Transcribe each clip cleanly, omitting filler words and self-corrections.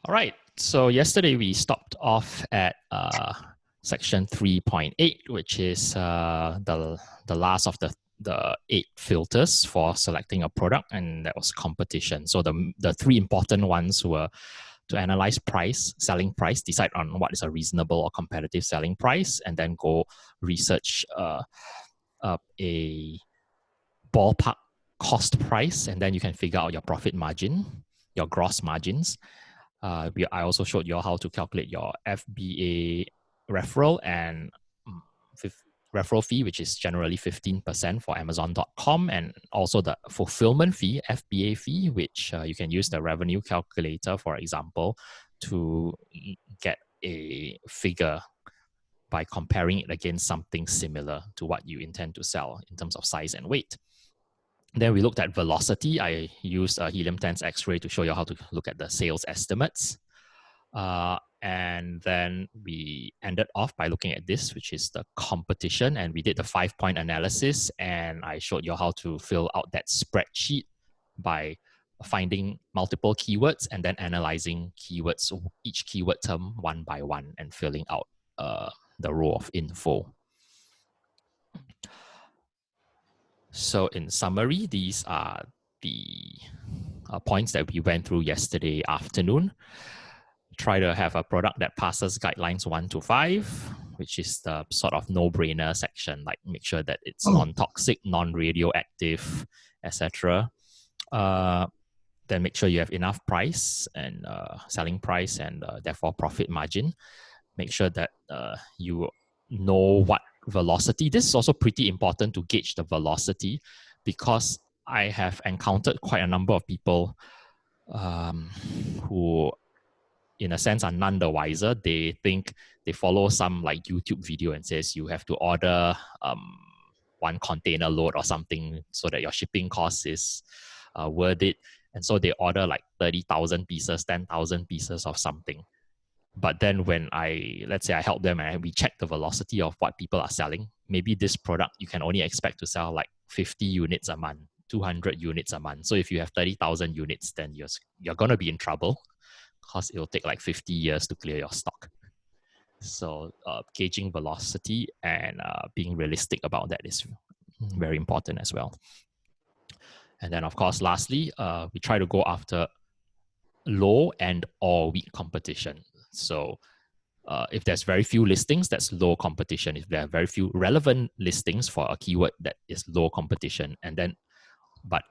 All right. So yesterday we stopped off at section 3.8, which is the last of the 8 filters for selecting a product, and that was competition. So the 3 important ones were to analyze price, selling price, decide on what is a reasonable or competitive selling price, and then go research a ballpark cost price, and then you can figure out your profit margin, your gross margins. I also showed you how to calculate your FBA referral and referral fee, which is generally 15% for Amazon.com, and also the fulfillment fee, FBA fee, which you can use the revenue calculator, for example, to get a figure by comparing it against something similar to what you intend to sell in terms of size and weight. Then we looked at velocity. I used a helium-10 X-ray to show you how to look at the sales estimates. And then we ended off by looking at this, which is the competition. And we did the 5-point analysis. And I showed you how to fill out that spreadsheet by finding multiple keywords and then analyzing keywords, each keyword term one by one, and filling out the row of info. So in summary, these are the points that we went through yesterday afternoon. Try to have a product that passes guidelines 1 to 5, which is the sort of no-brainer section, like make sure that it's non-toxic, non-radioactive, etc. Then make sure you have enough price and selling price and therefore profit margin. Make sure that you know what velocity. This is also pretty important to gauge the velocity, because I have encountered quite a number of people who, in a sense, are none the wiser. They think they follow some like YouTube video and says you have to order 1 container load or something so that your shipping cost is worth it. And so they order like 30,000 pieces, 10,000 pieces of something. But then when let's say I help them and we check the velocity of what people are selling, maybe this product you can only expect to sell like 50 units a month, 200 units a month. So if you have 30,000 units, then you're going to be in trouble, because it will take like 50 years to clear your stock. So gauging velocity and being realistic about that is very important as well. And then, of course, lastly, we try to go after low and or weak competition. So if there's very few listings, that's low competition. If there are very few relevant listings for a keyword, that is low competition. And then, but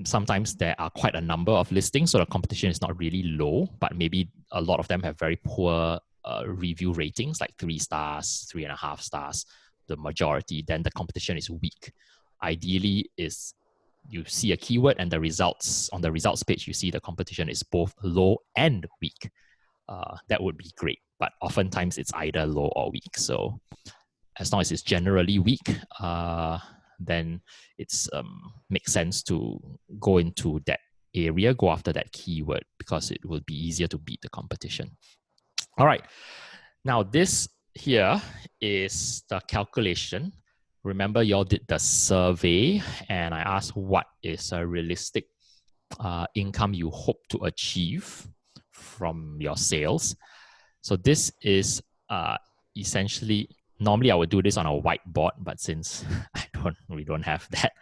sometimes there are quite a number of listings, so the competition is not really low, but maybe a lot of them have very poor review ratings, like 3 stars, 3.5 stars, the majority. Then the competition is weak. Ideally is you see a keyword and the results, on the results page, you see the competition is both low and weak. That would be great, but oftentimes it's either low or weak. So as long as it's generally weak, then it's makes sense to go into that area, go after that keyword, because it will be easier to beat the competition. All right, now this here is the calculation. Remember, you all did the survey, and I asked what is a realistic income you hope to achieve from your sales. So this is essentially, normally I would do this on a whiteboard, but since we don't have that,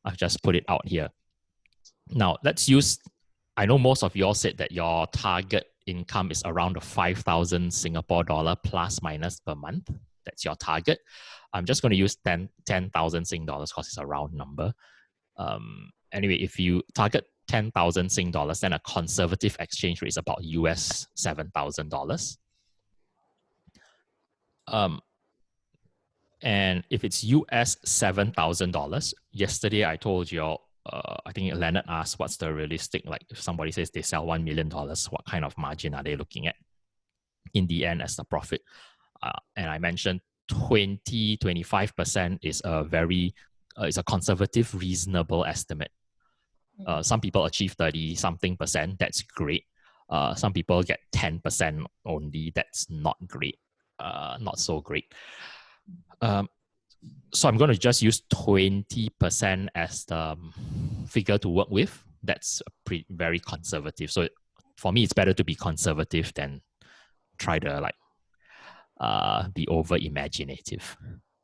I've just put it out here. Now let's use, I know most of you all said that your target income is around 5,000 Singapore dollar plus minus per month. That's your target. I'm just going to use 10,000 Sing dollars because it's a round number. Anyway, if you target 10,000 Sing dollars, then a conservative exchange rate is about US $7,000. And if it's US $7,000, yesterday I told you all, I think Leonard asked what's the realistic, like if somebody says they sell $1 million, what kind of margin are they looking at in the end as the profit? And I mentioned 20-25% is a very, is a conservative, reasonable estimate. Some people achieve 30-something%, that's great. Some people get 10% only, that's not great, not so great. So I'm going to just use 20% as the figure to work with. That's very conservative. So for me, it's better to be conservative than try to like be over imaginative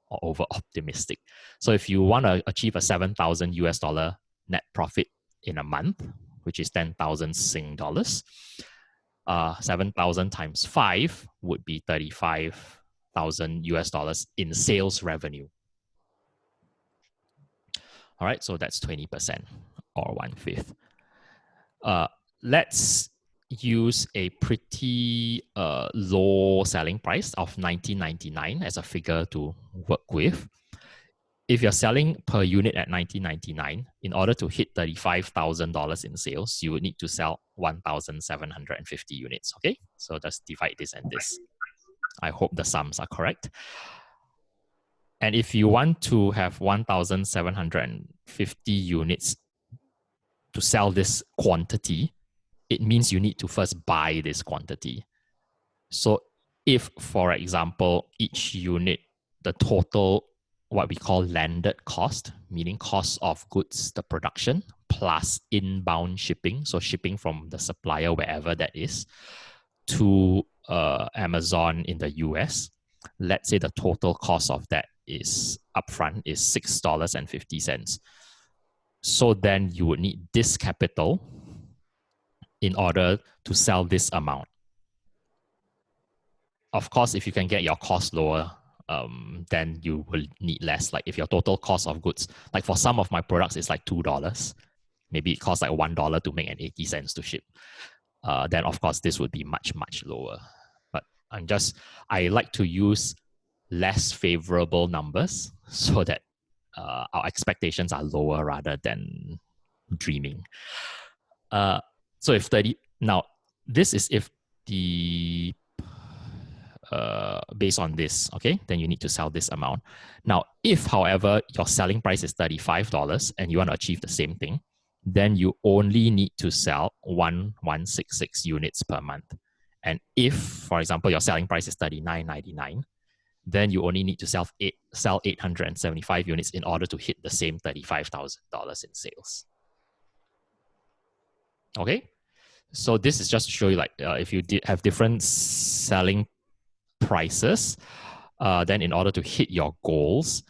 or over optimistic. So if you want to achieve a 7,000 US dollar net profit in a month, which is 10,000 Sing dollars, 7,000 times 5 would be 35,000 US dollars in sales revenue. All right, so that's 20% or 1/5. Let's use a pretty low selling price of $19.99 as a figure to work with. If you're selling per unit at $19.99, in order to hit $35,000 in sales, you would need to sell 1,750 units. Okay, so just divide this and this. I hope the sums are correct. And if you want to have 1,750 units to sell this quantity, it means you need to first buy this quantity. So if, for example, each unit, the total, what we call landed cost, meaning cost of goods, the production, plus inbound shipping, so shipping from the supplier, wherever that is, to Amazon in the US, let's say the total cost of that is upfront is $6.50. So then you would need this capital in order to sell this amount. Of course, if you can get your cost lower, then you will need less. Like if your total cost of goods, like for some of my products, it's like $2. Maybe it costs like $1 to make and 80 cents to ship. Then of course this would be much, much lower. But I like to use less favorable numbers so that our expectations are lower rather than dreaming. So if 30, now this is if the, based on this, okay, then you need to sell this amount. Now, if however, your selling price is $35 and you want to achieve the same thing, then you only need to sell 1,166 units per month. And if, for example, your selling price is $39.99, then you only need to sell 875 units in order to hit the same $35,000 in sales. Okay, so this is just to show you like if you have different selling prices, then in order to hit your goals,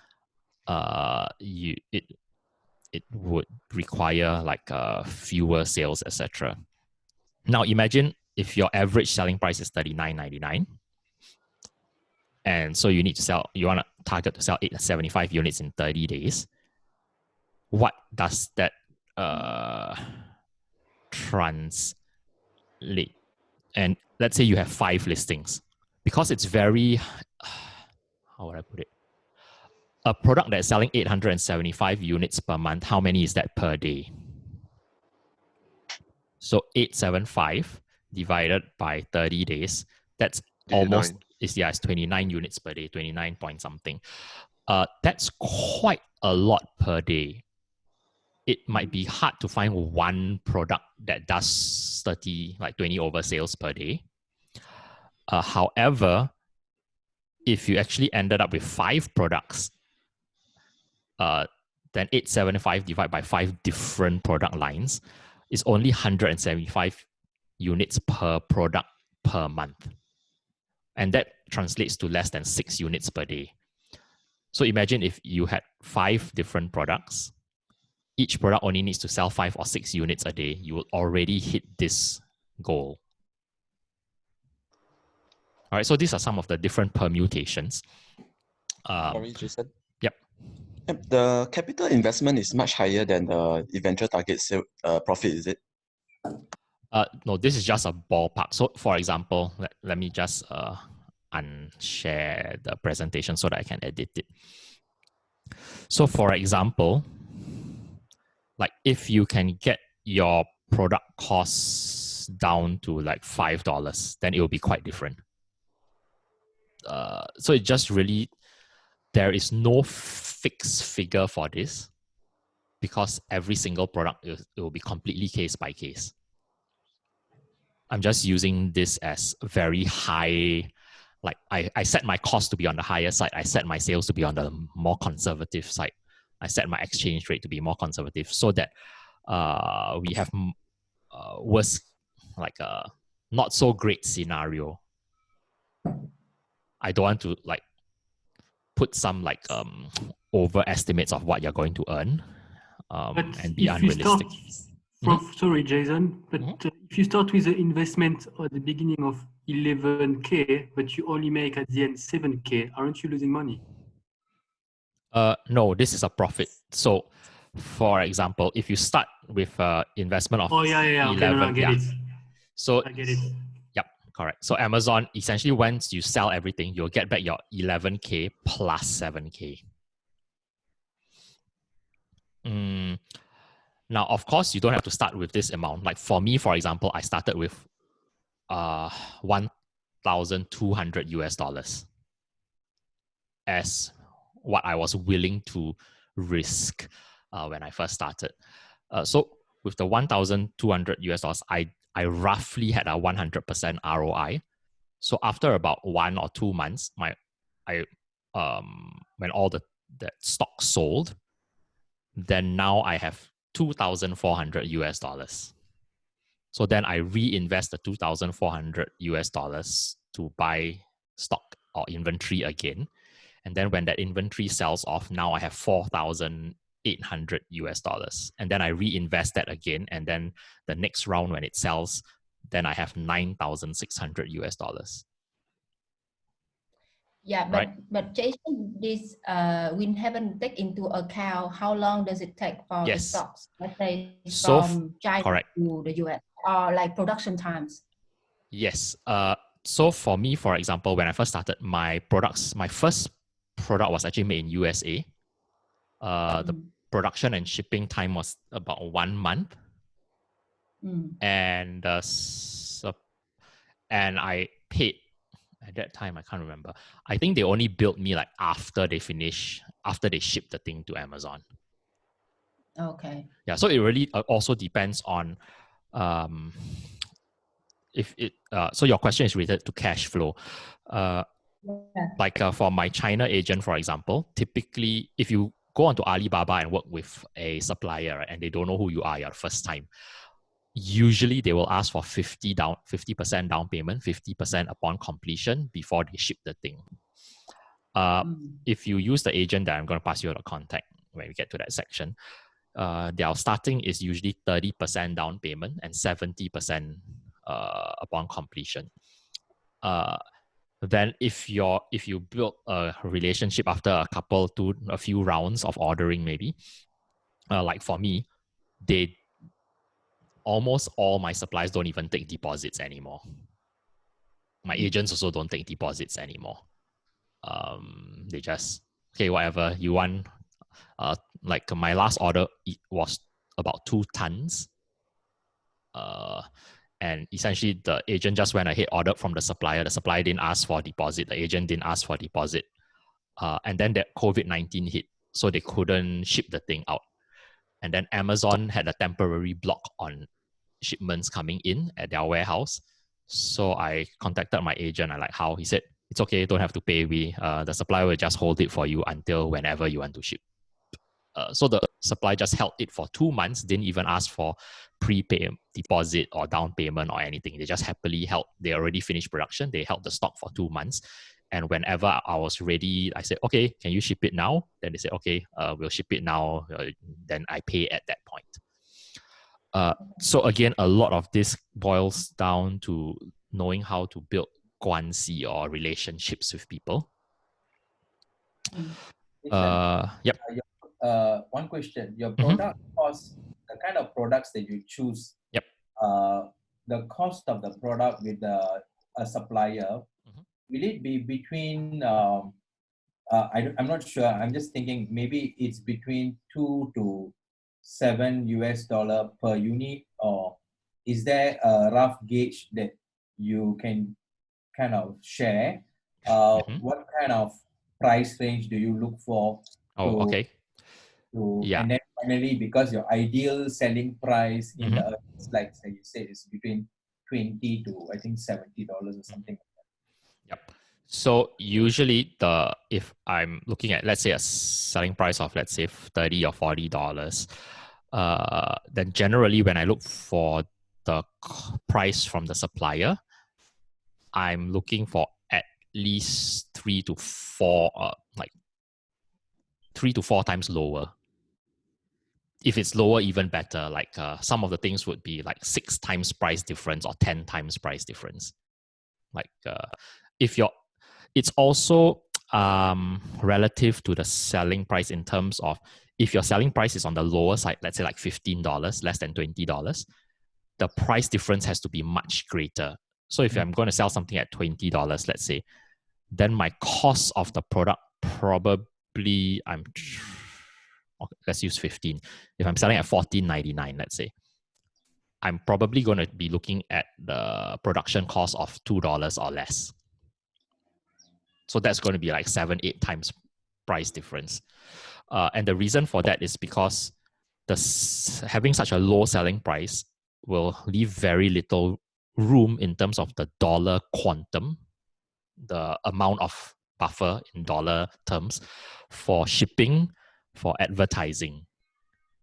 it would require like fewer sales, etc. Now imagine if your average selling price is $39.99, and so you need to sell, you want to target to sell 875 units in 30 days. What does that translate? And let's say you have 5 listings, because it's very, how would I put it? A product that's selling 875 units per month, how many is that per day? So 875 divided by 30 days, that's 29. almost, it's 29 units per day, 29 point something. That's quite a lot per day. It might be hard to find one product that does 20 over sales per day. However, if you actually ended up with 5 products, then 875 divided by 5 different product lines is only 175 units per product per month. And that translates to less than 6 units per day. So imagine if you had 5 different products, each product only needs to sell 5 or 6 units a day, you will already hit this goal. All right, so these are some of the different permutations. Sorry, Jason. Yep. The capital investment is much higher than the eventual target sale, profit, is it? No, this is just a ballpark. So for example, let me just unshare the presentation so that I can edit it. So for example, like if you can get your product costs down to like $5, then it will be quite different. So it just really, there is no fixed figure for this because every single product, it will be completely case by case. I'm just using this as very high, like I set my cost to be on the higher side. I set my sales to be on the more conservative side. I set my exchange rate to be more conservative so that we have worse, like a not so great scenario. I don't want to like put some like overestimates of what you're going to earn and be if you unrealistic. start from, sorry, Jason, but Mhm. if you start with the investment at the beginning of 11K, but you only make at the end 7K, aren't you losing money? No, this is a profit. So, for example, if you start with investment of Okay, no, I 11, get it. So, I get it. yep, correct. So Amazon, essentially, once you sell everything, you'll get back your 11K plus 7K. Now, of course, you don't have to start with this amount. Like for me, for example, I started with 1,200 US dollars as what I was willing to risk when I first started. So with the 1,200 US dollars, I roughly had a 100% ROI. So after about 1 or 2 months, when all the stock sold, then now I have 2,400 US dollars. So then I reinvest the 2,400 US dollars to buy stock or inventory again. And then when that inventory sells off, now I have 4,800 US dollars. And then I reinvest that again. And then the next round when it sells, then I have 9,600 US dollars. Yeah, but Jason, this we haven't take into account how long does it take for the stocks, let's say from China to the US, or like production times. Yes. So for me, for example, when I first started, my first product was actually made in USA. The production and shipping time was about 1 month. And I paid at that time, I can't remember. I think they only billed me like after they shipped the thing to Amazon. Okay. Yeah, so it really also depends on if it. So your question is related to cash flow. Like for my China agent, for example, typically if you go onto Alibaba and work with a supplier, right, and they don't know who you are, you're the first time, usually they will ask for 50% down payment, 50% upon completion before they ship the thing. If you use the agent that I'm going to pass you the contact when we get to that section, their starting is usually 30% down payment and 70% upon completion. Then if you build a relationship after a few rounds of ordering, maybe like for me, almost all my suppliers don't even take deposits anymore. My agents also don't take deposits anymore. They just, okay, whatever you want. Like my last order, it was about 2 tons. And essentially the agent just went ahead, ordered from the supplier. The supplier didn't ask for a deposit. The agent didn't ask for a deposit. And then that COVID-19 hit, so they couldn't ship the thing out. And then Amazon had a temporary block on shipments coming in at their warehouse. So I contacted my agent. I like how he said, it's okay, don't have to pay. The supplier will just hold it for you until whenever you want to ship. So the supplier just held it for 2 months, didn't even ask for prepay deposit or down payment or anything. They just happily held, they already finished production. They held the stock for 2 months. And whenever I was ready, I said, okay, can you ship it now? Then they said, okay, we'll ship it now. Then I pay at that point. So again, a lot of this boils down to knowing how to build guanxi or relationships with people. Yep. One question: your product cost, the kind of products that you choose. Yep. The cost of the product with a supplier, will it be between? I'm not sure. I'm just thinking maybe it's between $2 to $7 per unit, or is there a rough gauge that you can kind of share? What kind of price range do you look for? Okay. And then finally, because your ideal selling price in the slides that you said is between $20 to I think $70 or something like that. Yep. So usually if I'm looking at, let's say, a selling price of, let's say, $30 or $40, then generally when I look for the price from the supplier, I'm looking for at least 3 to 4 times lower. If it's lower, even better. Like some of the things would be like 6 times price difference or 10 times price difference. Like it's also relative to the selling price in terms of if your selling price is on the lower side, let's say like $15, less than $20, the price difference has to be much greater. So if I'm going to sell something at $20, let's say, then my cost of the product probably let's use 15. If I'm selling at $14.99, let's say, I'm probably going to be looking at the production cost of $2 or less. So that's going to be like 7-8 times price difference. And the reason for that is because having such a low selling price will leave very little room in terms of the dollar quantum, the amount of buffer in dollar terms for shipping, for advertising.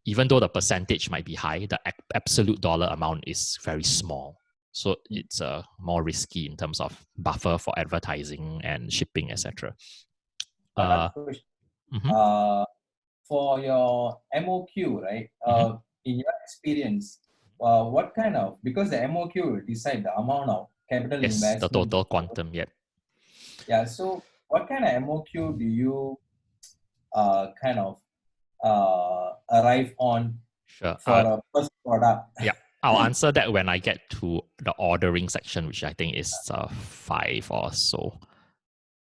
Even though the percentage might be high, the absolute dollar amount is very small. So it's more risky in terms of buffer for advertising and shipping, etc. For your MOQ, right? In your experience, what kind of, because the MOQ will decide the amount of capital investment. The total quantum, yep. Yeah, so what kind of MOQ do you arrive on for a first product? Yeah, I'll answer that when I get to the ordering section, which I think is 5 or so.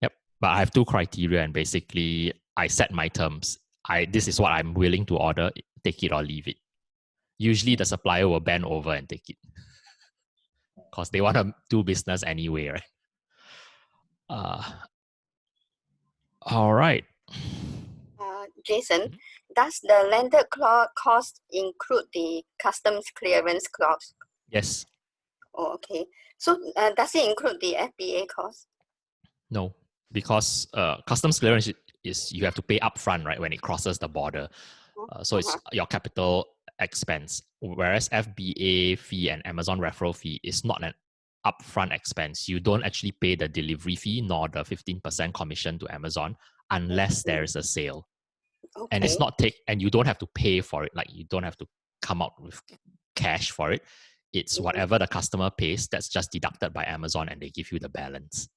Yep, but I have 2 criteria, and basically I set my terms. This is what I'm willing to order, take it or leave it. Usually the supplier will bend over and take it because they want to do business anyway, right? All right. Jason, does the landed cost include the customs clearance clause? Yes. Oh, okay. So does it include the FBA cost? No, because customs clearance is you have to pay upfront, right, when it crosses the border. So it's your capital expense, whereas FBA fee and Amazon referral fee is not an upfront expense. You don't actually pay the delivery fee nor the 15% commission to Amazon unless there is a sale. Okay. And it's not and you don't have to pay for it. Like you don't have to come out with cash for it. It's whatever the customer pays that's just deducted by Amazon and they give you the balance.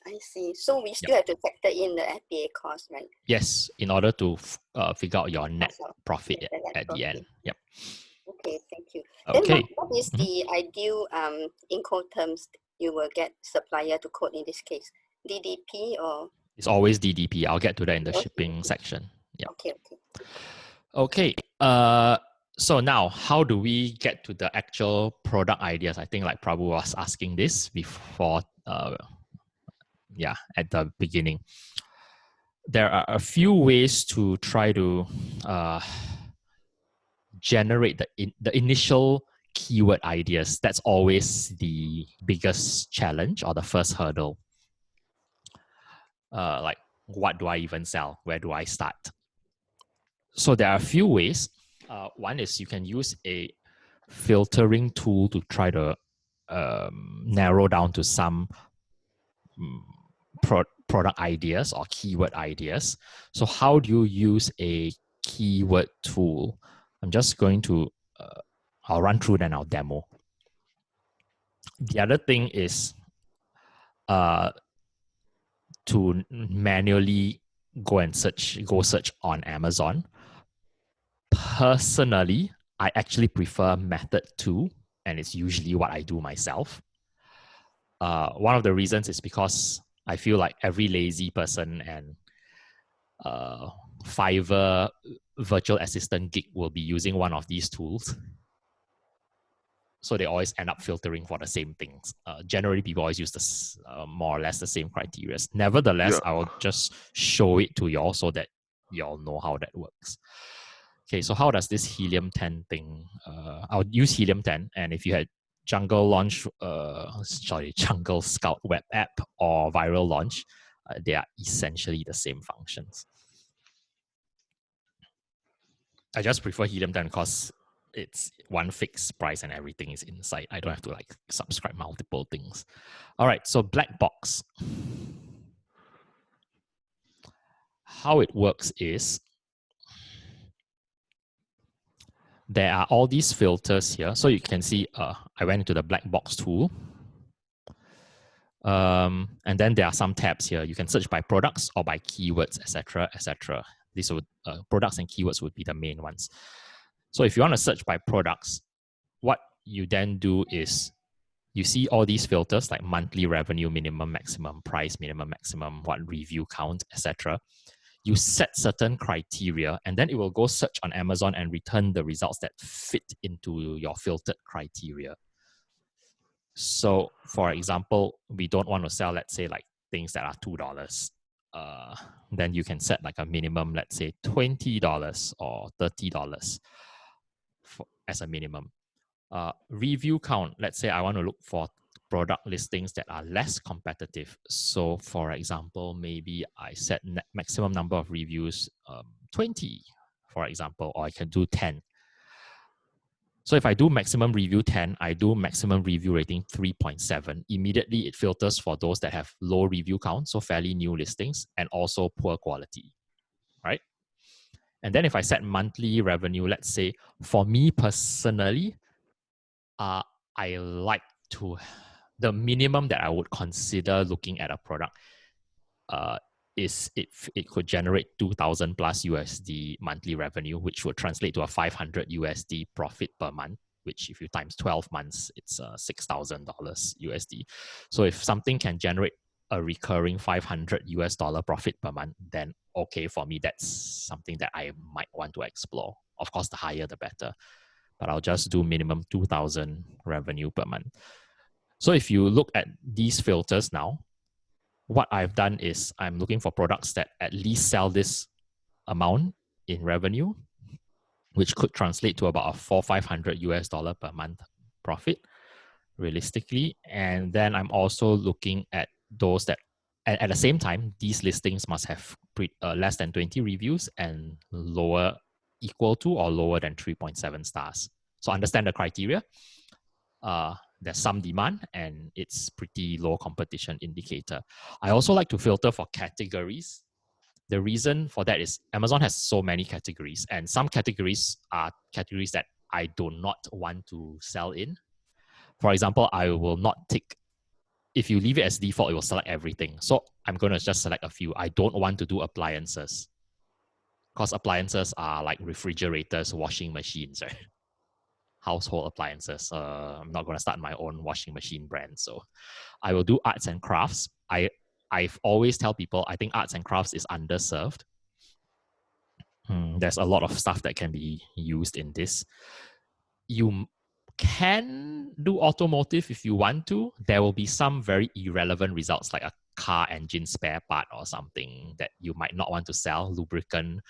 I see. So we still have to factor in the FBA cost, right? Yes, in order to figure out your net profit at the end. Yep. Okay, thank you. Okay. Then what is the ideal Incoterms you will get supplier to quote in this case? DDP or? It's always DDP. I'll get to that in the shipping section. Yep. Okay. So now, how do we get to the actual product ideas? I think like Prabhu was asking this before, at the beginning. There are a few ways to try to generate the initial keyword ideas. That's always the biggest challenge or the first hurdle. Like, what do I even sell? Where do I start? So there are a few ways. One is you can use a filtering tool to try to narrow down to some product ideas or keyword ideas. So how do you use a keyword tool? I'm just going to, I'll run through then I'll demo. The other thing is to manually go search on Amazon. Personally, I actually prefer method 2, and it's usually what I do myself. One of the reasons is because I feel like every lazy person and Fiverr virtual assistant gig will be using one of these tools. So they always end up filtering for the same things. Generally, people always use this more or less the same criteria. Nevertheless, I will just show it to y'all so that y'all know how that works. Okay, so how does this Helium 10 thing? I'll use Helium 10, and if you had Jungle Scout web app or Viral Launch, they are essentially the same functions. I just prefer Helium 10 because it's one fixed price and everything is inside. I don't have to like subscribe multiple things. All right, so black box. How it works is there are all these filters here. So you can see I went into the black box tool. And then there are some tabs here. You can search by products or by keywords, etc., etc. These would products and keywords would be the main ones. So if you want to search by products, what you then do is you see all these filters like monthly revenue, minimum, maximum, price, minimum, maximum, what review count, etc. You set certain criteria and then it will go search on Amazon and return the results that fit into your filtered criteria. So for example, we don't want to sell, let's say like things that are $2. Then you can set like a minimum, let's say $20 or $30 as a minimum. Review count, let's say I want to look for product listings that are less competitive. So for example, maybe I set maximum number of reviews 20, for example, or I can do 10. So if I do maximum review 10, I do maximum review rating 3.7. Immediately it filters for those that have low review count, so fairly new listings, and also poor quality, right? And then if I set monthly revenue, let's say for me personally, I like to, the minimum that I would consider looking at a product is if it could generate 2,000 plus USD monthly revenue, which would translate to a 500 USD profit per month, which if you times 12 months, it's $6,000 USD. So if something can generate a recurring 500 US dollar profit per month, then okay, for me, that's something that I might want to explore. Of course, the higher, the better, but I'll just do minimum 2,000 revenue per month. So if you look at these filters now, what I've done is I'm looking for products that at least sell this amount in revenue, which could translate to about a 400-500 US dollar per month profit, realistically. And then I'm also looking at those that, at the same time, these listings must have less than 20 reviews and equal to or lower than 3.7 stars. So understand the criteria. There's some demand and it's pretty low competition indicator. I also like to filter for categories. The reason for that is Amazon has so many categories, and some categories are categories that I do not want to sell in. For example, I will not tick, if you leave it as default, it will select everything. So I'm going to just select a few. I don't want to do appliances because appliances are like refrigerators, washing machines, right? Household appliances. I'm not going to start my own washing machine brand. So I will do arts and crafts. I've always tell people, I think arts and crafts is underserved. There's a lot of stuff that can be used in this. You can do automotive if you want to. There will be some very irrelevant results like a car engine spare part or something that you might not want to sell, lubricant,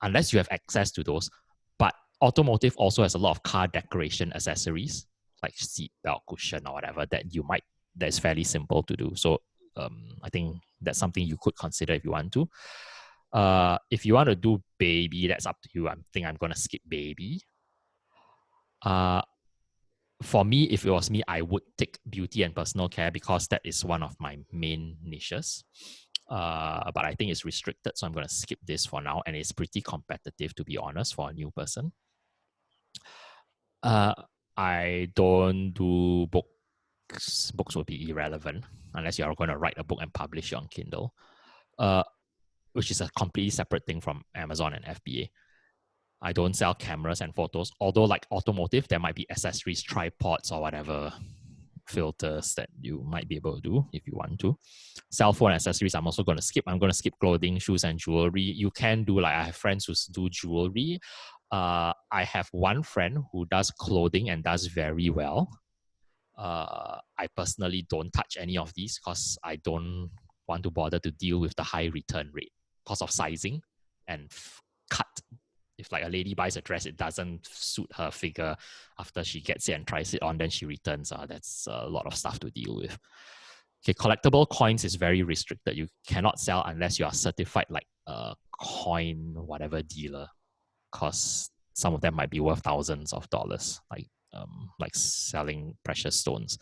unless you have access to those. But automotive also has a lot of car decoration accessories like seat belt, cushion or whatever that's fairly simple to do. So I think that's something you could consider if you want to. If you want to do baby, that's up to you. I think I'm going to skip baby. For me, if it was me, I would take beauty and personal care because that is one of my main niches. But I think it's restricted, so I'm going to skip this for now. And it's pretty competitive, to be honest, for a new person. I don't do books. Books will be irrelevant unless you're going to write a book and publish it on Kindle, which is a completely separate thing from Amazon and FBA. I don't sell cameras and photos, although like automotive, there might be accessories, tripods or whatever filters that you might be able to do if you want to. Cell phone accessories, I'm also going to skip. I'm going to skip clothing, shoes, and jewelry. You can do, like I have friends who do jewelry. I have one friend who does clothing and does very well. I personally don't touch any of these because I don't want to bother to deal with the high return rate because of sizing and cut. If like a lady buys a dress, it doesn't suit her figure after she gets it and tries it on, then she returns. That's a lot of stuff to deal with. Okay, collectible coins is very restricted. You cannot sell unless you are certified like a coin whatever dealer, because some of them might be worth thousands of dollars, like selling precious stones.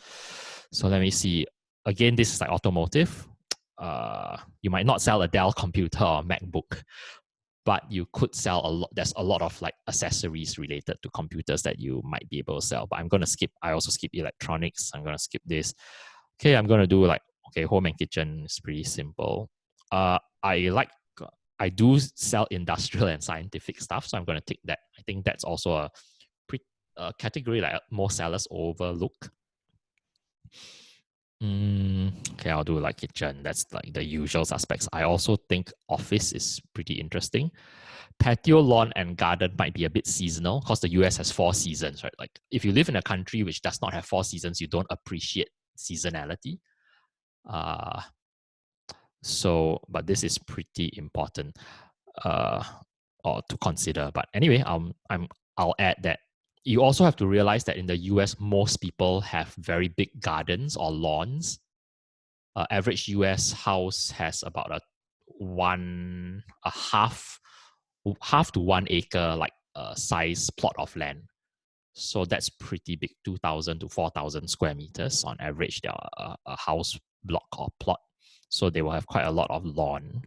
So let me see. Again, this is like automotive. You might not sell a Dell computer or MacBook, but you could sell a lot. There's a lot of like accessories related to computers that you might be able to sell. But I'm going to skip. I also skip electronics. I'm going to skip this. Okay, I'm going to do like, okay, home and kitchen is pretty simple. I do sell industrial and scientific stuff, so I'm going to take that. I think that's also a category like most sellers overlook. Okay, I'll do like kitchen. That's like the usual suspects. I also think office is pretty interesting. Patio, lawn, and garden might be a bit seasonal because the US has 4 seasons, right? Like if you live in a country which does not have 4 seasons, you don't appreciate seasonality. But this is pretty important or to consider. But anyway, I'll add that you also have to realize that in the US, most people have very big gardens or lawns. Average US house has about half to 1 acre like size plot of land. So that's pretty big, 2,000 to 4,000 square meters on average. They are a house block or plot. So they will have quite a lot of lawn.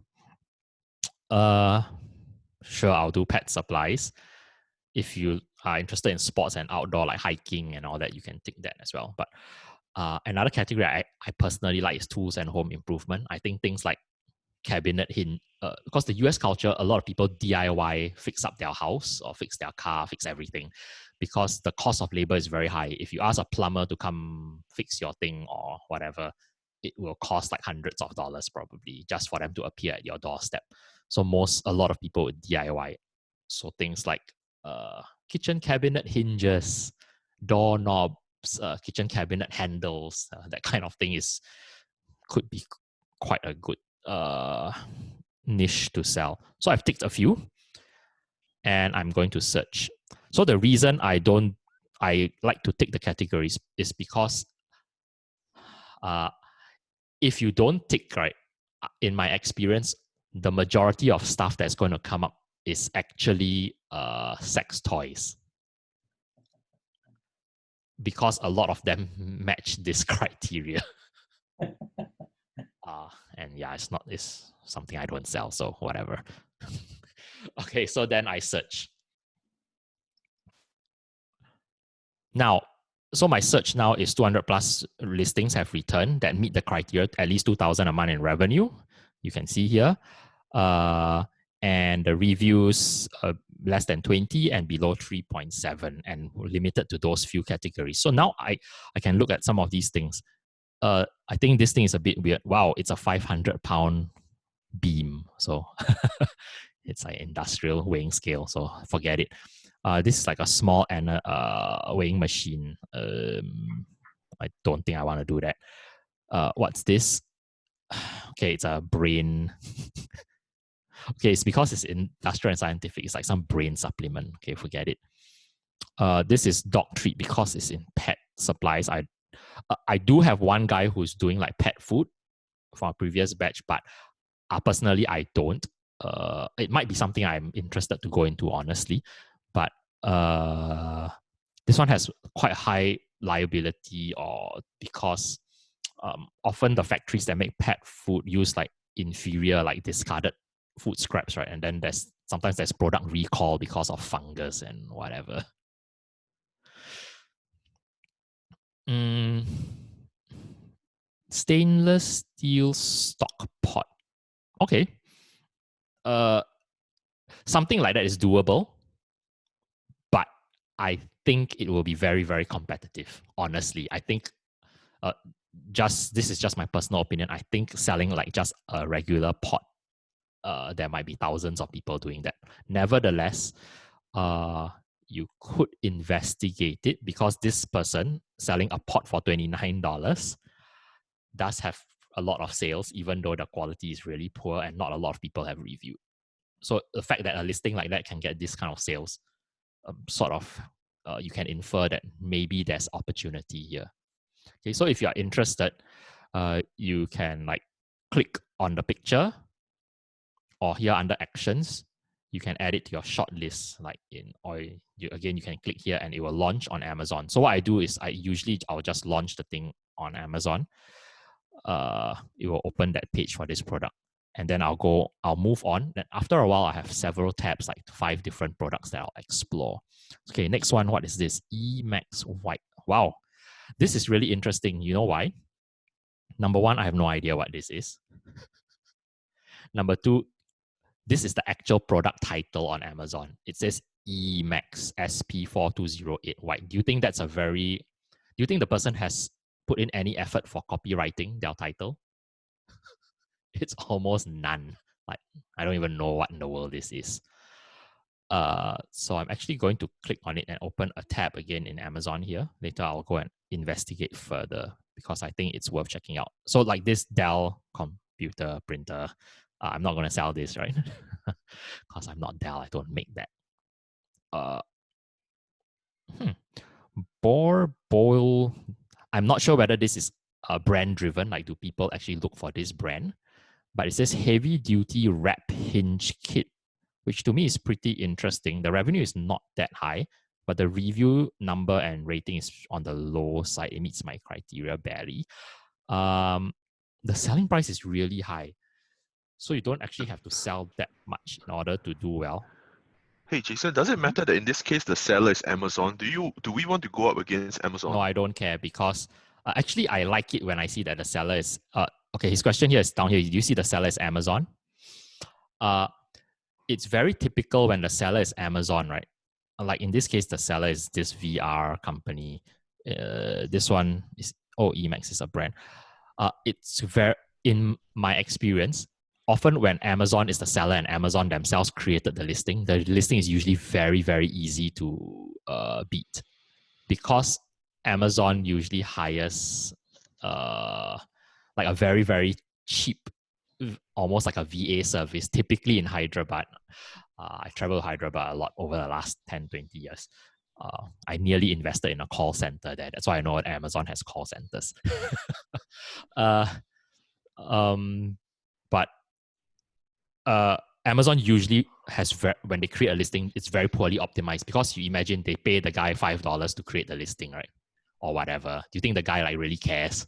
Sure, I'll do pet supplies. If you are interested in sports and outdoor, like hiking and all that, you can take that as well. But another category I personally like is tools and home improvement. I think things like cabinet hinge, because the US culture, a lot of people DIY, fix up their house or fix their car, fix everything, because the cost of labor is very high. If you ask a plumber to come fix your thing or whatever, it will cost like hundreds of dollars probably just for them to appear at your doorstep. So a lot of people would DIY. So things like kitchen cabinet hinges, doorknobs, kitchen cabinet handles, that kind of thing could be quite a good niche to sell. So I've ticked a few and I'm going to search. So the reason I like to tick the categories is because if you don't tick, right, in my experience, the majority of stuff that's going to come up is actually sex toys, because a lot of them match this criteria. And yeah, it's something I don't sell, so whatever. Okay, so then I search. Now, so my search now is 200 plus listings have returned that meet the criteria, at least 2,000 a month in revenue. You can see here. And the reviews less than 20 and below 3.7 and limited to those few categories. So now I can look at some of these things. I think this thing is a bit weird. Wow, it's a 500-pound beam. So it's like industrial weighing scale. So forget it. This is like a small weighing machine. I don't think I want to do that. What's this? Okay, it's a brain. Okay, it's because it's industrial and scientific. It's like some brain supplement. Okay, forget it. This is dog treat because it's in pet supplies. I do have one guy who's doing like pet food from a previous batch, but personally, I don't. It might be something I'm interested to go into, honestly. But this one has quite high liability, or because often the factories that make pet food use like inferior, like discarded food scraps, right? And then sometimes there's product recall because of fungus and whatever. Stainless steel stock pot. Okay. Something like that is doable, but I think it will be very, very competitive. Honestly, I think this is just my personal opinion. I think selling like just a regular pot, there might be thousands of people doing that. Nevertheless, you could investigate it, because this person selling a pot for $29 does have a lot of sales, even though the quality is really poor and not a lot of people have reviewed. So the fact that a listing like that can get this kind of sales, you can infer that maybe there's opportunity here. Okay, so if you are interested, you can like click on the picture, or here under actions, you can add it to your short list, like again, you can click here and it will launch on Amazon. So what I do is I'll just launch the thing on Amazon. It will open that page for this product. And then I'll move on. Then after a while, I have several tabs, like 5 different products that I'll explore. Okay, next one, what is this? Emax White. Wow, this is really interesting. You know why? Number one, I have no idea what this is. Number two, this is the actual product title on Amazon. It says Emax SP4208 White. Do you think the person has put in any effort for copywriting their title? It's almost none. Like, I don't even know what in the world this is. So I'm actually going to click on it and open a tab again in Amazon here. Later, I'll go and investigate further because I think it's worth checking out. So like this Dell computer printer, I'm not going to sell this, right? Because I'm not Dell. I don't make that. Boil. I'm not sure whether this is brand driven. Like, do people actually look for this brand? But it says heavy duty wrap hinge kit, which to me is pretty interesting. The revenue is not that high, but the review number and rating is on the low side. It meets my criteria barely. The selling price is really high. So you don't actually have to sell that much in order to do well. Hey Jason, does it matter that in this case the seller is Amazon? Do we want to go up against Amazon? No, I don't care because actually I like it when I see that the seller is okay. His question here is down here. Do you see the seller is Amazon? It's very typical when the seller is Amazon, right? Like in this case, the seller is this VR company. This one is Emax is a brand. It's very, in my experience, often when Amazon is the seller and Amazon themselves created the listing is usually very, very easy to beat because Amazon usually hires like a very, very cheap, almost like a VA service, typically in Hyderabad. I traveled to Hyderabad a lot over the last 10, 20 years. I nearly invested in a call center there. That's why I know that Amazon has call centers. But Amazon usually has, when they create a listing, it's very poorly optimized because you imagine they pay the guy $5 to create the listing, right? Or whatever. Do you think the guy like really cares?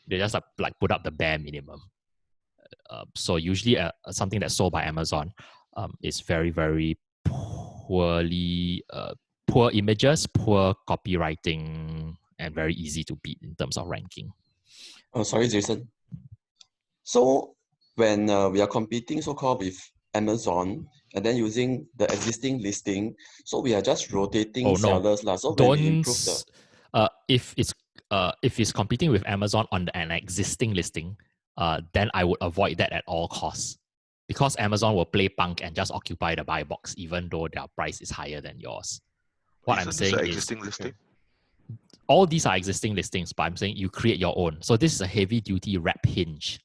They just like put up the bare minimum. So usually something that's sold by Amazon is very, very poorly, poor images, poor copywriting, and very easy to beat in terms of ranking. Oh, sorry, Jason. So when we are competing so-called with Amazon and then using the existing listing, so we are just rotating sellers. So when we improve if it's competing with Amazon on an existing listing, then I would avoid that at all costs. Because Amazon will play punk and just occupy the buy box, even though their price is higher than yours. What I'm saying is, existing listing? All these are existing listings, but I'm saying you create your own. So this is a heavy duty wrap hinge.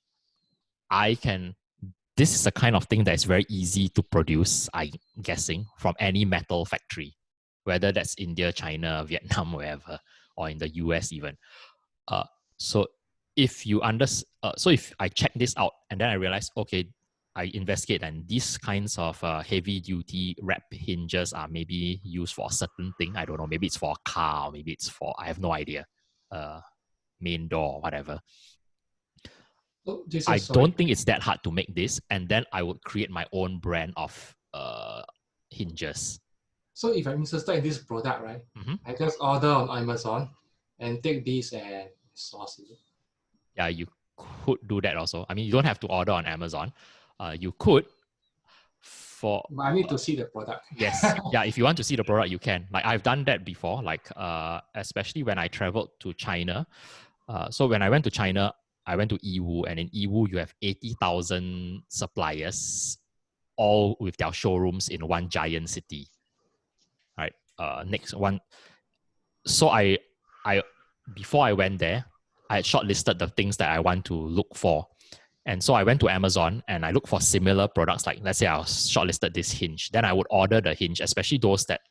This is the kind of thing that is very easy to produce, I'm guessing, from any metal factory, whether that's India, China, Vietnam, wherever, or in the US even. So if I check this out and then I realize, okay, I investigate and these kinds of heavy duty wrap hinges are maybe used for a certain thing. I don't know, maybe it's for a car, or maybe it's for, I have no idea, main door, whatever. Oh, Jason, I don't think it's that hard to make this, and then I would create my own brand of hinges. So if I'm interested in this product, right, I just order on Amazon and take this and source it. Yeah, you could do that also. I mean, you don't have to order on Amazon. You could but I need to see the product. Yes. Yeah, if you want to see the product, you can. Like I've done that before, like especially when I traveled to China. So when I went to China, I went to Yiwu, and in Yiwu, you have 80,000 suppliers, all with their showrooms in one giant city. Right. Next one. So I before I went there, I had shortlisted the things that I want to look for. And so I went to Amazon and I looked for similar products. Like let's say I shortlisted this hinge. Then I would order the hinge, especially those that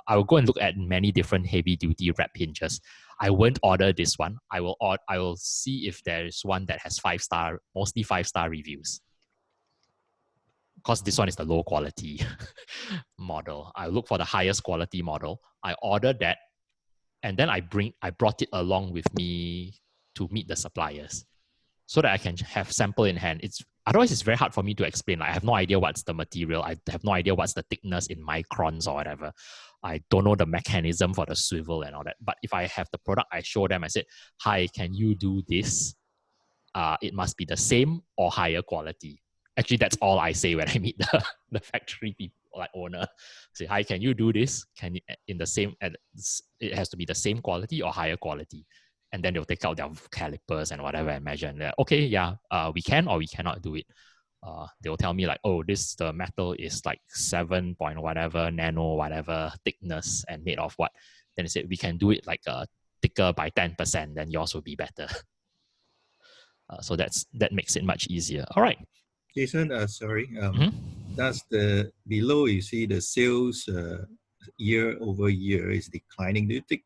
I will go and look at many different heavy duty wrap hinges. I won't order this one. I will see if there is one that has 5-star, mostly 5-star reviews. because this one is the low quality model. I look for the highest quality model. I order that, and then I brought it along with me to meet the suppliers so that I can have sample in hand. Otherwise it's very hard for me to explain. Like, I have no idea what's the material. I have no idea what's the thickness in microns or whatever. I don't know the mechanism for the swivel and all that. But if I have the product, I show them, I said, hi, can you do this? It must be the same or higher quality. Actually, that's all I say when I meet the factory people, like owner. Say, hi, can you do this? Can you, it has to be the same quality or higher quality. And then they'll take out their calipers and whatever and measure. And okay, yeah, we can or we cannot do it. They'll tell me like, oh, the metal is like 7 point whatever, nano whatever thickness and made of what. Then they said, we can do it like thicker by 10%, then yours will be better. So that makes it much easier. All right. Jason, sorry. That's the below you see the sales year over year is declining. Do you take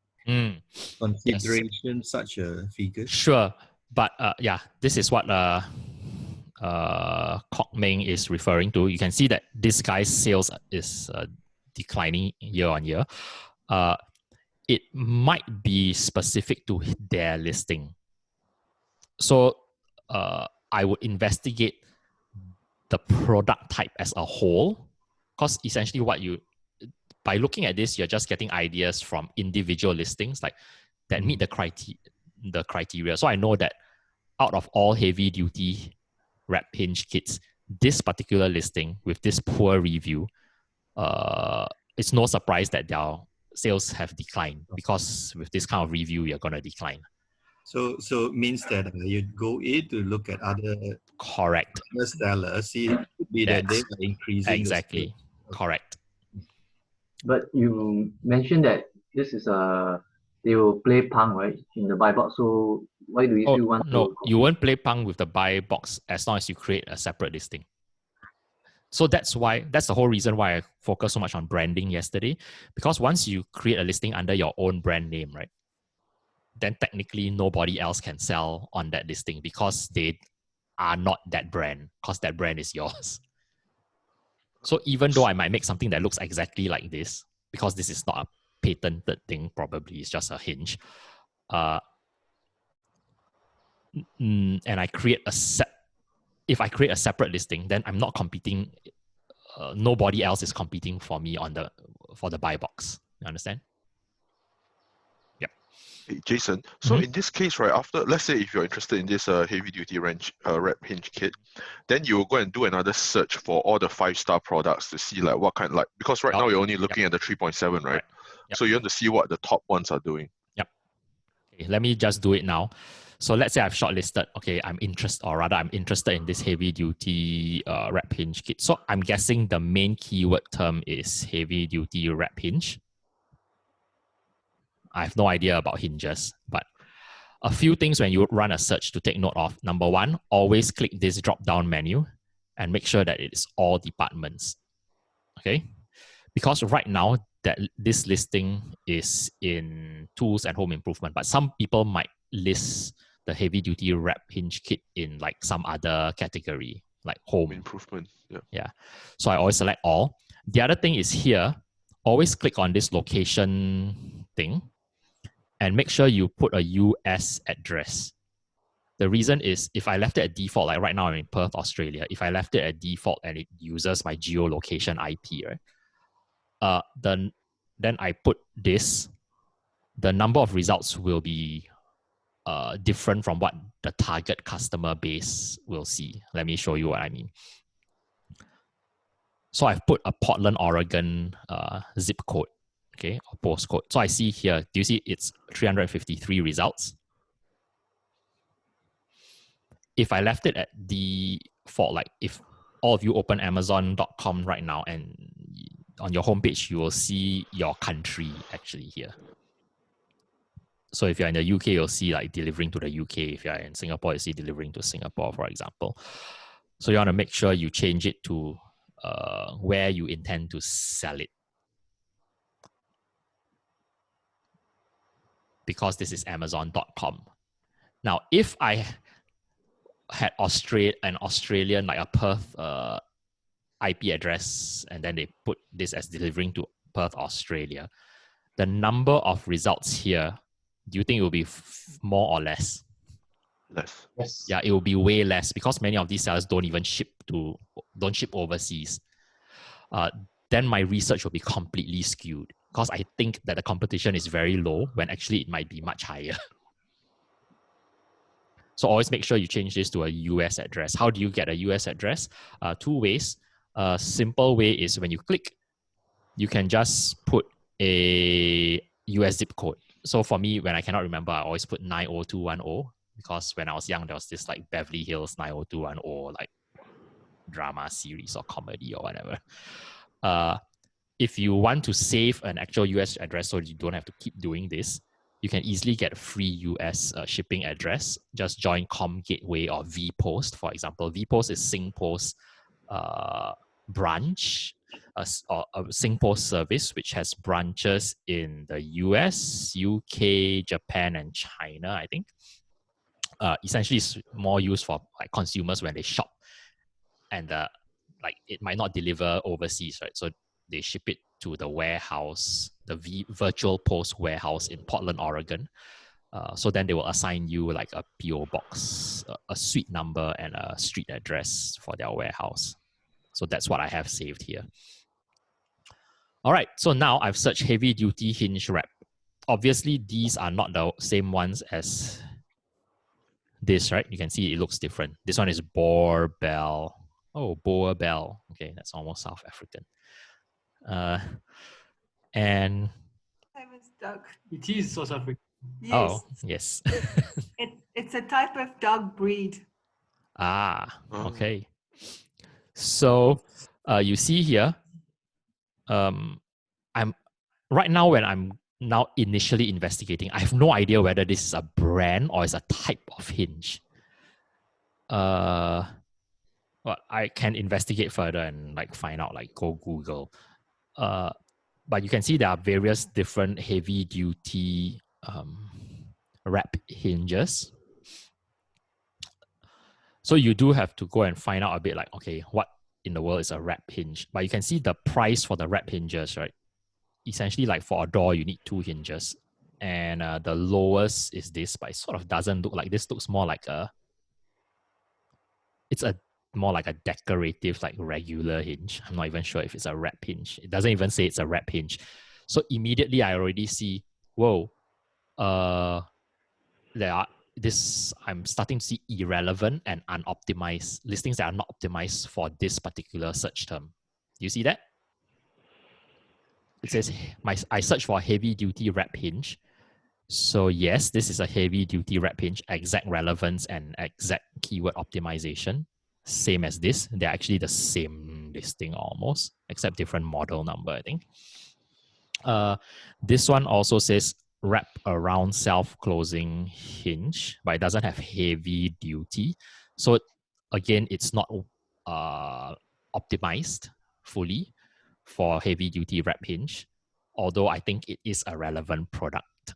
consideration such a figure? Sure, but yeah, this is what Kok Meng is referring to. You can see that this guy's sales is declining year on year. It might be specific to their listing. So I would investigate the product type as a whole, because essentially by looking at this, you're just getting ideas from individual listings like that meet the criteria. So I know that out of all heavy duty wrap hinge kits, this particular listing with this poor review, it's no surprise that their sales have declined, because with this kind of review, you're going to decline. So it means that you go in to look at other sellers, see it could be that they are increasing. Exactly, correct. But you mentioned that this is they will play punk, right, in the buy box. So why do you still want to? No, you won't play punk with the buy box as long as you create a separate listing. So that's the whole reason why I focused so much on branding yesterday, because once you create a listing under your own brand name, right, then technically nobody else can sell on that listing because they are not that brand, because that brand is yours. So even though I might make something that looks exactly like this, because this is not a patented thing, probably it's just a hinge, and I create if I create a separate listing, then I'm not competing. Nobody else is competing for me for the buy box. You understand? Hey, Jason, so in this case, right, after, let's say if you're interested in this heavy duty wrap hinge kit, then you will go and do another search for all the 5-star products to see like what kind, like, because right now you're only looking at the 3.7, right? So you have to see what the top ones are doing. Yep. Okay, let me just do it now. So let's say I've shortlisted, okay, I'm interested in this heavy duty wrap hinge kit. So I'm guessing the main keyword term is heavy duty wrap hinge. I have no idea about hinges, but a few things when you run a search to take note of. Number one, always click this drop-down menu and make sure that it's all departments. Okay? Because right now, that this listing is in tools and home improvement, but some people might list the heavy-duty wrap hinge kit in like some other category, like home improvement. Yeah. So I always select all. The other thing is here, always click on this location thing and make sure you put a US address. The reason is if I left it at default, like right now I'm in Perth, Australia, if I left it at default and it uses my geolocation IP, right? Then I put this, the number of results will be different from what the target customer base will see. Let me show you what I mean. So I've put a Portland, Oregon zip code, okay, or postcode. So I see here, do you see it's 353 results? If I left it at default, like if all of you open Amazon.com right now and on your homepage, you will see your country actually here. So if you're in the UK, you'll see like delivering to the UK. If you're in Singapore, you see delivering to Singapore, for example. So you want to make sure you change it to where you intend to sell it. Because this is Amazon.com. Now, if I had an Australian, like a Perth IP address, and then they put this as delivering to Perth, Australia. The number of results here, do you think it will be more or less? Less. Yes. Yeah, it will be way less because many of these sellers don't even ship overseas. Then my research will be completely skewed because I think that the competition is very low when actually it might be much higher. So always make sure you change this to a US address. How do you get a US address? Two ways. A simple way is when you click, you can just put a US zip code. So for me, when I cannot remember, I always put 90210 because when I was young, there was this like Beverly Hills 90210 like drama series or comedy or whatever. If you want to save an actual US address so you don't have to keep doing this, you can easily get a free US shipping address. Just join Com Gateway or VPost, for example. VPost is SingPost branch, or a SingPost service which has branches in the US, UK, Japan, and China, I think. Essentially, it's more used for like consumers when they shop, and like it might not deliver overseas, right? So they ship it to the warehouse, the virtual post warehouse in Portland, Oregon. So then they will assign you like a PO box, a suite number, and a street address for their warehouse. So that's what I have saved here. All right, so now I've searched heavy duty hinge wrap. Obviously, these are not the same ones as this, right? You can see it looks different. This one is Boer Bell. Oh, Boer Bell. Okay, that's almost South African. And duck. It is South African. Yes. Oh, yes. It's a type of dog breed. Okay. So you see here, I'm right now when I'm now initially investigating, I have no idea whether this is a brand or is a type of hinge. Well, I can investigate further and like find out, like go Google. But you can see there are various different heavy duty wrap hinges. So you do have to go and find out a bit like, okay, what in the world is a wrap hinge? But you can see the price for the wrap hinges, right? Essentially, like for a door, you need 2 hinges. And the lowest is this, but it sort of doesn't look like this. Looks more like more like a decorative, like regular hinge. I'm not even sure if it's a wrap hinge. It doesn't even say it's a wrap hinge. So immediately I already see, whoa, I'm starting to see irrelevant and unoptimized listings that are not optimized for this particular search term. You see that? It says I search for heavy duty wrap hinge. So yes, this is a heavy duty wrap hinge, exact relevance and exact keyword optimization. Same as this. They're actually the same listing almost, except different model number, I think. This one also says wrap around self-closing hinge, but it doesn't have heavy duty. So again, it's not optimized fully for heavy duty wrap hinge, although I think it is a relevant product.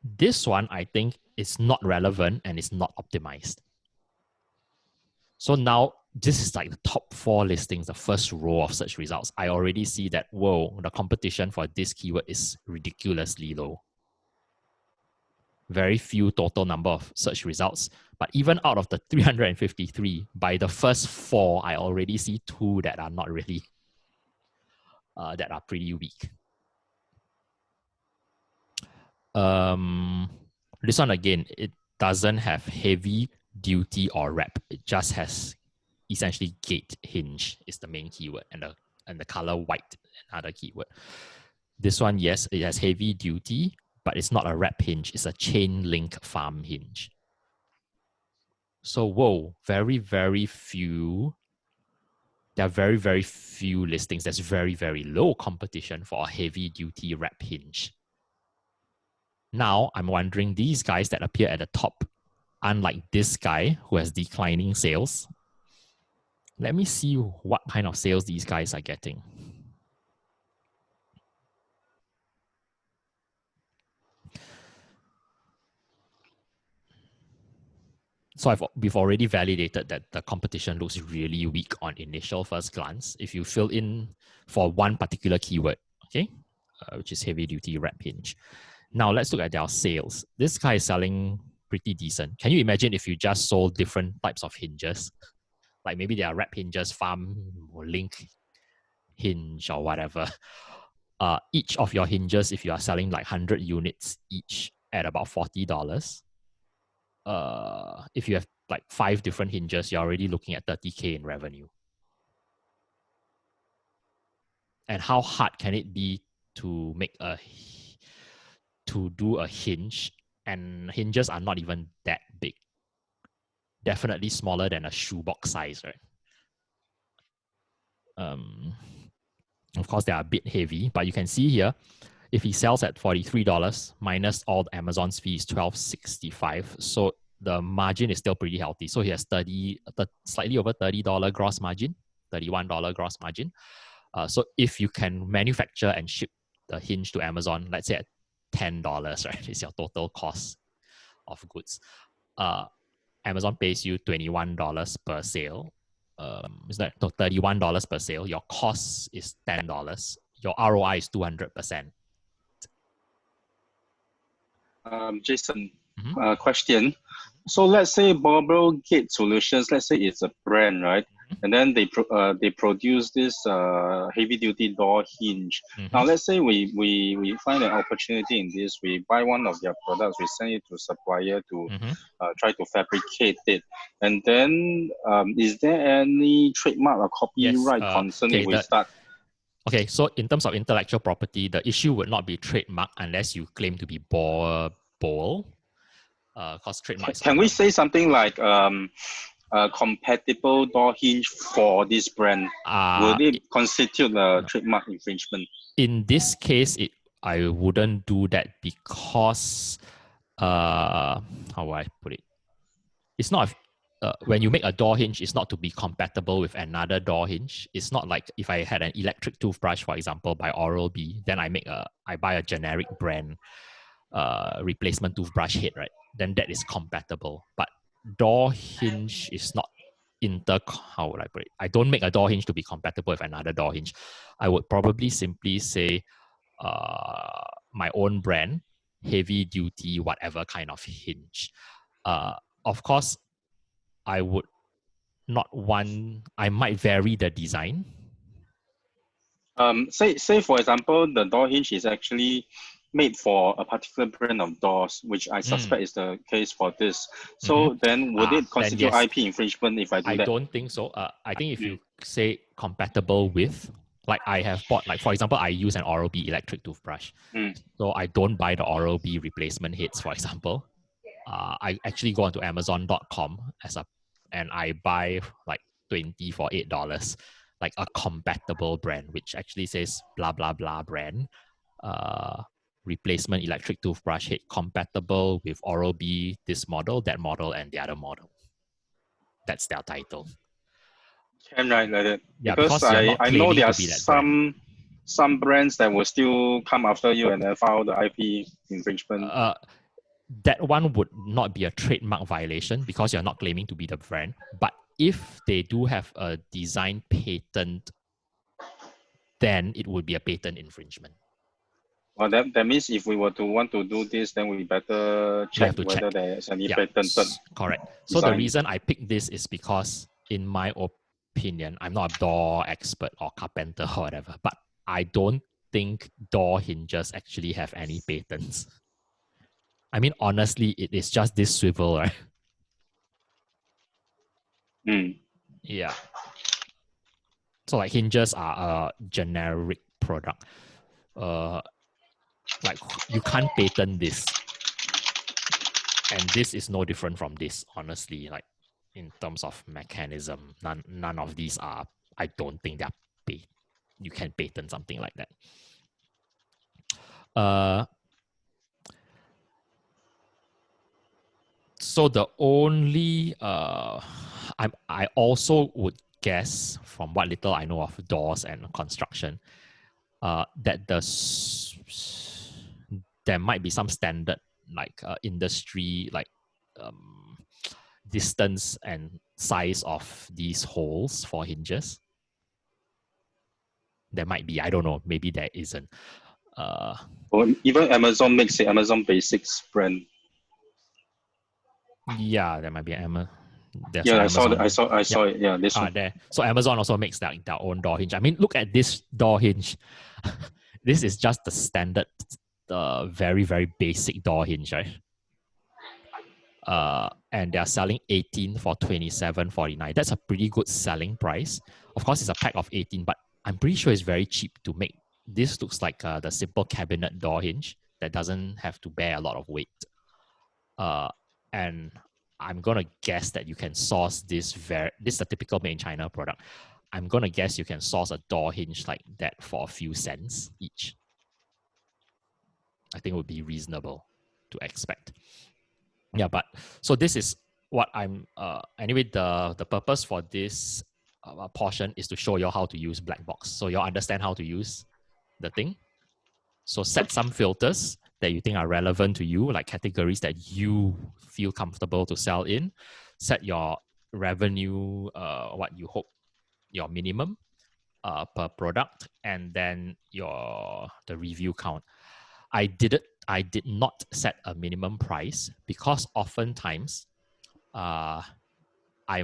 This one, I think, is not relevant and it's not optimized. So now this is like the top 4 listings, the first row of search results. I already see that, whoa, the competition for this keyword is ridiculously low. Very few total number of search results. But even out of the 353, by the first 4, I already see 2 that are not really, that are pretty weak. This one again, it doesn't have heavy duty or wrap. It just has essentially gate hinge is the main keyword, and the color white another keyword. This one, yes, it has heavy duty, but it's not a wrap hinge. It's a chain link farm hinge. So whoa, very, very few. There are very, very few listings. There's very, very low competition for a heavy duty wrap hinge. Now I'm wondering, these guys that appear at the top, unlike this guy who has declining sales, let me see what kind of sales these guys are getting. So we've already validated that the competition looks really weak on initial first glance. If you fill in for one particular keyword, okay, which is heavy duty wrap hinge. Now let's look at their sales. This guy is selling pretty decent. Can you imagine if you just sold different types of hinges? Like maybe there are wrap hinges, farm or link hinge or whatever. Each of your hinges, if you are selling like 100 units each at about $40, if you have like 5 different hinges, you're already looking at 30K in revenue. And how hard can it be to do a hinge? And hinges are not even that big. Definitely smaller than a shoebox size, right? Of course, they are a bit heavy, but you can see here, if he sells at $43 minus all the Amazon's fees, $12.65. So the margin is still pretty healthy. So he has slightly over $30 gross margin, $31 gross margin. So if you can manufacture and ship the hinge to Amazon, let's say at $10, right, is your total cost of goods. Amazon pays you $21 per sale. It's like $31 per sale. Your cost is $10. Your ROI is 200%. Jason, question. So let's say Barbell Gate Solutions, let's say it's a brand, right? And then they produce this heavy duty door hinge. Now let's say we find an opportunity in this. We buy one of their products, we send it to supplier to try to fabricate it. And then is there any trademark or copyright concern if we start? Okay, so in terms of intellectual property, the issue would not be trademark unless you claim to be bowl. Because trademark. Can we say something like compatible door hinge for this brand? Would it constitute a trademark infringement? In this case, I wouldn't do that because how do I put it? It's not. When you make a door hinge, it's not to be compatible with another door hinge. It's not like if I had an electric toothbrush, for example, by Oral-B, then I buy a generic brand replacement toothbrush head, right? Then that is compatible. But door hinge is not how would I put it? I don't make a door hinge to be compatible with another door hinge. I would probably simply say my own brand, heavy duty, whatever kind of hinge. Of course, I would not want, I might vary the design. Say for example, the door hinge is actually made for a particular brand of doors, which I suspect is the case for this. So then would it constitute IP infringement if I do that? I don't think so. I think if you say compatible with, like I have bought, like for example, I use an Oral-B electric toothbrush. So I don't buy the Oral-B replacement heads, for example. I actually go onto Amazon.com and I buy like 20 for $8, like a compatible brand, which actually says blah, blah, blah brand. Replacement electric toothbrush head compatible with Oral-B, this model, that model, and the other model. That's their title. Can write like that. Yeah, because I know there are some brands that will still come after you and then file the IP infringement. That one would not be a trademark violation because you're not claiming to be the brand. But if they do have a design patent, then it would be a patent infringement. Well, that means if we were to want to do this, then we better check whether there's any patent. Correct. So the reason I picked this is because, in my opinion, I'm not a door expert or carpenter or whatever, but I don't think door hinges actually have any patents. I mean, honestly, it is just this swivel, right? Yeah. So like hinges are a generic product. Like you can't patent this. And this is no different from this, honestly. Like in terms of mechanism, none of these are, I don't think they're you can patent something like that. So the only I also would guess, from what little I know of doors and construction, that there might be some standard like industry, like distance and size of these holes for hinges? There might be, I don't know, maybe there isn't. Or even Amazon makes the Amazon Basics brand. Yeah, there might be Amazon. Yeah, I saw it. Yeah, this one. There. So Amazon also makes their own door hinge. I mean, look at this door hinge. This is just the standard, very, very basic door hinge, right? And they're selling 18 for $27.49. That's a pretty good selling price. Of course, it's a pack of 18, but I'm pretty sure it's very cheap to make. This looks like the simple cabinet door hinge that doesn't have to bear a lot of weight. And I'm gonna guess that you can source this is a typical made in China product. I'm gonna guess you can source a door hinge like that for a few cents each. I think it would be reasonable to expect. Yeah, but so this is what I'm anyway, the purpose for this portion is to show you how to use black box, so you understand how to use the thing. So set some filters that you think are relevant to you, like categories that you feel comfortable to sell in. Set your revenue, what you hope your minimum per product, and then the review count. I did not set a minimum price because oftentimes I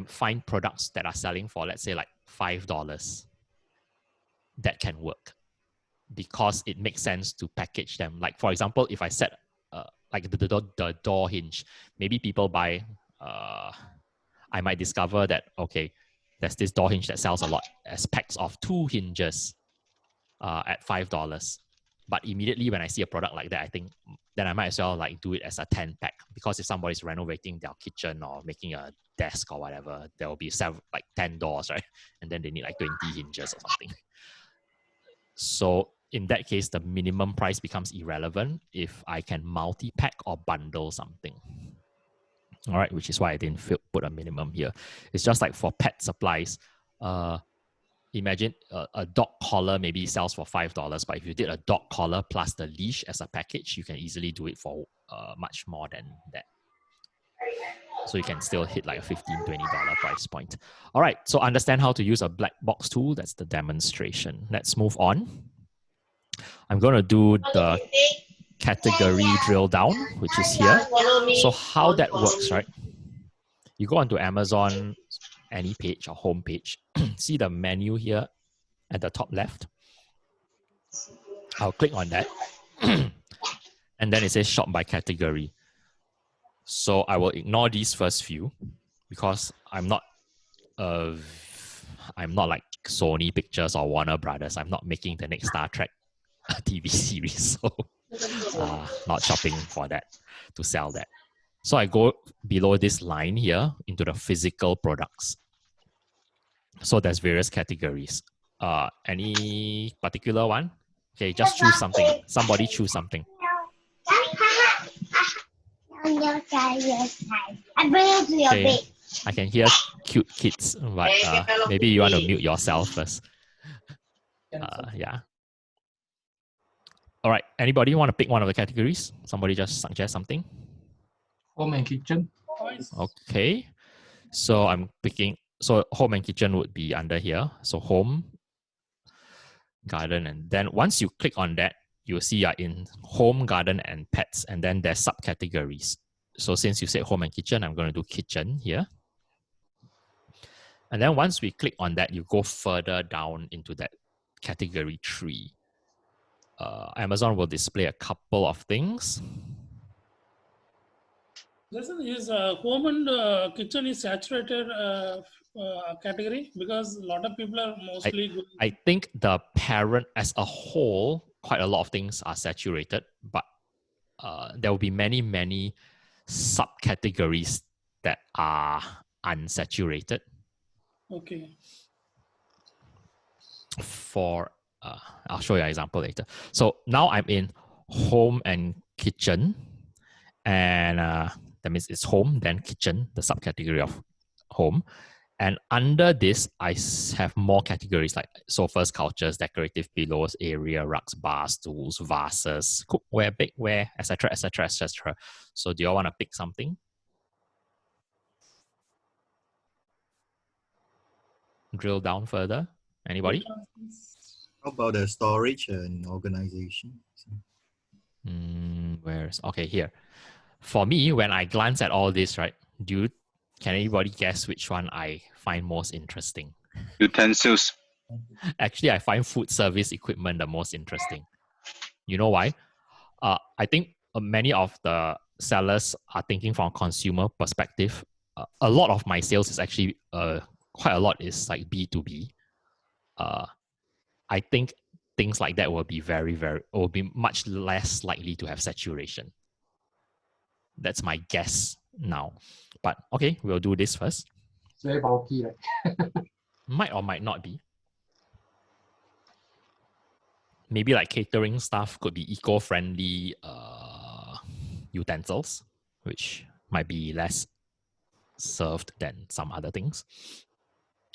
find products that are selling for, let's say, like $5 that can work because it makes sense to package them. Like, for example, if I set like the door hinge, maybe people buy, I might discover that, okay, there's this door hinge that sells a lot as packs of 2 hinges at $5. But immediately when I see a product like that, I think then I might as well like do it as a 10 pack, because if somebody's renovating their kitchen or making a desk or whatever, there will be like 10 doors, right? And then they need like 20 hinges or something. So in that case, the minimum price becomes irrelevant if I can multi-pack or bundle something. All right, which is why I didn't put a minimum here. It's just like for pet supplies. Imagine a dog collar maybe sells for $5, but if you did a dog collar plus the leash as a package, you can easily do it for much more than that. So you can still hit like a $15, $20 price point. All right, so understand how to use a black box tool. That's the demonstration. Let's move on. I'm going to do the category drill down, which is here. So how that works, right? You go onto Amazon, any page or home page, see the menu here at the top left. I'll click on that. And then it says shop by category. So I will ignore these first few because I'm not like Sony Pictures or Warner Brothers. I'm not making the next Star Trek TV series, so not shopping for that to sell that. So I go below this line here into the physical products. So there's various categories. Any particular one? Okay, just choose something. Somebody choose something. Okay, I can hear cute kids, but maybe you want to mute yourself first. Yeah. All right. Anybody want to pick one of the categories? Somebody just suggest something. Home and kitchen. Okay. So I'm picking. So home and kitchen would be under here. So home, garden, and then once you click on that, you'll see you're in home, garden, and pets, and then there's subcategories. So since you said home and kitchen, I'm going to do kitchen here. And then once we click on that, you go further down into that category tree. Amazon will display a couple of things. Listen, is home and kitchen is saturated category because a lot of people are mostly. I think the parent as a whole, quite a lot of things are saturated, but there will be many subcategories that are unsaturated. Okay. For I'll show you an example later. So now I'm in home and kitchen, and that means it's home, then kitchen, the subcategory of home. And under this, I have more categories like sofas, couches, decorative pillows, area, rugs, bar stools, vases, cookware, bakeware, etc., etc., etc. So do you all want to pick something? drill down further? Anybody? How about the storage and organization? Where's okay here? For me, when I glance at all this, right? Can anybody guess which one I find most interesting? Utensils. Actually, I find food service equipment the most interesting. You know why? I think many of the sellers are thinking from a consumer perspective. A lot of my sales is actually quite a lot is like B2B. I think things like that will be will be much less likely to have saturation. That's my guess now. But okay, we'll do this first. It's very bulky, right? Might or might not be. Maybe like catering stuff could be eco-friendly utensils, which might be less served than some other things.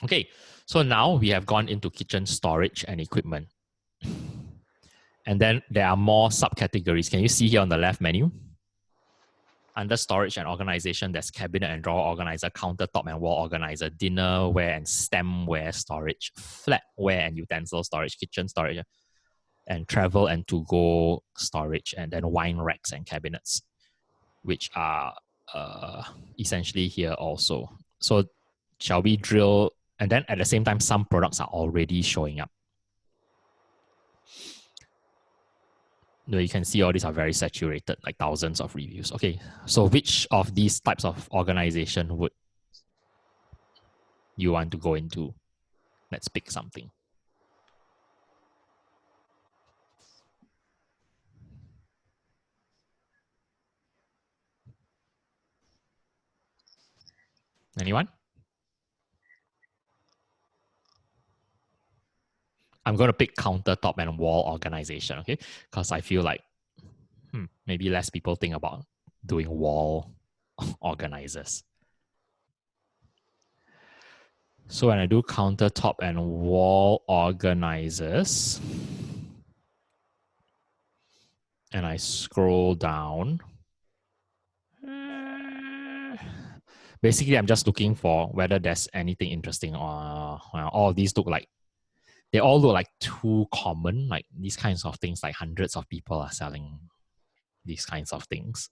Okay, so now we have gone into kitchen storage and equipment. And then there are more subcategories. Can you see here on the left menu? Under storage and organization, there's cabinet and drawer organizer, countertop and wall organizer, dinnerware and stemware storage, flatware and utensil storage, kitchen storage, and travel and to-go storage, and then wine racks and cabinets, which are essentially here also. So shall we drill? And then at the same time, some products are already showing up. You can see all these are very saturated, like thousands of reviews. Okay, so which of these types of organization would you want to go into? Let's pick something. Anyone? I'm going to pick countertop and wall organization, okay? Because I feel like maybe less people think about doing wall organizers. So when I do countertop and wall organizers, and I scroll down, basically I'm just looking for whether there's anything interesting. All of these look like, they all look like too common, like these kinds of things, like hundreds of people are selling these kinds of things.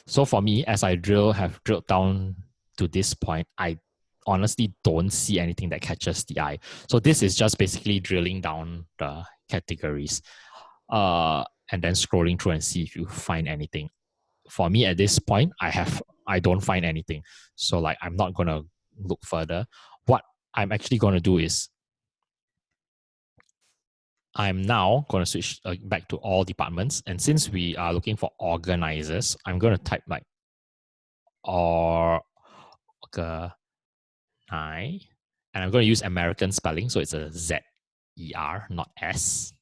So for me, as I have drilled down to this point, I honestly don't see anything that catches the eye. So this is just basically drilling down the categories and then scrolling through and see if you find anything. For me at this point, I don't find anything. So like I'm not gonna look further. What I'm actually gonna do is I'm now going to switch back to all departments. And since we are looking for organizers, I'm going to type like organize, and I'm going to use American spelling. So it's a Z-E-R, not S.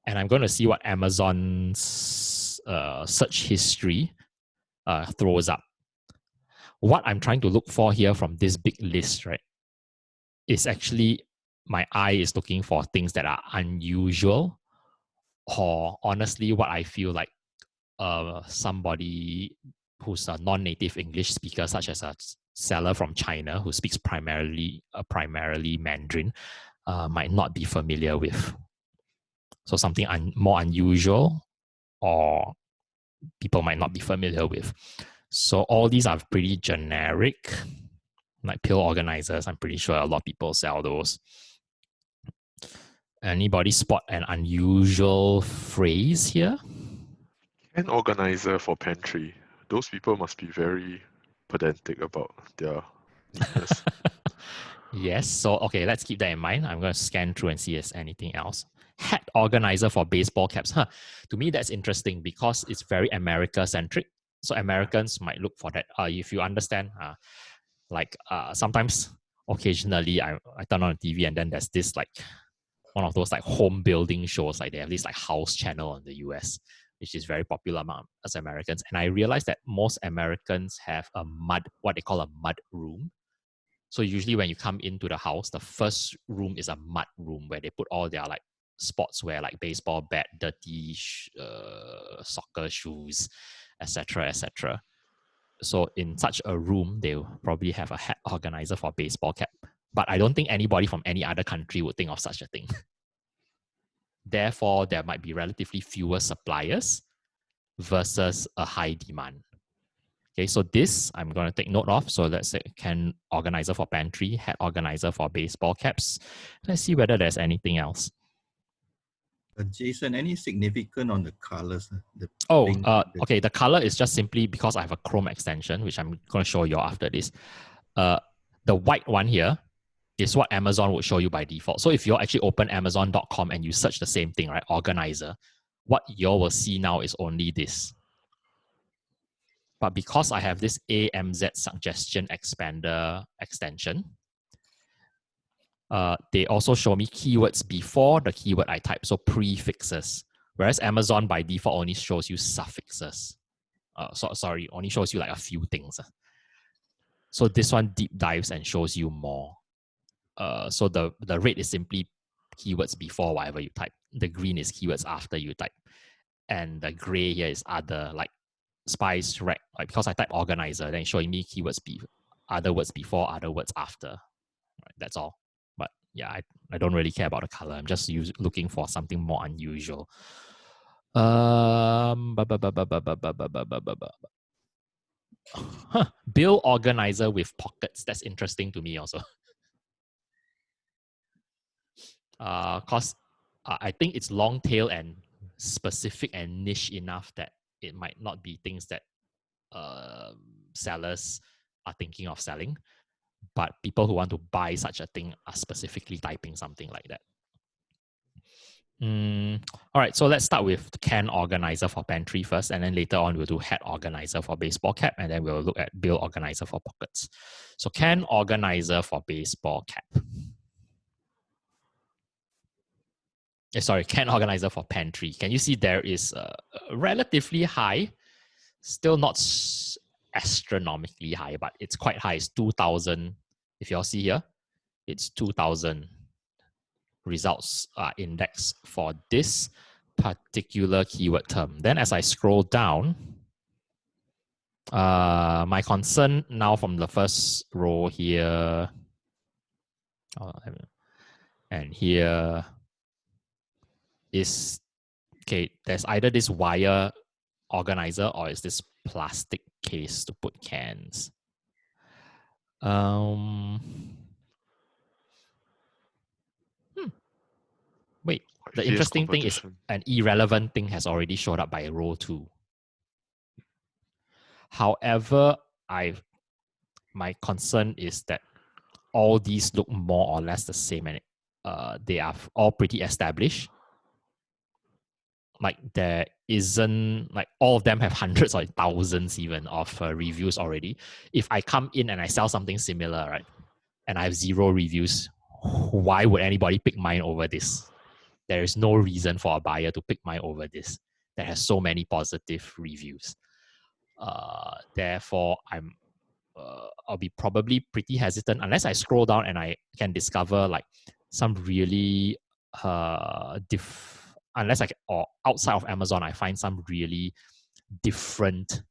And I'm going to see what Amazon's search history throws up. What I'm trying to look for here from this big list, right, is actually my eye is looking for things that are unusual, or honestly, what I feel like somebody who's a non-native English speaker, such as a seller from China who speaks primarily Mandarin, might not be familiar with. So something more unusual, or people might not be familiar with. So all these are pretty generic, like pill organizers. I'm pretty sure a lot of people sell those. Anybody spot an unusual phrase here? An organizer for pantry. Those people must be very pedantic about their neatness. Yes, so okay, let's keep that in mind. I'm going to scan through and see if there's anything else. Hat organizer for baseball caps. To me, that's interesting because it's very America-centric. So Americans might look for that. If you understand, sometimes, occasionally, I turn on the TV and then there's this like one of those like home building shows. Like they have this like house channel on the US, which is very popular among us Americans. And I realized that most Americans have what they call a mud room. So usually when you come into the house, the first room is a mud room where they put all their like sportswear, like baseball bat, dirty soccer shoes, etc., etc. So in such a room, they'll probably have a hat organizer for baseball cap. But I don't think anybody from any other country would think of such a thing. Therefore, there might be relatively fewer suppliers versus a high demand. Okay, so this I'm going to take note of. So let's say can organizer for pantry, hat organizer for baseball caps. Let's see whether there's anything else. Jason, any significant on the colors? Okay, the color is just simply because I have a Chrome extension, which I'm going to show you after this. The white one here is what Amazon would show you by default. So if you actually open Amazon.com and you search the same thing, right, organizer, what you will see now is only this. But because I have this AMZ suggestion expander extension, they also show me keywords before the keyword I type, so prefixes. Whereas Amazon by default only shows you suffixes. Sorry, only shows you like a few things. So this one deep dives and shows you more. So the red is simply keywords before whatever you type. The green is keywords after you type. And the gray here is other, like spice rack. Like because I type organizer, then it's showing me keywords other words before, other words after. Right, that's all. But yeah, I don't really care about the color. I'm just looking for something more unusual. Bill organizer with pockets. That's interesting to me also. Cause I think it's long tail and specific and niche enough that it might not be things that sellers are thinking of selling, but people who want to buy such a thing are specifically typing something like that. All right, so let's start with the can organizer for pantry first, and then later on we'll do hat organizer for baseball cap, and then we'll look at bill organizer for pockets. So can organizer for baseball cap. Sorry, can organizer for pantry. Can you see there is a relatively high, still not astronomically high, but it's quite high. It's 2,000. If you all see here, it's 2,000 results are indexed for this particular keyword term. Then as I scroll down, my concern now from the first row here, and here is, okay, there's either this wire organizer or is this plastic case to put cans. Wait, the interesting thing is an irrelevant thing has already showed up by row 2. However, my concern is that all these look more or less the same, and they are all pretty established. Like there isn't, like all of them have hundreds or thousands even of reviews already. If I come in and I sell something similar, right, and I have 0 reviews, why would anybody pick mine over this? There is no reason for a buyer to pick mine over this that has so many positive reviews. Therefore, I'll be probably pretty hesitant unless I scroll down and I can discover like some really or outside of Amazon, I find some really different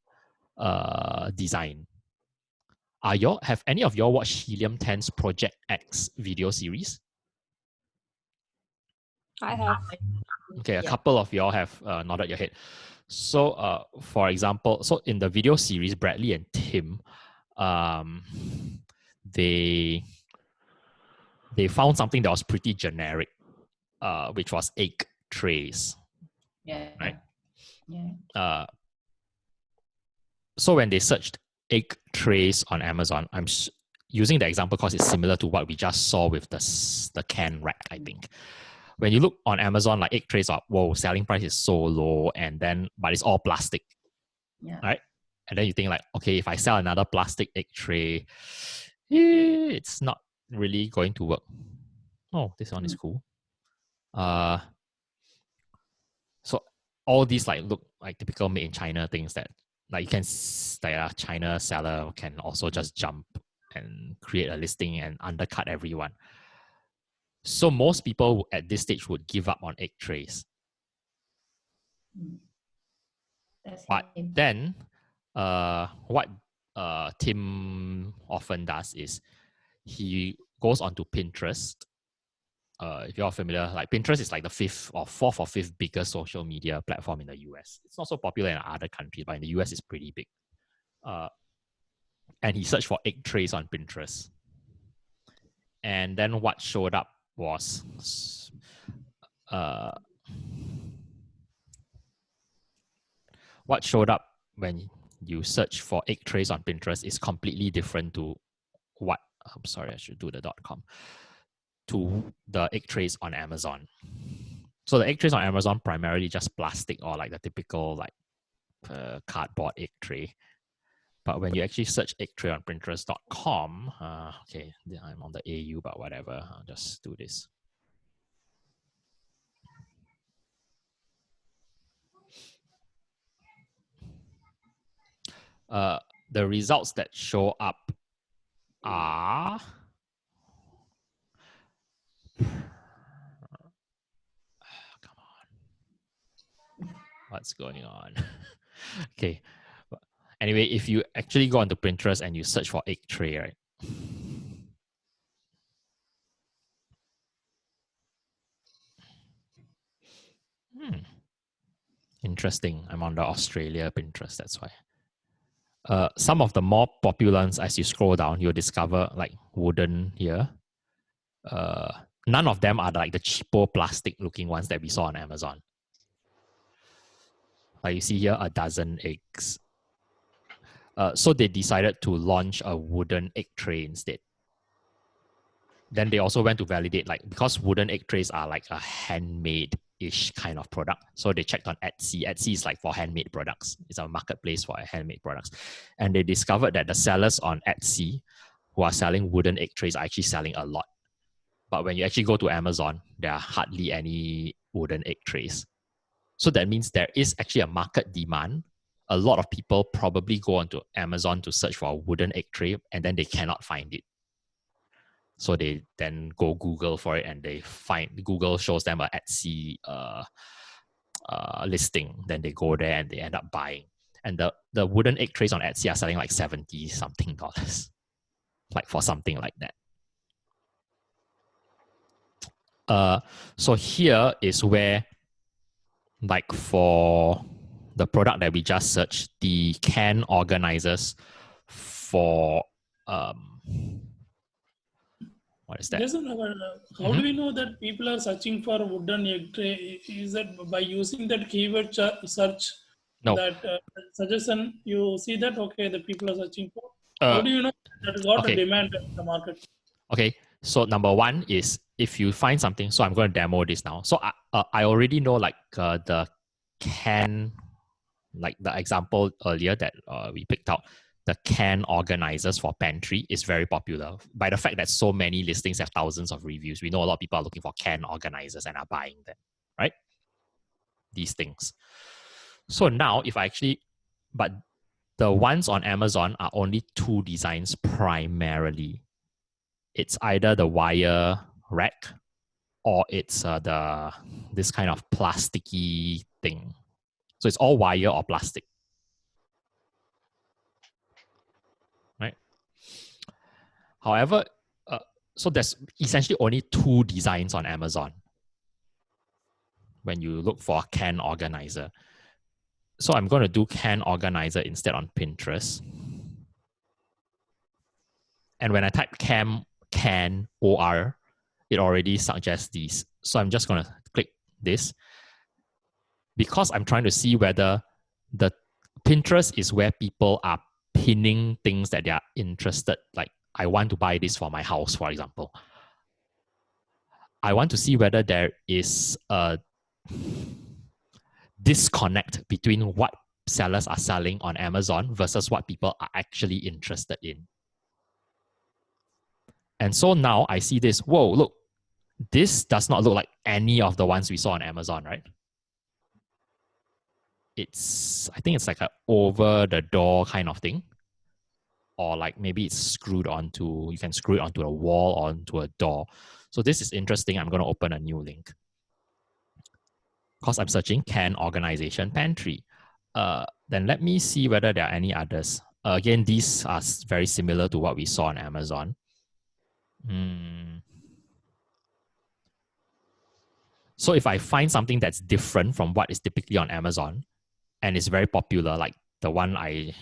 design. Have any of y'all watched Helium 10's Project X video series? I have. Okay, a couple of y'all have nodded your head. So, for example, so in the video series, Bradley and Tim, they found something that was pretty generic, which was egg trays. Yeah. Right. Yeah. So when they searched egg trays on Amazon, I'm using the example because it's similar to what we just saw with the can rack, I think. When you look on Amazon, like egg trays are, whoa, selling price is so low, but it's all plastic. Yeah. Right? And then you think like, okay, if I sell another plastic egg tray, it's not really going to work. Oh, this one is cool. So all these like look like typical made in China things that like you can, like a China seller can also just jump and create a listing and undercut everyone. So most people at this stage would give up on egg trays. But then, what Tim often does is he goes onto Pinterest. If you're familiar, like Pinterest is like the fourth or fifth biggest social media platform in the US. It's not so popular in other countries, but in the US it's pretty big. And he searched for egg trays on Pinterest. And then what showed up was what showed up when you search for egg trays on Pinterest is completely different to what, I'm sorry, I should do the .com, to the egg trays on Amazon. So the egg trays on Amazon primarily just plastic or like the typical like cardboard egg tray. But when you actually search egg tray on Pinterest.com, okay, I'm on the AU, but whatever, I'll just do this. The results that show up are come on, what's going on? Okay, anyway, if you actually go onto Pinterest and you search for egg tray, right? Interesting. I'm on the Australia Pinterest, that's why. Some of the more popular ones, as you scroll down, you'll discover like wooden here. None of them are like the cheapo plastic looking ones that we saw on Amazon. Like you see here, a dozen eggs. So they decided to launch a wooden egg tray instead. Then they also went to validate, like, because wooden egg trays are like a handmade-ish kind of product. So they checked on Etsy. Etsy is like for handmade products. It's a marketplace for handmade products. And they discovered that the sellers on Etsy who are selling wooden egg trays are actually selling a lot. But when you actually go to Amazon, there are hardly any wooden egg trays. So that means there is actually a market demand. A lot of people probably go onto Amazon to search for a wooden egg tray and then they cannot find it. So they then go Google for it and they find, Google shows them a Etsy listing. Then they go there and they end up buying. And the wooden egg trays on Etsy are selling like $70 something, like for something like that. So here is where, like for the product that we just searched, the can organizers for what is that? Jason, how do we know that people are searching for wooden egg tray? Is that by using that keyword search? No. That suggestion, you see that, okay, the people are searching for? How do you know that got a demand in the market? Okay, so number one is if you find something, so I'm going to demo this now. So I already know like the can, like the example earlier that we picked out, the can organizers for pantry is very popular. By the fact that so many listings have thousands of reviews, we know a lot of people are looking for can organizers and are buying them, right? These things. So now if I actually, but the ones on Amazon are only two designs primarily. It's either the wire rack or it's this kind of plasticky thing. So it's all wire or plastic. Right? However, so there's essentially only two designs on Amazon when you look for a can organizer. So I'm going to do can organizer instead on Pinterest. And when I type can OR, it already suggests these. So I'm just going to click this because I'm trying to see whether the Pinterest is where people are pinning things that they are interested. Like I want to buy this for my house, for example. I want to see whether there is a disconnect between what sellers are selling on Amazon versus what people are actually interested in. And so now I see this, whoa, look, this does not look like any of the ones we saw on Amazon, right? I think it's like an over the door kind of thing. Or like maybe it's screwed onto, you can screw it onto a wall or onto a door. So this is interesting. I'm going to open a new link. Because I'm searching can organization pantry. Then let me see whether there are any others. Again, these are very similar to what we saw on Amazon. So if I find something that's different from what is typically on Amazon and is very popular, like the one I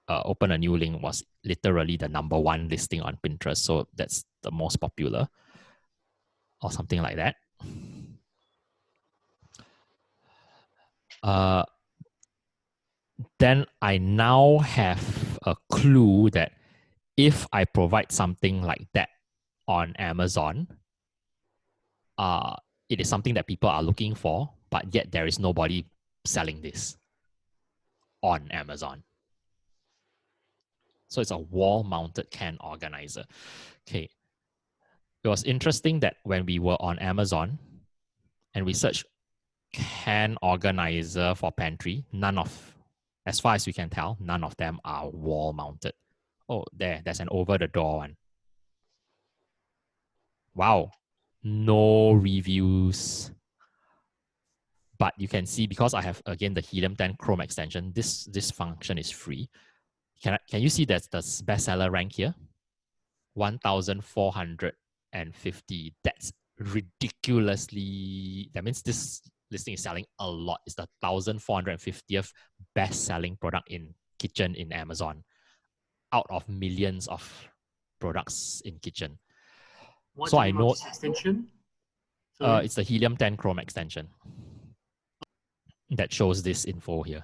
opened a new link was literally the #1 listing on Pinterest. So that's the most popular or something like that. Then I now have a clue that if I provide something like that on Amazon, it is something that people are looking for, but yet there is nobody selling this on Amazon. So it's a wall-mounted can organizer. Okay. It was interesting that when we were on Amazon and we searched can organizer for pantry, as far as we can tell, none of them are wall-mounted. Oh, there's an over-the-door one. Wow, no reviews. But you can see, because I have, again, the Helium 10 Chrome extension, this function is free. Can you see that's the bestseller rank here? 1,450. That's ridiculously, that means this listing is selling a lot. It's the 1,450th best-selling product in kitchen in Amazon, out of millions of products in kitchen. What's so the I name know of this extension? it's the Helium 10 Chrome extension that shows this info here.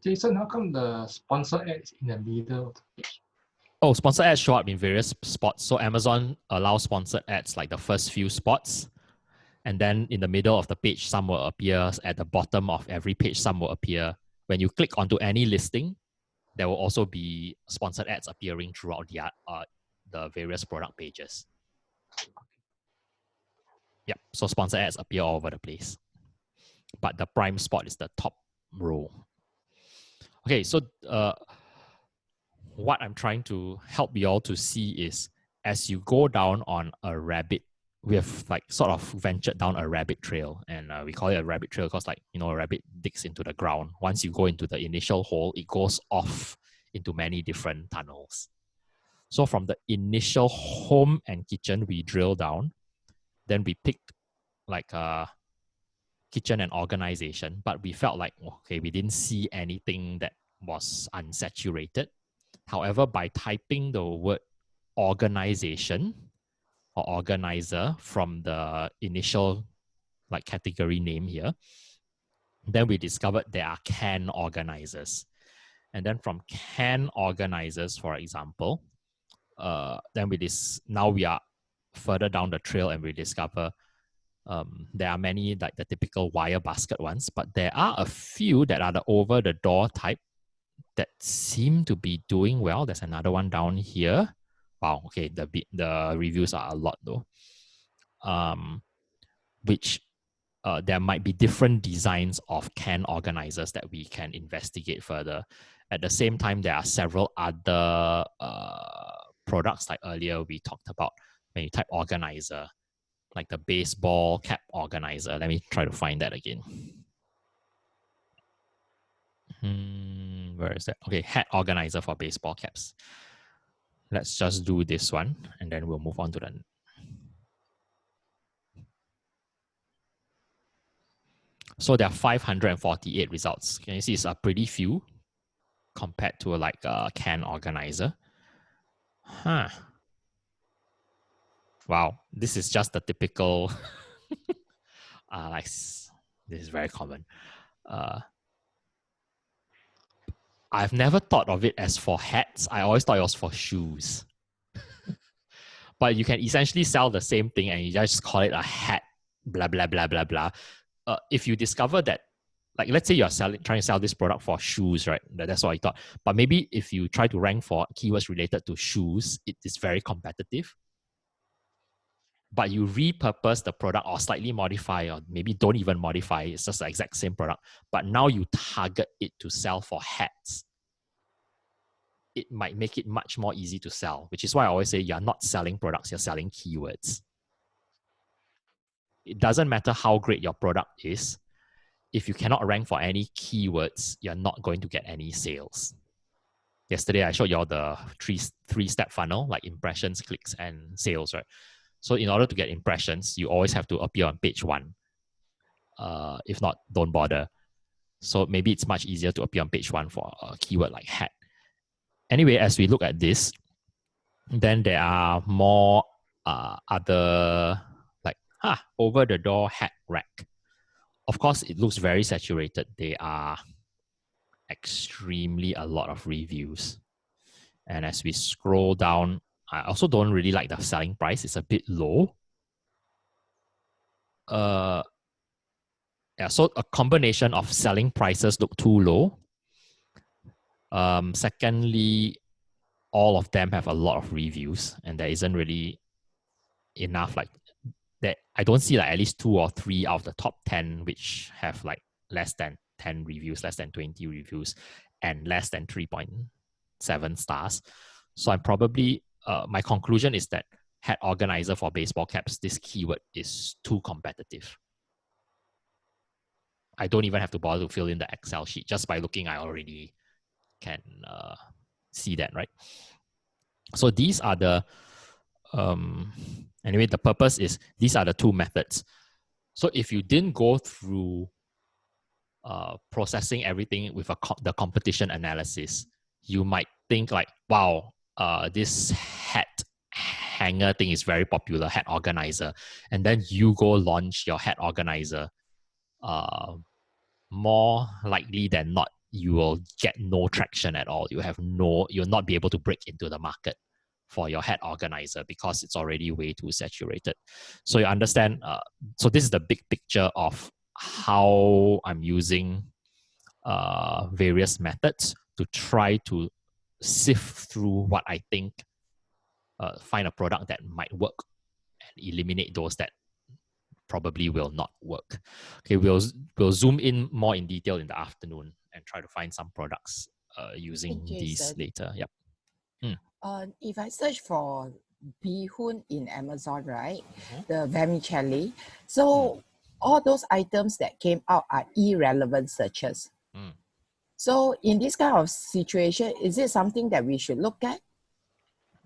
Jason, how come the sponsor ads in the middle of the page? Oh, sponsored ads show up in various spots. So Amazon allows sponsored ads like the first few spots. And then in the middle of the page, some will appear. At the bottom of every page, some will appear. When you click onto any listing, there will also be sponsored ads appearing throughout the various product pages. Yep, so sponsored ads appear all over the place. But the prime spot is the top row. Okay, so what I'm trying to help you all to see is, as you go down on a rabbit, we have like sort of ventured down a rabbit trail, and we call it a rabbit trail because, like, you know, a rabbit digs into the ground. Once you go into the initial hole, it goes off into many different tunnels. So from the initial home and kitchen, we drill down. Then we picked like a kitchen and organization, but we felt like, okay, we didn't see anything that was unsaturated. However, by typing the word organization or organizer from the initial like category name here, then we discovered there are can organizers. And then from can organizers, for example, then now we are further down the trail and we discover there are many like the typical wire basket ones, but there are a few that are the over-the-door type that seem to be doing well. There's another one down here. Wow, okay, the reviews are a lot though. Which there might be different designs of can organizers that we can investigate further. At the same time, there are several other products, like earlier we talked about when you type organizer, like the baseball cap organizer. Let me try to find that again. Where is that? Okay, hat organizer for baseball caps. Let's just do this one, and then we'll move on to the. So there are 548 results. Can you see it's a pretty few compared to like a can organizer? Huh. Wow, this is just the typical. Like this is very common. I've never thought of it as for hats. I always thought it was for shoes. But you can essentially sell the same thing and you just call it a hat, blah, blah, blah, blah, blah. If you discover that, like, let's say you're trying to sell this product for shoes, right? That's what I thought. But maybe if you try to rank for keywords related to shoes, it is very competitive. But you repurpose the product or slightly modify, or maybe don't even modify, it's just the exact same product. But now you target it to sell for hats. It might make it much more easy to sell, which is why I always say you're not selling products, you're selling keywords. it doesn't matter how great your product is. If you cannot rank for any keywords, you're not going to get any sales. Yesterday, I showed you all the three-step funnel, like impressions, clicks, and sales, right? So in order to get impressions, you always have to appear on page 1. If not, don't bother. So maybe it's much easier to appear on page 1 for a keyword like hat. Anyway, as we look at this, then there are more other, like, over the door hat rack. Of course, it looks very saturated. There are extremely a lot of reviews. And as we scroll down, I also don't really like the selling price. It's a bit low. Yeah, so a combination of selling prices look too low. Secondly, all of them have a lot of reviews, and there isn't really enough like that. I don't see like at least 2 or 3 out of the top 10 which have like less than 10 reviews, less than 20 reviews, and less than 3.7 stars. So I'm probably my conclusion is that hat organizer for baseball caps, this keyword is too competitive. I don't even have to bother to fill in the Excel sheet. Just by looking, I already can see that, right? So these are the, anyway, the purpose is, these are the 2 methods. So if you didn't go through processing everything with the competition analysis, you might think like, wow, this hat hanger thing is very popular, hat organizer. And then you go launch your hat organizer. More likely than not, you will get no traction at all. You'll not be able to break into the market for your hat organizer because it's already way too saturated. So you understand, so this is the big picture of how I'm using various methods to try to sift through what I think, find a product that might work and eliminate those that probably will not work. Okay, we'll zoom in more in detail in the afternoon and try to find some products using these later. Yep. If I search for bihun in Amazon, right, the vermicelli, so all those items that came out are irrelevant searches. So in this kind of situation, is it something that we should look at?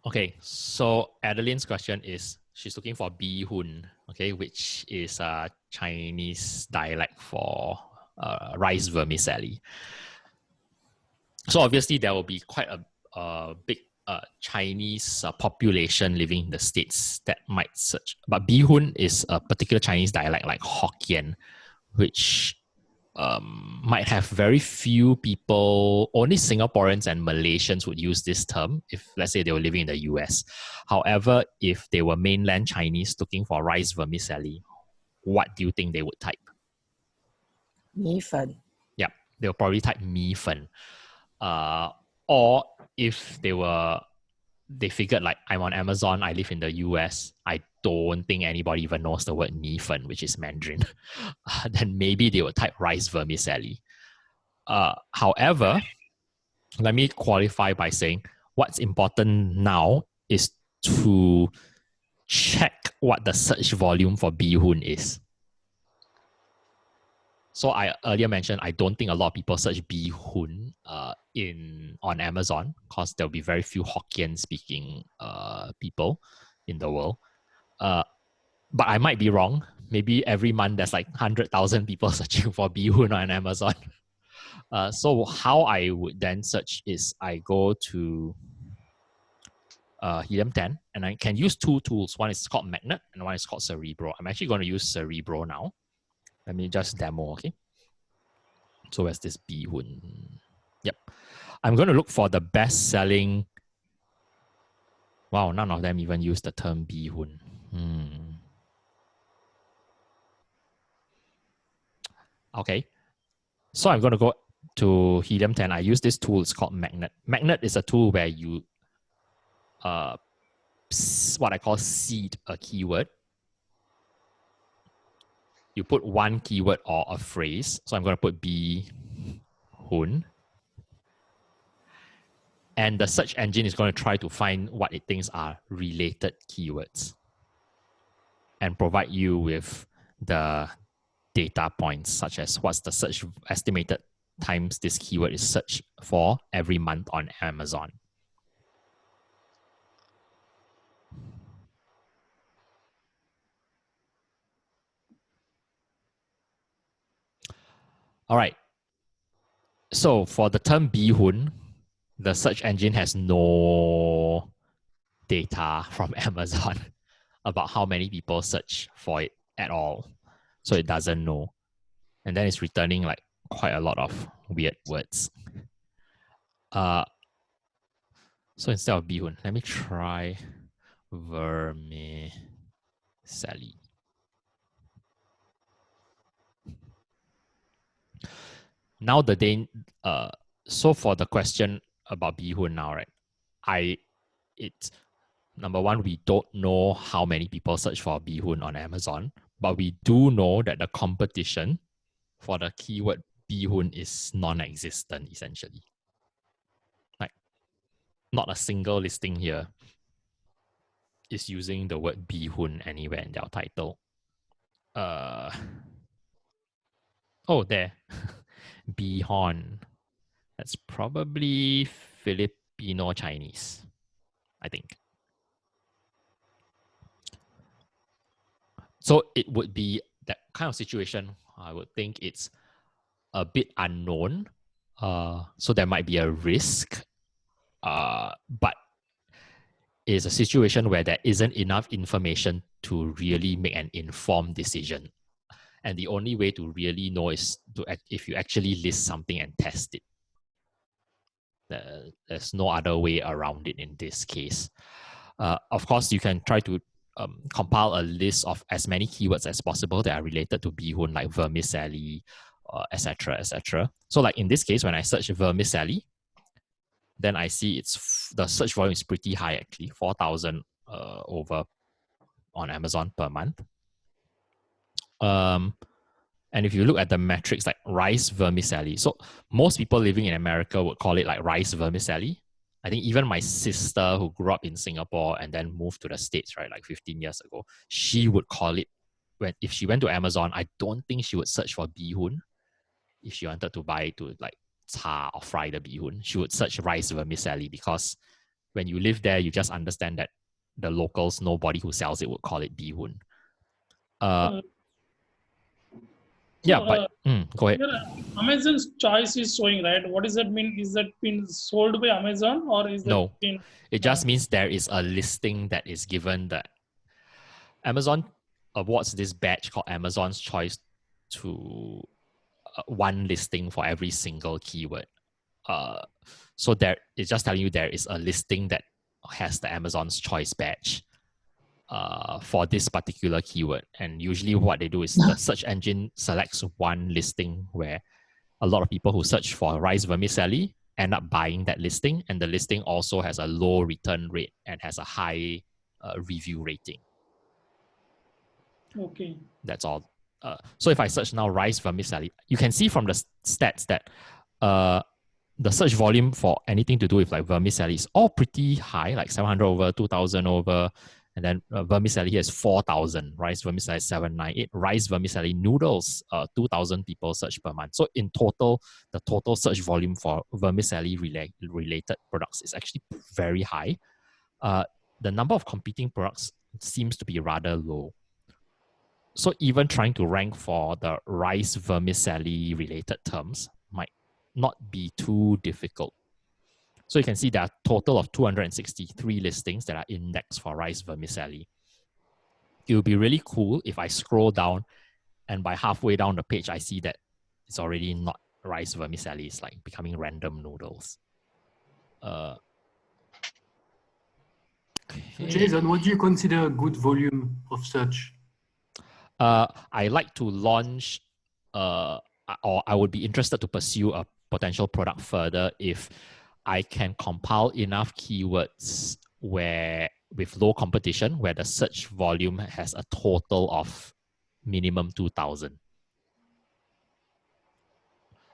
Okay, so Adeline's question is, she's looking for bihun, okay, which is a Chinese dialect for rice vermicelli. So obviously there will be quite a big Chinese population living in the States that might search. But bihun is a particular Chinese dialect like Hokkien, which might have very few people, only Singaporeans and Malaysians would use this term if, let's say, they were living in the US. However, if they were mainland Chinese looking for rice vermicelli, what do you think they would type? Mi fen. Yeah, they'll probably type mi fen. Or if they figured like, I'm on Amazon, I live in the US, I don't think anybody even knows the word mi fen, which is Mandarin, then maybe they would type rice vermicelli. However, let me qualify by saying what's important now is to check what the search volume for bihun is. So I earlier mentioned I don't think a lot of people search bihun on Amazon because there'll be very few Hokkien speaking people in the world. But I might be wrong. Maybe every month there's like 100,000 people searching for bihun on Amazon. So how I would then search is I go to Helium 10 and I can use 2 tools. One is called Magnet and one is called Cerebro. I'm actually going to use Cerebro now. Let me just demo, okay? So where's this bihun? Yep. I'm going to look for the best-selling. Wow, none of them even use the term bihun. Okay. So I'm going to go to Helium 10. I use this tool. It's called Magnet. Magnet is a tool where you, what I call seed a keyword. You put one keyword or a phrase. So I'm going to put bihun. And the search engine is going to try to find what it thinks are related keywords and provide you with the data points, such as what's the search estimated times this keyword is searched for every month on Amazon. All right. So for the term bihun, the search engine has no data from Amazon about how many people search for it at all. So it doesn't know. And then it's returning like quite a lot of weird words. So instead of bihun, let me try vermicelli. Now so for the question about bihun now, right? It's number one, we don't know how many people search for bihun on Amazon, but we do know that the competition for the keyword bihun is non-existent essentially. Like, not a single listing here is using the word bihun anywhere in their title. Oh, there. Bihon. That's probably Filipino Chinese, I think. So it would be that kind of situation. I would think it's a bit unknown. So there might be a risk. But it's a situation where there isn't enough information to really make an informed decision. And the only way to really know is if you actually list something and test it. There's no other way around it in this case. Of course, you can try to compile a list of as many keywords as possible that are related to bihun, like vermicelli, etc., etc. So like in this case, when I search vermicelli, then I see the search volume is pretty high actually, 4,000 over on Amazon per month. And if you look at the metrics like rice vermicelli, so most people living in America would call it like rice vermicelli. I think even my sister who grew up in Singapore and then moved to the States, right, like 15 years ago, she would call it, if she went to Amazon, I don't think she would search for bihun. If she wanted to buy to like cha or fry the bihun, she would search rice vermicelli, because when you live there, you just understand that the locals, nobody who sells it would call it bihun. Yeah, but go ahead. Amazon's choice is showing, right? What does that mean? Is that been sold by Amazon, or is that no? Been, it just means there is a listing that is given that Amazon awards this badge called Amazon's Choice to one listing for every single keyword. So there, it's just telling you there is a listing that has the Amazon's Choice badge for this particular keyword. And usually what they do is the search engine selects one listing where a lot of people who search for rice vermicelli end up buying that listing, and the listing also has a low return rate and has a high review rating. Okay. That's all. So if I search now rice vermicelli, you can see from the stats that the search volume for anything to do with like vermicelli is all pretty high, like 700 over, 2,000 over, and then vermicelli here is 4,000, rice vermicelli 798, rice vermicelli noodles, 2,000 people search per month. So in total, the total search volume for vermicelli related products is actually very high. The number of competing products seems to be rather low. So even trying to rank for the rice vermicelli related terms might not be too difficult. So you can see there are a total of 263 listings that are indexed for rice vermicelli. It would be really cool if I scroll down and by halfway down the page, I see that it's already not rice vermicelli. It's like becoming random noodles. So Jason, what do you consider a good volume of search? I like to launch, or I would be interested to pursue a potential product further if I can compile enough keywords with low competition, where the search volume has a total of minimum 2,000.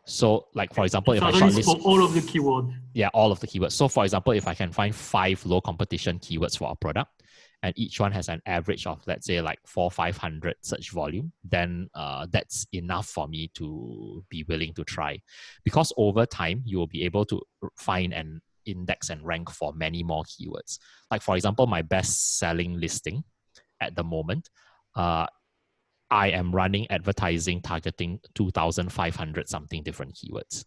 So, like for example, if I shortlist for all of the keywords. Yeah, all of the keywords. So, for example, if I can find 5 low competition keywords for a product, and each one has an average of, let's say, like 400-500 search volume, then that's enough for me to be willing to try. Because over time, you will be able to find an index and rank for many more keywords. Like, for example, my best-selling listing at the moment, I am running advertising targeting 2,500 something different keywords.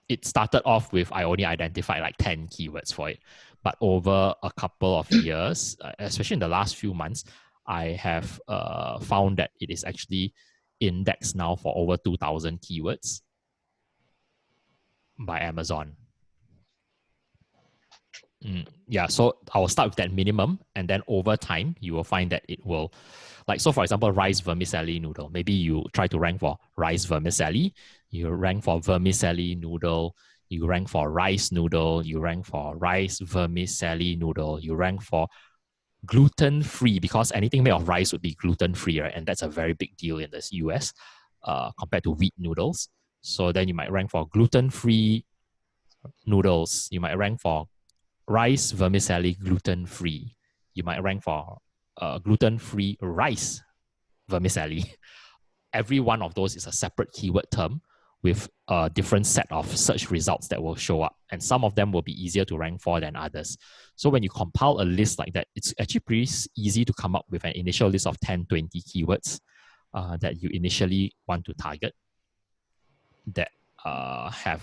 It started off with, I only identified like 10 keywords for it. But over a couple of years, especially in the last few months, I have found that it is actually indexed now for over 2,000 keywords by Amazon. Yeah, so I will start with that minimum, and then over time, you will find that it will, like, so for example, rice vermicelli noodle. Maybe you try to rank for rice vermicelli, you rank for vermicelli noodle, you rank for rice noodle, you rank for rice vermicelli noodle, you rank for gluten-free, because anything made of rice would be gluten-free, right? And that's a very big deal in the US compared to wheat noodles. So then you might rank for gluten-free noodles, you might rank for rice vermicelli gluten-free. You might rank for gluten-free rice vermicelli. Every one of those is a separate keyword term with a different set of search results that will show up. And some of them will be easier to rank for than others. So when you compile a list like that, it's actually pretty easy to come up with an initial list of 10, 20 keywords that you initially want to target that have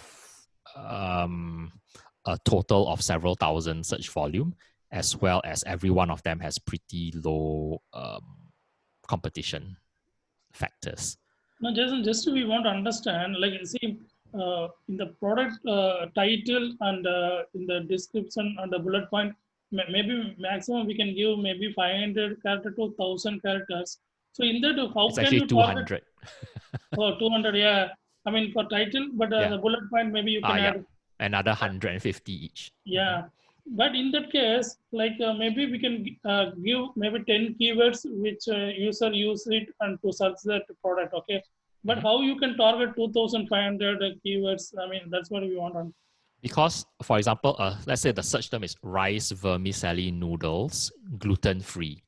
a total of several thousand search volume, as well as every one of them has pretty low competition factors. No, Jason, just we want to understand, like, see, in the product title and in the description and the bullet point, maybe maximum we can give maybe 500 characters to 1,000 characters. So in that, how it's can actually you 200. Oh, 200, yeah. I mean, for title, but the bullet point, maybe you can add another 150 each. Yeah, but in that case, like maybe we can give maybe 10 keywords which user use it and to search that product. Okay, but how you can target 2,500 keywords? I mean, that's what we want on. Because, for example, let's say the search term is rice vermicelli noodles gluten-free,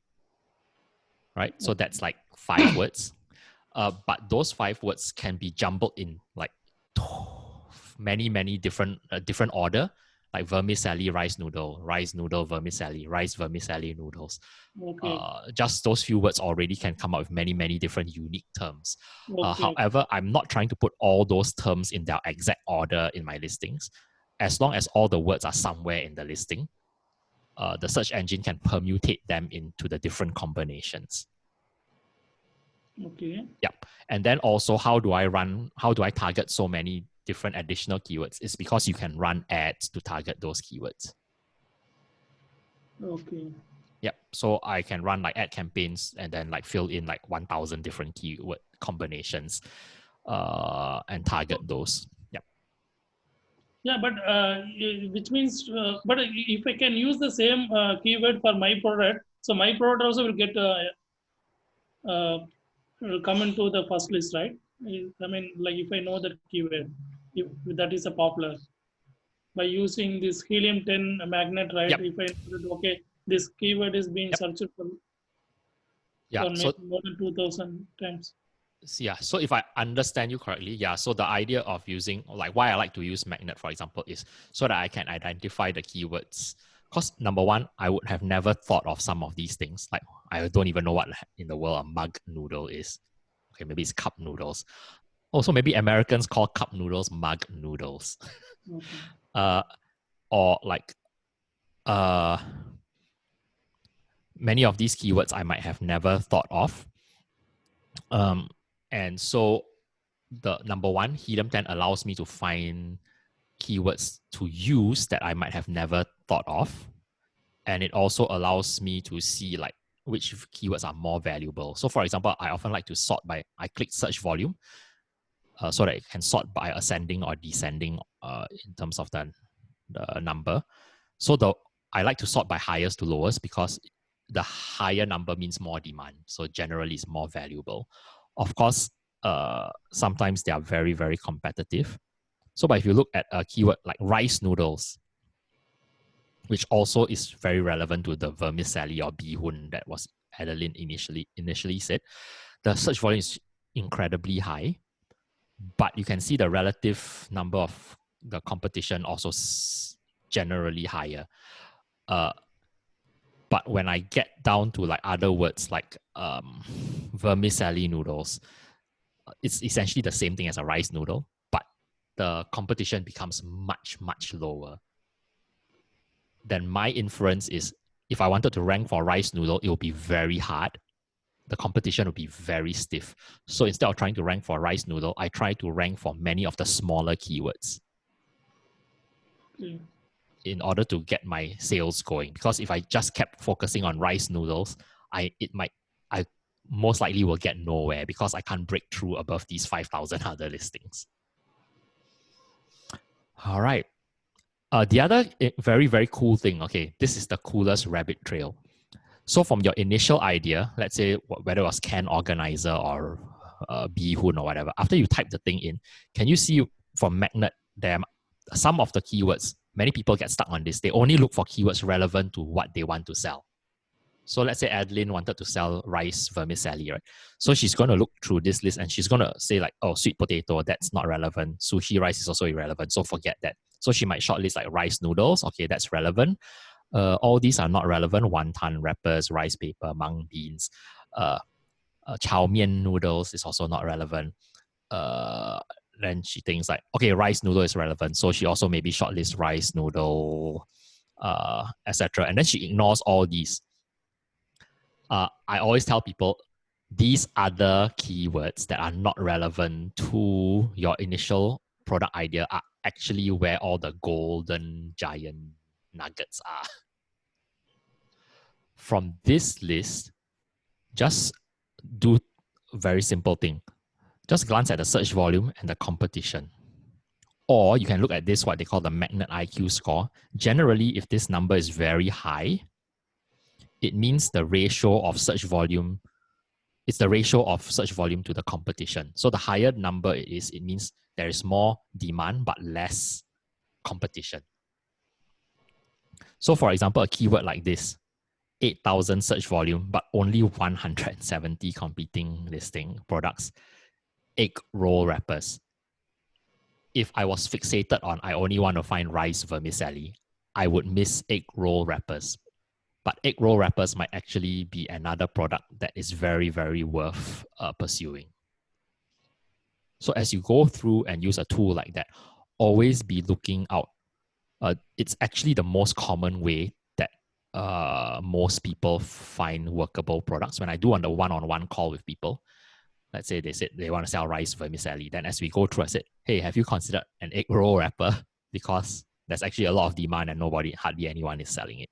right? So that's like 5 words. But those 5 words can be jumbled in like many different order, like vermicelli rice noodle vermicelli rice vermicelli noodles. Okay. Just those few words already can come up with many different unique terms. Okay. However, I'm not trying to put all those terms in their exact order in my listings. As long as all the words are somewhere in the listing, the search engine can permutate them into the different combinations. Okay. Yep. And then also, how do I target so many different additional keywords? It's because you can run ads to target those keywords. Okay. Yep. So I can run like ad campaigns and then like fill in like 1,000 different keyword combinations and target those. Yep. Yeah, but which means, but if I can use the same keyword for my product, so my product also will get will come into the first list, right? I mean, like if I know that keyword, if that is a popular, by using this helium-10 magnet, right? Yep. If I know that, okay, this keyword is being searched for, maybe more than 2,000 times. Yeah, so if I understand you correctly, yeah, so the idea of using, like why I like to use magnet, for example, is so that I can identify the keywords. Because number one, I would have never thought of some of these things. Like I don't even know what in the world a mug noodle is. Okay, maybe it's cup noodles. Also, maybe Americans call cup noodles mug noodles. Okay. Or like many of these keywords I might have never thought of. And so the number one, helium-10 allows me to find keywords to use that I might have never thought of. And it also allows me to see like which keywords are more valuable. So for example, I often like to sort by, I click search volume so that it can sort by ascending or descending in terms of the number. So I like to sort by highest to lowest because the higher number means more demand. So generally it's more valuable. Of course, sometimes they are very competitive. So but if you look at a keyword like rice noodles, which also is very relevant to the vermicelli or bihun that was Adeline initially said. The search volume is incredibly high, but you can see the relative number of the competition also generally higher. But when I get down to like other words like vermicelli noodles, it's essentially the same thing as a rice noodle, but the competition becomes much, much lower. Then my inference is if I wanted to rank for rice noodle, it will be very hard. The competition will be very stiff. So instead of trying to rank for rice noodle, I try to rank for many of the smaller keywords in order to get my sales going. Because if I just kept focusing on rice noodles, I most likely will get nowhere because I can't break through above these 5,000 other listings. All right. The other very, very cool thing, okay, this is the coolest rabbit trail. So from your initial idea, let's say whether it was can organizer or bihun or whatever, after you type the thing in, can you see from Magnet, there some of the keywords, many people get stuck on this. They only look for keywords relevant to what they want to sell. So let's say Adeline wanted to sell rice vermicelli, right? So she's going to look through this list and she's going to say like, oh, sweet potato, that's not relevant. Sushi rice is also irrelevant, so forget that. So she might shortlist like rice noodles. Okay, that's relevant. All these are not relevant. Wonton wrappers, rice paper, mung beans, chow mein noodles is also not relevant. Then she thinks like, okay, rice noodle is relevant. So she also maybe shortlist rice noodle, etc. And then she ignores all these. I always tell people these other keywords that are not relevant to your initial product idea are actually where all the golden giant nuggets are. From this list, just do a very simple thing. Just glance at the search volume and the competition. Or you can look at this, what they call the Magnet IQ score. Generally, if this number is very high, it means the ratio of search volume, it's the ratio of search volume to the competition. So the higher number it is, it means there is more demand but less competition. So for example, a keyword like this, 8,000 search volume, but only 170 competing listing products, egg roll wrappers. If I was fixated on I only want to find rice vermicelli, I would miss egg roll wrappers. But egg roll wrappers might actually be another product that is very, very worth pursuing. So as you go through and use a tool like that, always be looking out. It's actually the most common way that most people find workable products. When I do on the one-on-one call with people, let's say they said they want to sell rice vermicelli. Then as we go through, I said, hey, have you considered an egg roll wrapper? Because there's actually a lot of demand and hardly anyone is selling it.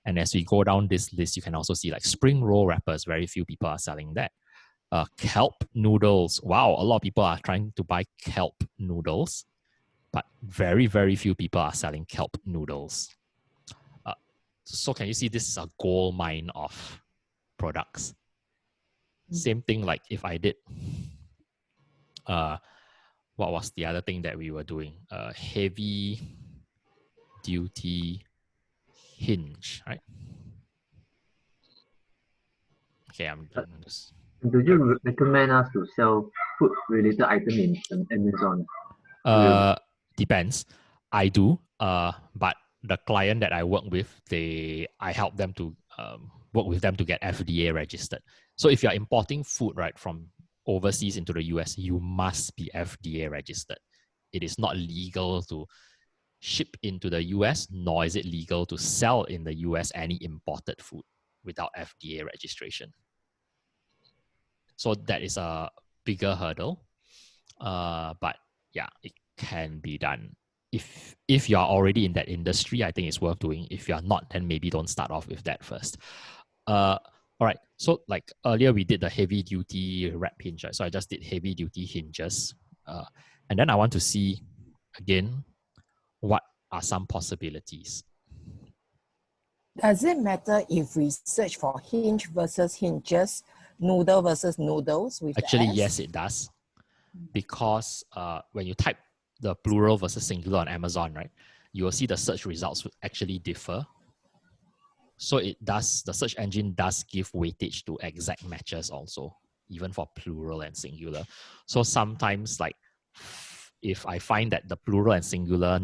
And as we go down this list, you can also see like spring roll wrappers. Very few people are selling that. Kelp noodles. Wow, a lot of people are trying to buy kelp noodles, but very, very few people are selling kelp noodles. So can you see this is a gold mine of products? Same thing like if I did, what was the other thing that we were doing? Heavy duty hinge, right? Okay, I'm doing this. Do you recommend us to sell food-related items in Amazon? Depends. I do, but the client that I work with, I help them to work with them to get FDA registered. So if you're importing food right from overseas into the US, you must be FDA registered. It is not legal to ship into the US, nor is it legal to sell in the US any imported food without FDA registration. So that is a bigger hurdle, but yeah, it can be done. If you are already in that industry, I think it's worth doing. If you are not, then maybe don't start off with that first. All right, so like earlier we did the heavy duty wrap hinge, right? So I just did heavy duty hinges. And then I want to see, again, what are some possibilities. Does it matter if we search for hinge versus hinges, noodle versus noodles with Actually, the S? yes, it does. Because when you type the plural versus singular on Amazon, right, you will see the search results would actually differ. So the search engine does give weightage to exact matches also, even for plural and singular. So sometimes, like, if I find that the plural and singular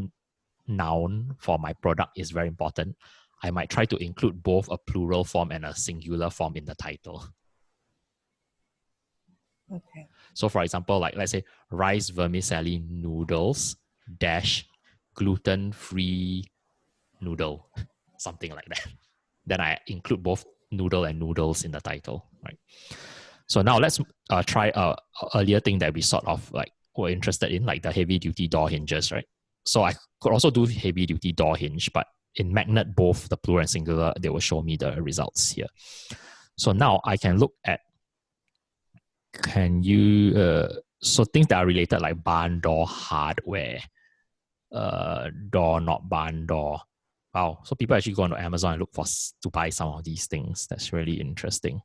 noun for my product is very important, I might try to include both a plural form and a singular form in the title. Okay. So for example, like let's say rice vermicelli noodles dash gluten-free noodle, something like that. Then I include both noodle and noodles in the title, right? So now let's try a earlier thing that we sort of like were interested in, like the heavy duty door hinges, right? So I could also do heavy duty door hinge, but in magnet, both the plural and singular, they will show me the results here. So now I can look at, so things that are related like barn door hardware, door not barn door. Wow, so people actually go onto Amazon and look to buy some of these things. That's really interesting.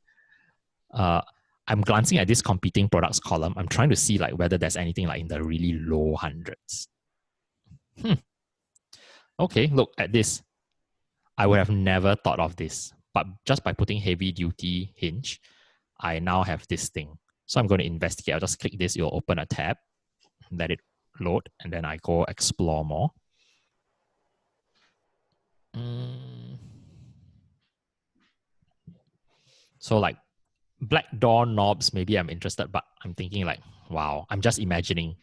I'm glancing at this competing products column. I'm trying to see like whether there's anything like in the really low hundreds. Okay, look at this. I would have never thought of this, but just by putting heavy duty hinge, I now have this thing. So I'm going to investigate. I'll just click this. It'll open a tab, let it load, and then I go explore more. So like black door knobs, maybe I'm interested, but I'm thinking like, wow, I'm just imagining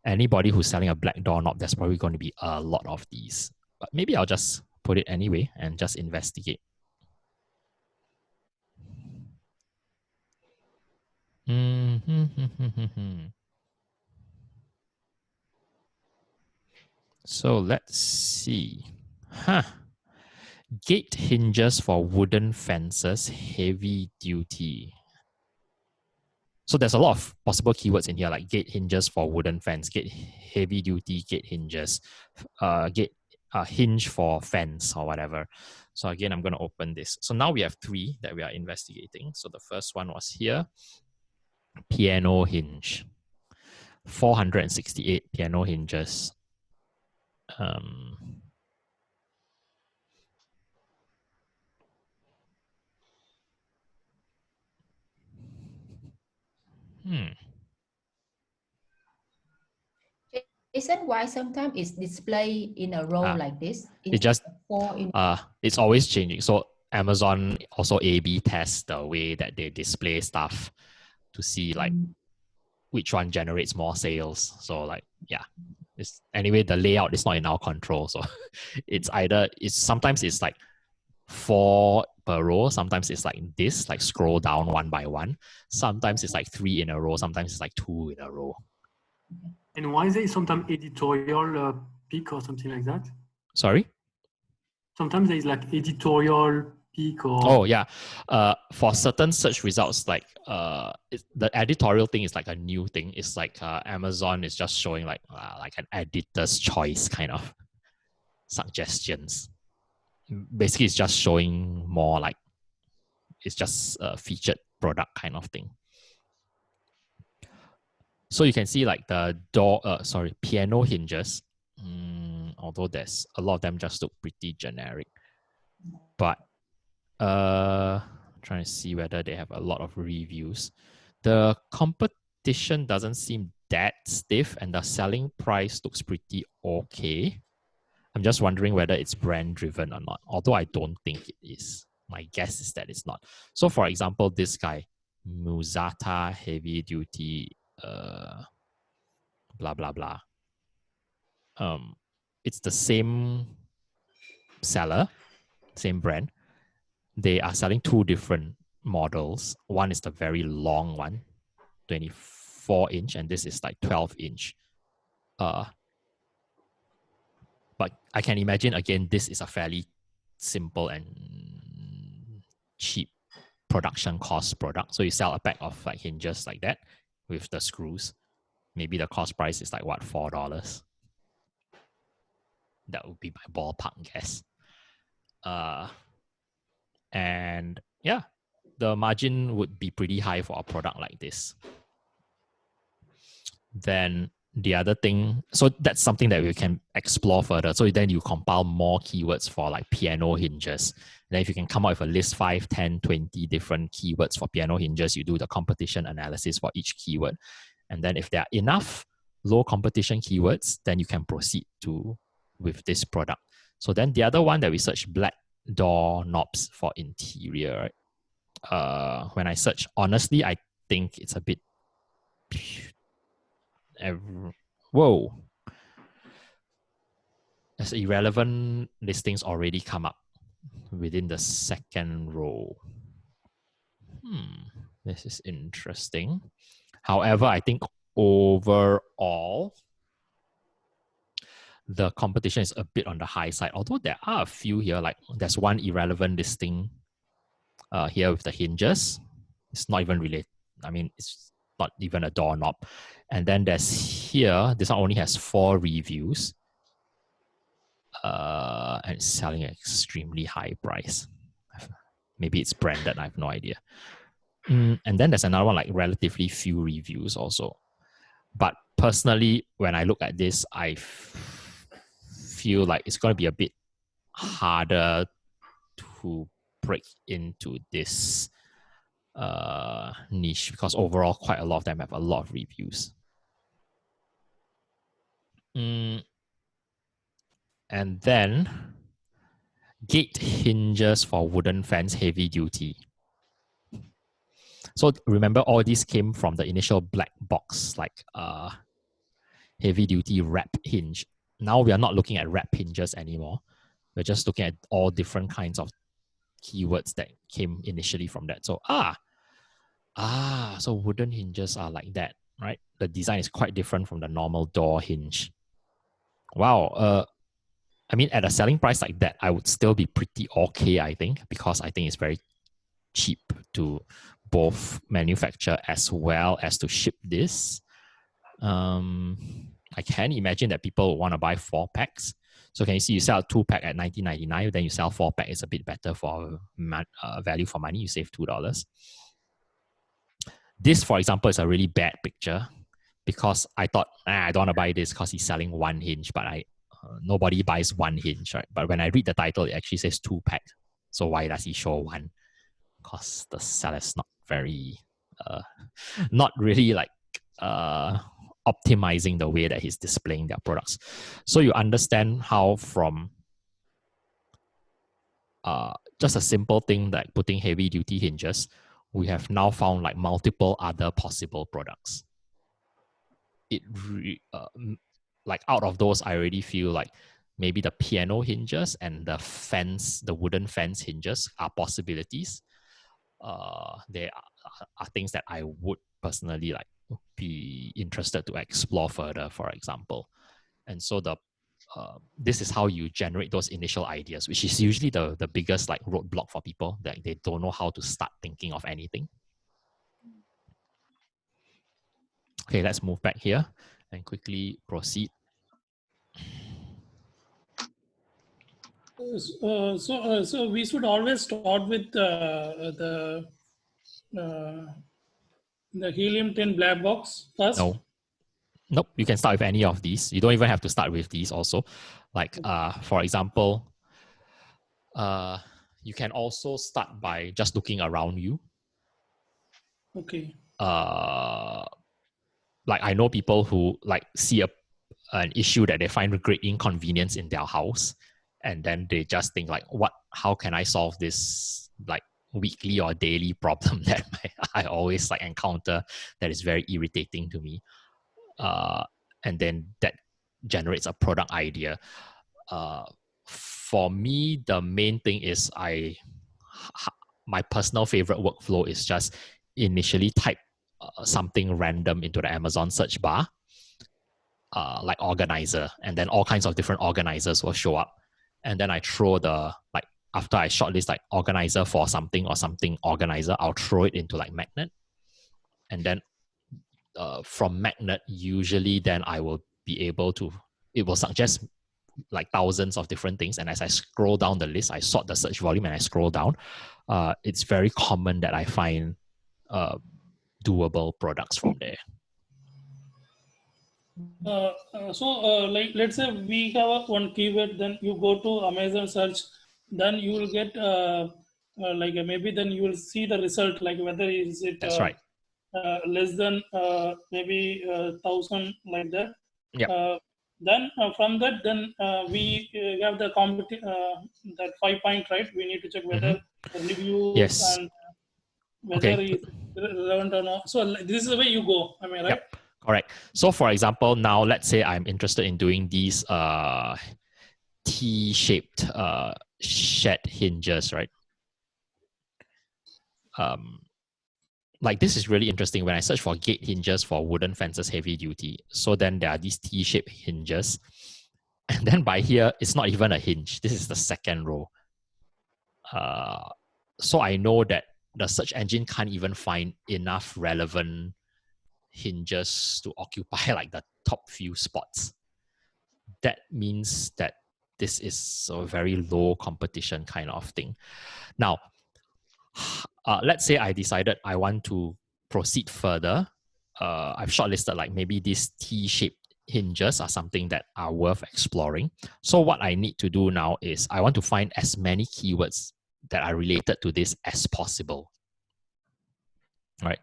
anybody who's selling a black door knob, there's probably going to be a lot of these. But maybe I'll just put it anyway and just investigate. So let's see. Gate hinges for wooden fences, heavy duty. So there's a lot of possible keywords in here, like gate hinges for wooden fence, gate heavy duty gate hinges, gate hinge for fence or whatever. So again, I'm going to open this. So now we have 3 that we are investigating. So the first one was here, piano hinge, 468 piano hinges. Jason, why sometimes it's displayed in a row like this? It just it's always changing. So Amazon also A/B tests the way that they display stuff to see like which one generates more sales. So like anyway, the layout is not in our control. So it's sometimes it's like 4 per row. Sometimes it's like this, like scroll down one by one. Sometimes it's like 3 in a row. Sometimes it's like 2 in a row. And why is there sometimes editorial pick or something like that? Sorry? Sometimes there is like editorial pick or... Oh, yeah. For certain search results, like the editorial thing is like a new thing. It's like Amazon is just showing like an editor's choice kind of suggestions. Basically, it's just showing more like it's just a featured product kind of thing. So you can see like the piano hinges, although there's a lot of them just look pretty generic. But trying to see whether they have a lot of reviews. The competition doesn't seem that stiff and the selling price looks pretty okay. I'm just wondering whether it's brand driven or not, although I don't think it is. My guess is that it's not. So for example, this guy, Musata heavy duty blah blah blah. It's the same seller, same brand. They are selling 2 different models. One is the very long one, 24-inch, and this is like 12-inch. But I can imagine again, this is a fairly simple and cheap production cost product. So you sell a pack of like hinges like that with the screws. Maybe the cost price is like what, $4? That would be my ballpark guess. And yeah, the margin would be pretty high for a product like this. Then the other thing, so that's something that we can explore further. So then you compile more keywords for like piano hinges. And then if you can come up with a list 5, 10, 20 different keywords for piano hinges, you do the competition analysis for each keyword. And then if there are enough low competition keywords, then you can proceed with this product. So then the other one that we search, black door knobs for interior. When I search, honestly, I think it's a bit... Whoa. There's irrelevant listings already come up within the second row. This is interesting. However, I think overall, the competition is a bit on the high side. Although there are a few here, like there's one irrelevant listing here with the hinges. It's not even related. I mean, it's not even a doorknob. And then there's here, this one only has 4 reviews. And it's selling at an extremely high price. Maybe it's branded, I have no idea. And then there's another one, like relatively few reviews also. But personally, when I look at this, I feel like it's going to be a bit harder to break into this niche, because overall, quite a lot of them have a lot of reviews. And then gate hinges for wooden fence, heavy duty. So remember, all these came from the initial black box, like heavy duty wrap hinge. Now we are not looking at wrap hinges anymore. We're just looking at all different kinds of keywords that came initially from that. So so wooden hinges are like that, right? The design is quite different from the normal door hinge. Wow. I mean, at a selling price like that, I would still be pretty okay, I think, because I think it's very cheap to both manufacture as well as to ship this. I can imagine that people will want to buy 4 packs. So can you see, you sell a 2-pack at $19.99, then you sell 4-pack, it's a bit better for value for money. You save $2. This, for example, is a really bad picture, because I thought, I don't want to buy this because he's selling 1 hinge, but nobody buys 1 hinge, right? But when I read the title, it actually says 2-pack. So why does he show 1? Because the seller's not very, not really like optimizing the way that he's displaying their products. So you understand how from just a simple thing like putting heavy duty hinges, we have now found like multiple other possible products. Like out of those, I already feel like maybe the piano hinges and the fence, the wooden fence hinges are possibilities. They are things that I would personally like be interested to explore further, for example. And so this is how you generate those initial ideas, which is usually the biggest like roadblock for people, that they don't know how to start thinking of anything. Okay, let's move back here and quickly proceed. So we should always start with the helium-10 black box first. No. Nope, you can start with any of these. You don't even have to start with these also. Like, for example, you can also start by just looking around you. Okay. Like I know people who like see an issue that they find great inconvenience in their house, and then they just think like, how can I solve this like weekly or daily problem that I always like encounter that is very irritating to me. And then that generates a product idea. For me, the main thing is my personal favorite workflow is just initially type something random into the Amazon search bar, like organizer, and then all kinds of different organizers will show up. And then I throw after I shortlist like organizer for something or something organizer, I'll throw it into like magnet. And then from magnet, usually then I will be able to, it will suggest like thousands of different things. And as I scroll down the list, I sort the search volume and I scroll down. It's very common that I find doable products from there. Like let's say we have one keyword, then you go to Amazon search, then you will get maybe then you will see the result, like whether is it That's right. less than maybe 1,000 like that. Yep. Then from that, then we have the that 5 point, right? We need to check whether the reviews Yes. and whether it's relevant or not. So this is the way you go. Am I right? Yep. Correct. So for example, now let's say I'm interested in doing these T-shaped shed hinges, right? Like this is really interesting. When I search for gate hinges for wooden fences heavy duty, so then there are these T-shaped hinges. And then by here, it's not even a hinge. This is the second row. So I know that the search engine can't even find enough relevant hinges to occupy like the top few spots. That means that this is a very low competition kind of thing. Now, let's say I decided I want to proceed further. I've shortlisted like maybe these T-shaped hinges are something that are worth exploring. So what I need to do now is I want to find as many keywords that are related to this as possible. Right?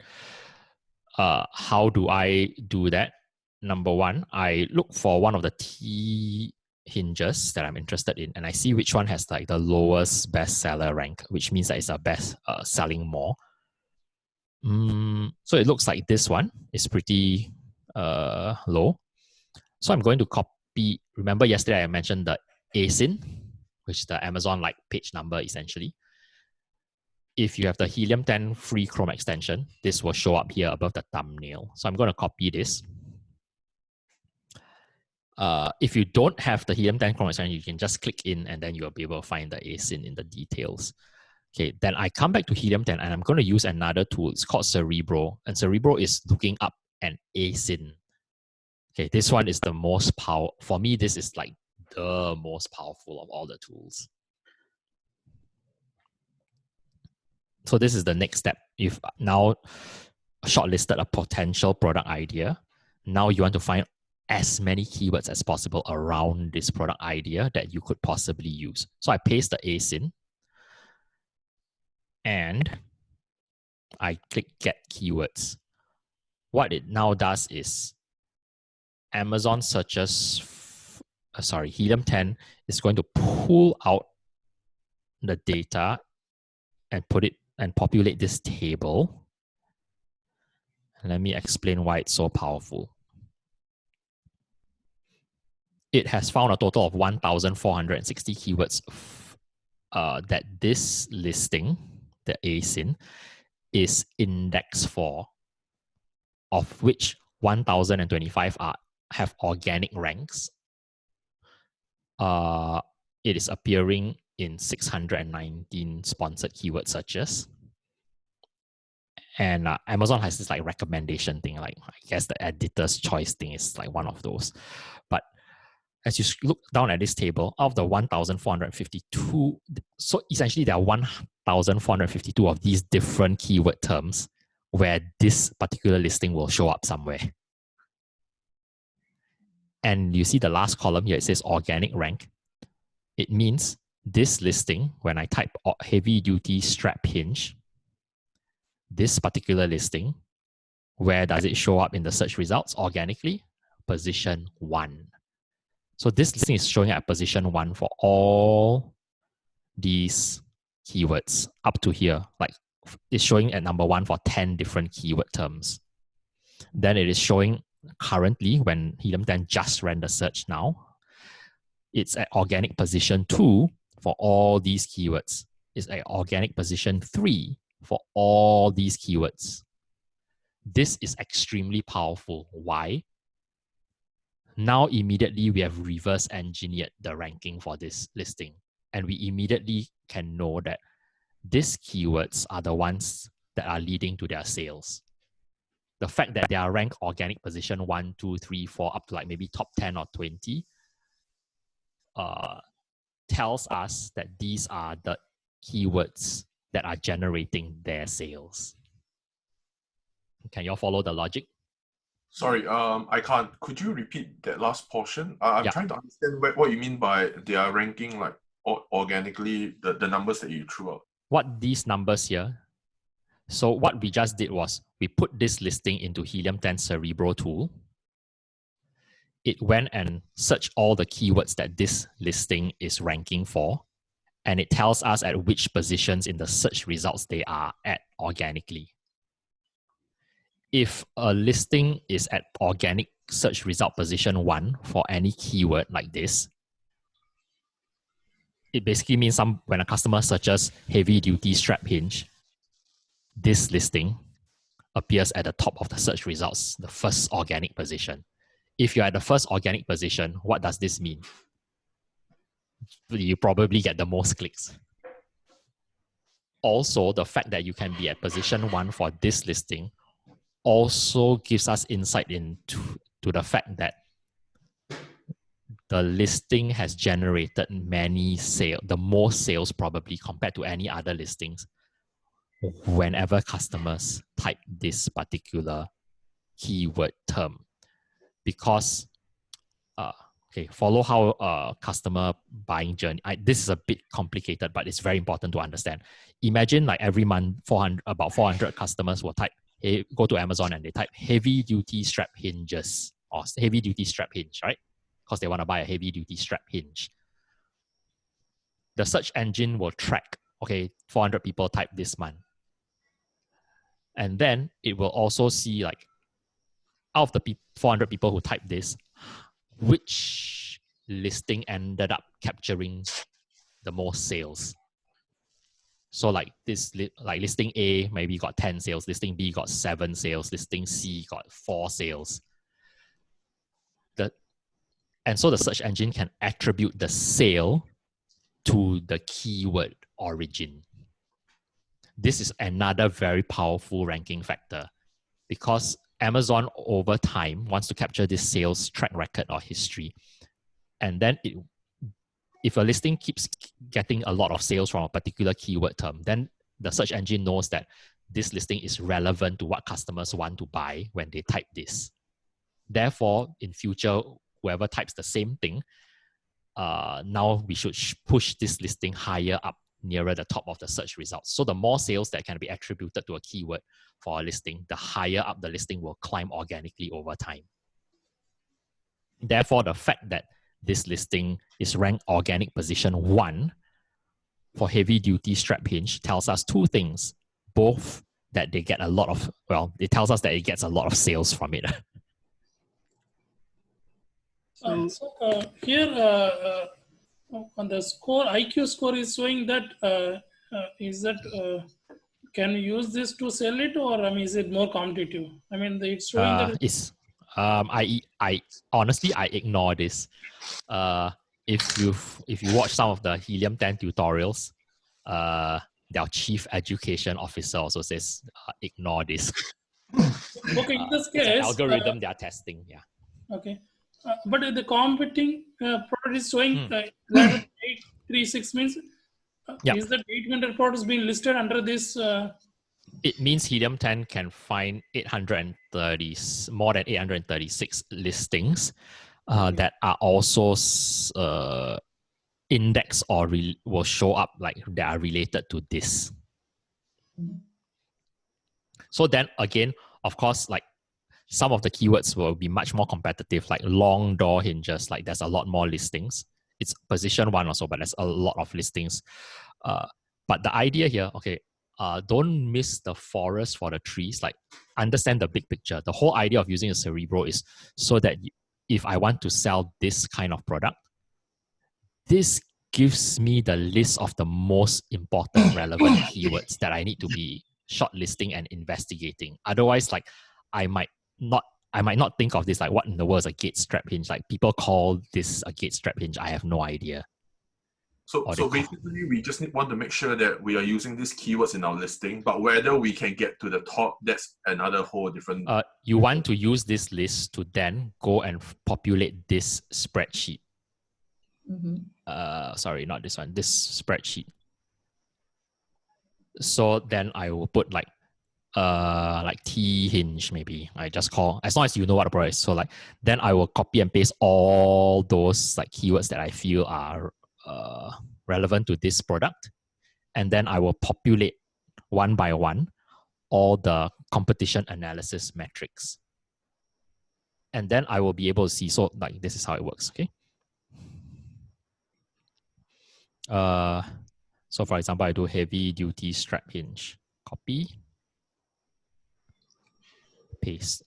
How do I do that? Number one, I look for one of the T hinges that I'm interested in, and I see which one has like the lowest bestseller rank, which means that it's a best selling more. So it looks like this one is pretty low. So I'm going to copy. Remember yesterday I mentioned the ASIN, which is the Amazon like page number essentially. If you have the Helium 10 free Chrome extension, this will show up here above the thumbnail. So I'm going to copy this. If you don't have the Helium 10 Chrome extension, you can just click in and then you'll be able to find the ASIN in the details. Okay, then I come back to Helium 10 and I'm going to use another tool. It's called Cerebro. And Cerebro is looking up an ASIN. Okay, this one is the most powerful. For me, this is like the most powerful of all the tools. So this is the next step. You've now shortlisted a potential product idea. Now you want to find as many keywords as possible around this product idea that you could possibly use. So I paste the ASIN and I click Get Keywords. What it now does is Amazon searches, Helium 10 is going to pull out the data and put it and populate this table. Let me explain why it's so powerful. It has found a total of 1,460 keywords that this listing, the ASIN, is indexed for, of which 1,025 have organic ranks. It is appearing in 619 sponsored keyword searches. And Amazon has this like recommendation thing, like I guess the editor's choice thing is like one of those. But as you look down at this table, out of the 1,452, so essentially there are 1,452 of these different keyword terms where this particular listing will show up somewhere. And you see the last column here, it says organic rank. It means this listing, when I type heavy duty strap hinge, this particular listing, where does it show up in the search results organically? Position 1. So this listing is showing at position 1 for all these keywords up to here. Like it's showing at number 1 for 10 different keyword terms. Then it is showing currently, when Helium 10 just ran the search now, it's at organic position 2 for all these keywords. It's at organic position 3 for all these keywords. This is extremely powerful. Why? Now immediately we have reverse engineered the ranking for this listing, and we immediately can know that these keywords are the ones that are leading to their sales. The fact that they are ranked organic position 1, 2, 3, 4, up to like maybe top 10 or 20 tells us that these are the keywords that are generating their sales. Can you all follow the logic? Sorry, I can't. Could you repeat that last portion? I'm trying to understand what you mean by they are ranking like organically the numbers that you threw out. What these numbers here? So what we just did was we put this listing into Helium 10 Cerebro tool. It went and searched all the keywords that this listing is ranking for, and it tells us at which positions in the search results they are at organically. If a listing is at organic search result position 1 for any keyword like this, it basically means when a customer searches heavy duty strap hinge, this listing appears at the top of the search results, the first organic position. If you're at the first organic position, what does this mean? You probably get the most clicks. Also, the fact that you can be at position 1 for this listing also gives us insight into the fact that the listing has generated many sales, the most sales probably compared to any other listings whenever customers type this particular keyword term. Because, follow how customer buying journey. This is a bit complicated, but it's very important to understand. Imagine like every month, about 400 customers will type, go to Amazon and they type heavy duty strap hinges or heavy duty strap hinge, right? Because they want to buy a heavy duty strap hinge. The search engine will track, 400 people type this month. And then it will also see like, out of the 400 people who type this, which listing ended up capturing the most sales. So like this, like listing A maybe got 10 sales, listing B got 7 sales, listing C got 4 sales. And so the search engine can attribute the sale to the keyword origin. This is another very powerful ranking factor because Amazon over time wants to capture this sales track record or history. And then if a listing keeps getting a lot of sales from a particular keyword term, then the search engine knows that this listing is relevant to what customers want to buy when they type this. Therefore, in future, whoever types the same thing, now we should push this listing higher up nearer the top of the search results. So the more sales that can be attributed to a keyword for a listing, the higher up the listing will climb organically over time. Therefore, the fact that this listing is ranked organic position 1 for heavy duty strap hinge tells us 2 things. Both that they get a lot of, it tells us that it gets a lot of sales from it. Here on the score, IQ score is showing that, can we use this to sell it, or is it more competitive? It's showing that I honestly ignore this. If you watch some of the Helium 10 tutorials, their chief education officer also says ignore this. Okay, in this case, it's an algorithm they are testing. Yeah. Okay. But the competing product is showing 836 means is that 800 products being listed under this? It means Helium 10 can find more than 836 listings that are also indexed or will show up like they are related to this. So then again, of course, like some of the keywords will be much more competitive, like long door hinges, like there's a lot more listings. It's position 1 also, but there's a lot of listings. But the idea here, don't miss the forest for the trees, like understand the big picture. The whole idea of using a Cerebro is so that if I want to sell this kind of product, this gives me the list of the most important relevant keywords that I need to be shortlisting and investigating. Otherwise, like I might not think of this like what in the world is a gate strap hinge. Like people call this a gate strap hinge. I have no idea. So basically, we just want to make sure that we are using these keywords in our listing, but whether we can get to the top, that's another whole different... You want to use this list to then go and populate this spreadsheet. Sorry, not this one, this spreadsheet. So then I will put like like T hinge maybe. I just call, as long as you know what the product is. So like, then I will copy and paste all those like keywords that I feel are relevant to this product. And then I will populate one by one all the competition analysis metrics. And then I will be able to see, so like this is how it works, okay? So for example, I do heavy duty strap hinge, copy, paste.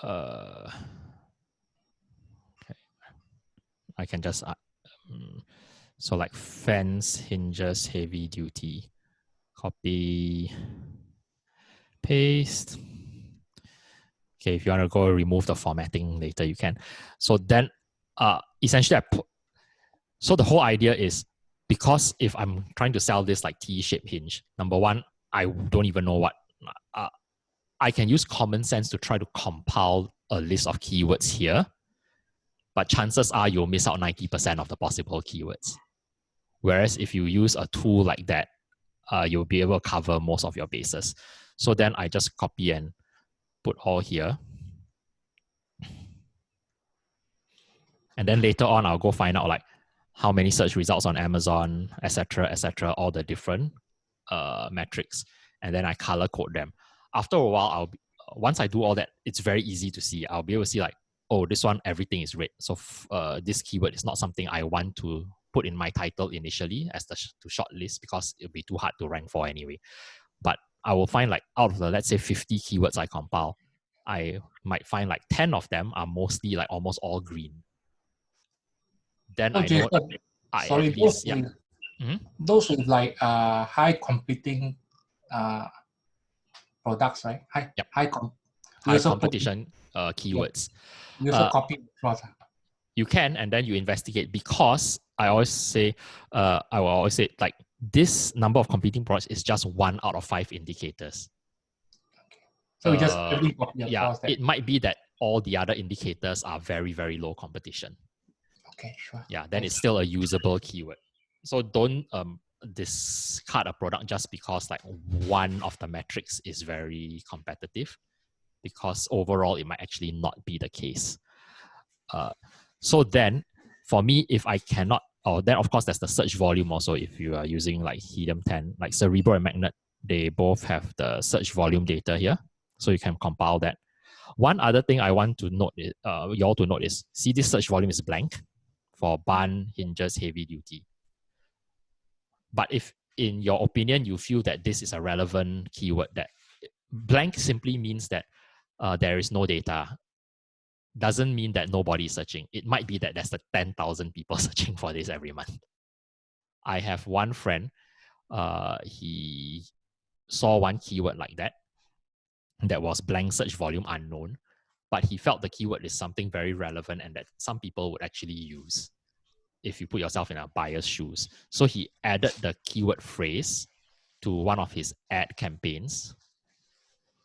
Okay. I can just, so like fence hinges, heavy duty, copy, paste. Okay, if you want to go remove the formatting later, you can. So then essentially so the whole idea is, because if I'm trying to sell this like T-shaped hinge, number one, I don't even know what, I can use common sense to try to compile a list of keywords here, but chances are you'll miss out 90% of the possible keywords. Whereas if you use a tool like that, you'll be able to cover most of your bases. So then I just copy and put all here. And then later on, I'll go find out like how many search results on Amazon, etc., all the different metrics. And then I color code them. After a while, once I do all that, it's very easy to see. I'll be able to see like, oh, this one, everything is red. So this keyword is not something I want to put in my title initially as to shortlist, because it'll be too hard to rank for anyway. But I will find like out of the, let's say 50 keywords I compile, I might find like 10 of them are mostly like almost all green. Then I know sorry, those with like high competing products, right? High competition keywords. You also copy across. You can, and then you investigate, because I always say, like this number of competing products is just 1 out of 5 indicators. Okay. So we just copy across that. It might be that all the other indicators are very, very low competition. Okay, sure. Yeah, then it's still a usable keyword. So don't discard a product just because like one of the metrics is very competitive, because overall it might actually not be the case. So then for me, if I cannot, then of course there's the search volume also. If you are using like Helium 10, like Cerebro and Magnet, they both have the search volume data here. So you can compile that. One other thing I want to note, you all to note is, see this search volume is blank for barn, hinges, heavy duty. But if in your opinion, you feel that this is a relevant keyword, that blank simply means that there is no data. Doesn't mean that nobody is searching. It might be that there's 10,000 people searching for this every month. I have one friend, he saw one keyword like that was blank search volume unknown, but he felt the keyword is something very relevant and that some people would actually use if you put yourself in a buyer's shoes. So he added the keyword phrase to one of his ad campaigns.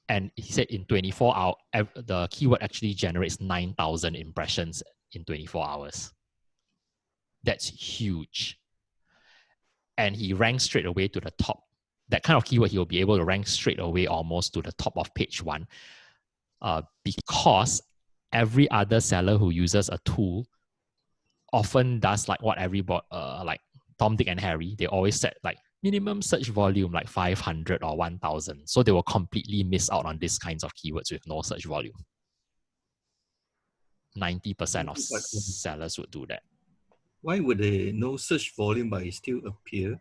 And he said in 24 hours, the keyword actually generates 9,000 impressions in 24 hours. That's huge. And he ranks straight away to the top. That kind of keyword, he'll be able to rank straight away almost to the top of page 1. Because every other seller who uses a tool often does like what everybody, like Tom, Dick, and Harry, they always set like minimum search volume like 500 or 1,000. So they will completely miss out on these kinds of keywords with no search volume. 90% of sellers would do that. Why would they no search volume but it still appear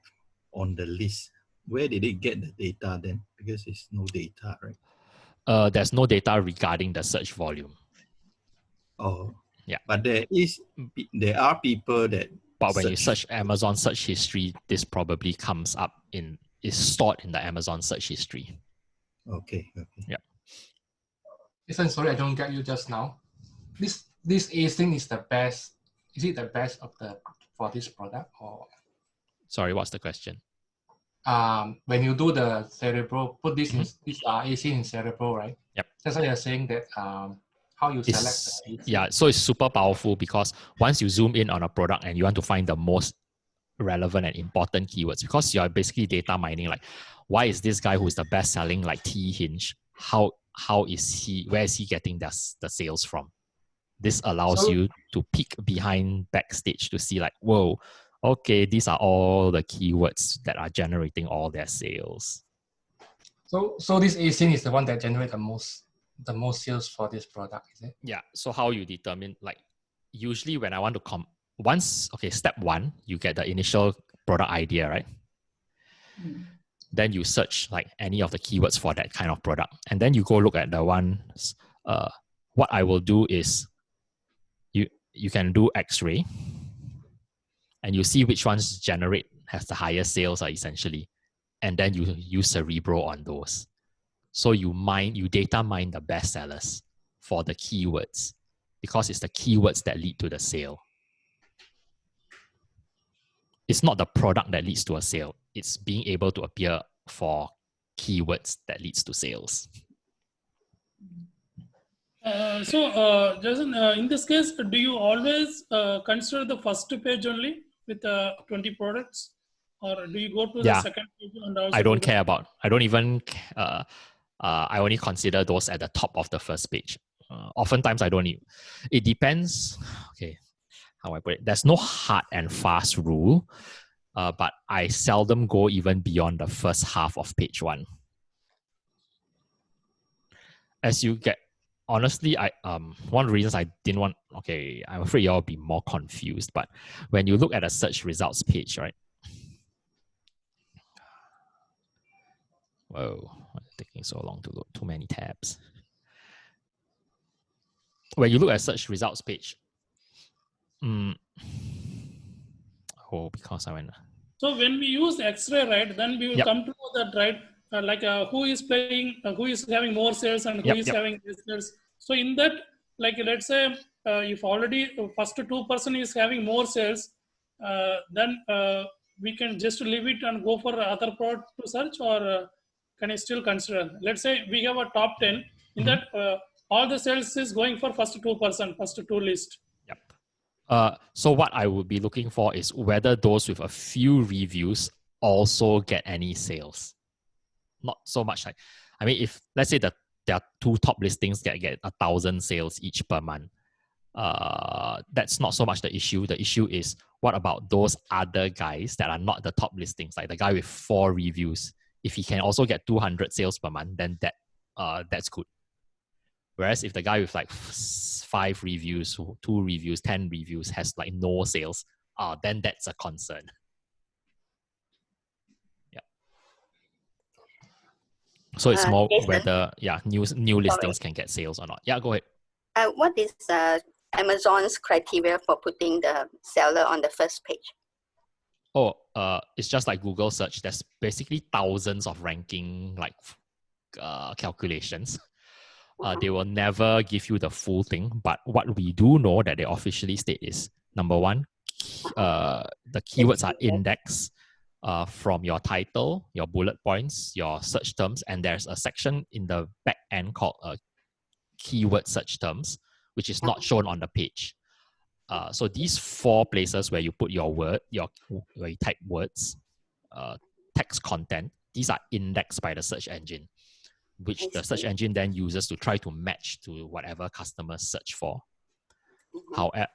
on the list? Where did they get the data then? Because it's no data, right? There's no data regarding the search volume. Oh. Yeah. But there are people that. But when you search Amazon search history, this probably comes up is stored in the Amazon search history. Okay. Yeah. Listen, sorry, I don't get you just now. This async is the best. Is it the best for this product, or? Sorry, what's the question? When you do the Cerebro, put this in async in Cerebro, right? Yep. That's why you're saying that how you select the async. Yeah, so it's super powerful because once you zoom in on a product and you want to find the most relevant and important keywords, because you're basically data mining, like why is this guy who's the best selling like T hinge? Where is he getting the sales from? This allows you to peek behind backstage to see like, whoa, okay, these are all the keywords that are generating all their sales. So this async is the one that generates the most sales for this product, is it? Yeah. So how you determine, like, usually when I want to step one, you get the initial product idea, right? Then you search like any of the keywords for that kind of product, and then you go look at the ones. What I will do is you can do X-ray, and you see which ones has the highest sales, essentially, and then you use Cerebro on those. So you data mine the best sellers for the keywords, because it's the keywords that lead to the sale. It's not the product that leads to a sale. It's being able to appear for keywords that leads to sales. Jason, in this case, do you always consider the first page only with 20 products, or do you go to the second page and also? I don't care about. I don't even. I only consider those at the top of the first page. Oftentimes, I don't even. It depends. Okay, how I put it. There's no hard and fast rule, but I seldom go even beyond the first half of page one. As you get. Honestly, one of the reasons I didn't want, I'm afraid y'all will be more confused, but when you look at a search results page, right? Whoa, it's taking so long to load, too many tabs. When you look at search results page, because I went. So when we use X-ray, right, then we will come to know that, right? Who is playing, who is having more sales and who is having less sales. So in that, like, let's say if already first 2% is having more sales, then we can just leave it and go for other product to search, or can I still consider? Let's say we have a top 10 in that all the sales is going for first 2%, first 2 list. So what I would be looking for is whether those with a few reviews also get any sales. Not so much like, I mean, if let's say that there are 2 top listings that get 1,000 sales each per month, that's not so much the issue. The issue is, what about those other guys that are not the top listings, like the guy with 4 reviews? If he can also get 200 sales per month, then that's good. Whereas if the guy with like 5 reviews, 2 reviews, 10 reviews has like no sales, then that's a concern. So it's more whether new listings can get sales or not. Yeah, go ahead. What is Amazon's criteria for putting the seller on the first page? It's just like Google search. There's basically thousands of ranking calculations. They will never give you the full thing, but what we do know that they officially state is, number one, the keywords are indexed from your title, your bullet points, your search terms, and there's a section in the back end called keyword search terms, which is not shown on the page. So these 4 places where you put your word, where you type words, text content, these are indexed by the search engine, which the search engine then uses to try to match to whatever customers search for.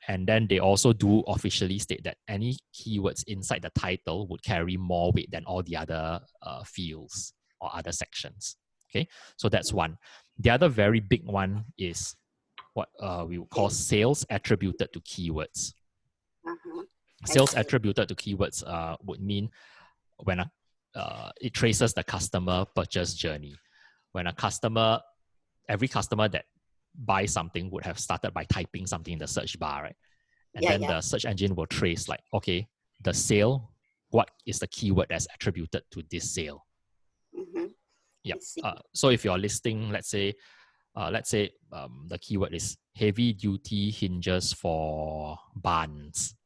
And then they also do officially state that any keywords inside the title would carry more weight than all the other fields or other sections. Okay, so that's one. The other very big one is what we would call sales attributed to keywords. Sales attributed to keywords would mean when it traces the customer purchase journey. When every customer that buys something would have started by typing something in the search bar, right? And then the search engine will trace like, okay, the sale, what is the keyword that's attributed to this sale? So if you're listing, let's say the keyword is heavy duty hinges for barns.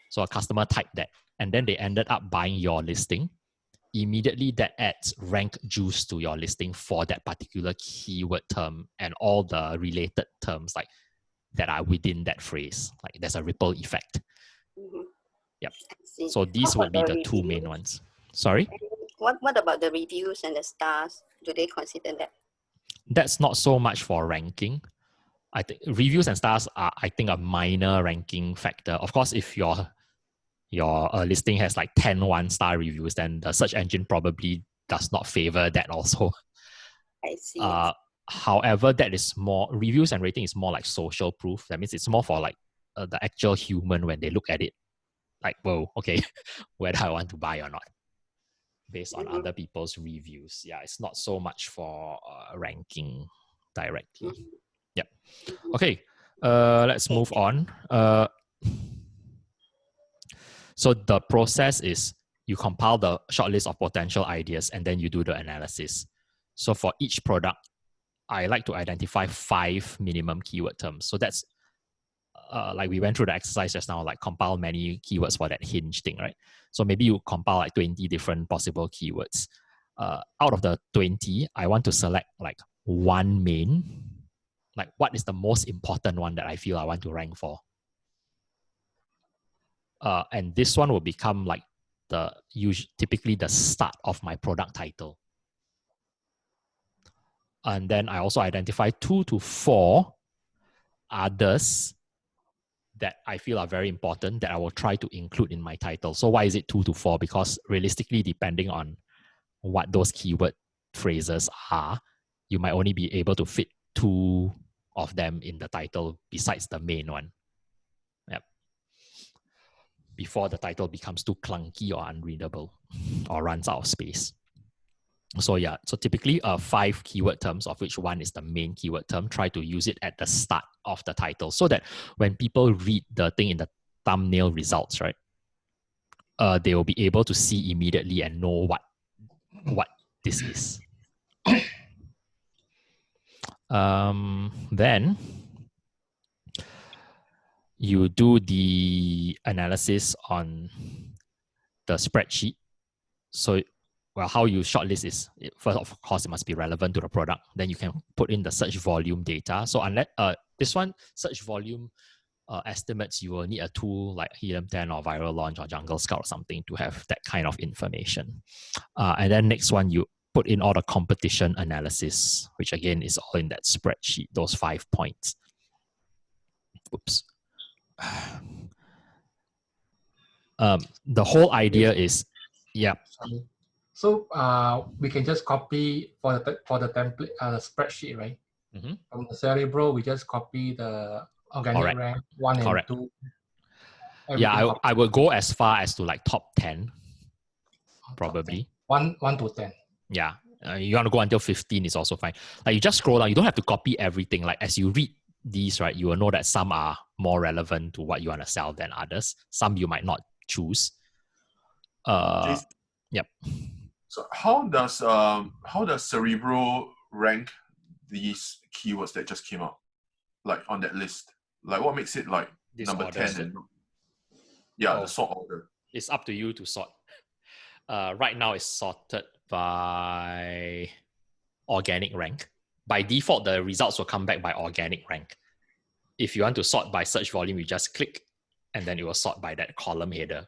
So a customer typed that, and then they ended up buying your listing. Immediately that adds rank juice to your listing for that particular keyword term and all the related terms like that are within that phrase. Like there's a ripple effect. So these would be the 2 main ones. Sorry? What about the reviews and the stars? Do they consider that? That's not so much for ranking. I think reviews and stars are, I think, a minor ranking factor. Of course, if your listing has like 10 one-star reviews, then the search engine probably does not favor that also. I see. However, that is more, reviews and rating is more like social proof. That means it's more for like the actual human when they look at it, like, whoa, okay, whether I want to buy or not, based on other people's reviews. Yeah, it's not so much for ranking directly. Yep. Okay, let's move on. So the process is you compile the short list of potential ideas and then you do the analysis. So for each product, I like to identify 5 minimum keyword terms. So that's like we went through the exercise just now, like compile many keywords for that hinge thing, right? So maybe you compile like 20 different possible keywords. Out of the 20, I want to select like one main, like what is the most important one that I feel I want to rank for. And this one will become like typically the start of my product title. And then I also identify 2 to 4 others that I feel are very important that I will try to include in my title. So why is it 2 to 4? Because realistically, depending on what those keyword phrases are, you might only be able to fit 2 of them in the title besides the main one. Yep. Before the title becomes too clunky or unreadable or runs out of space. So yeah, so typically 5 keyword terms, of which one is the main keyword term. Try to use it at the start of the title so that when people read the thing in the thumbnail results, right, they will be able to see immediately and know what this is. Then you do the analysis on the spreadsheet. So, well, how you shortlist is, first of course, it must be relevant to the product. Then you can put in the search volume data. So unless this one, search volume estimates, you will need a tool like Helium 10 or Viral Launch or Jungle Scout or something to have that kind of information. And then next one, you put in all the competition analysis, which again is all in that spreadsheet, those 5 points. Oops. The whole idea is, yeah. Sorry. So we can just copy for the template, the spreadsheet, right? Mm-hmm. From the Cerebro, we just copy the organic rank 1 and 2. Yeah, I will go as far as to like top 10, probably. 1 to 10. Yeah, you want to go until 15 is also fine. Like you just scroll down. You don't have to copy everything. Like as you read these, right, you will know that some are more relevant to what you want to sell than others. Some you might not choose. Yep. So how does Cerebro rank these keywords that just came out, like on that list? Like what makes it like this number order, 10 and the sort order? It's up to you to sort. Right now it's sorted by organic rank. By default, the results will come back by organic rank. If you want to sort by search volume, you just click and then it will sort by that column header.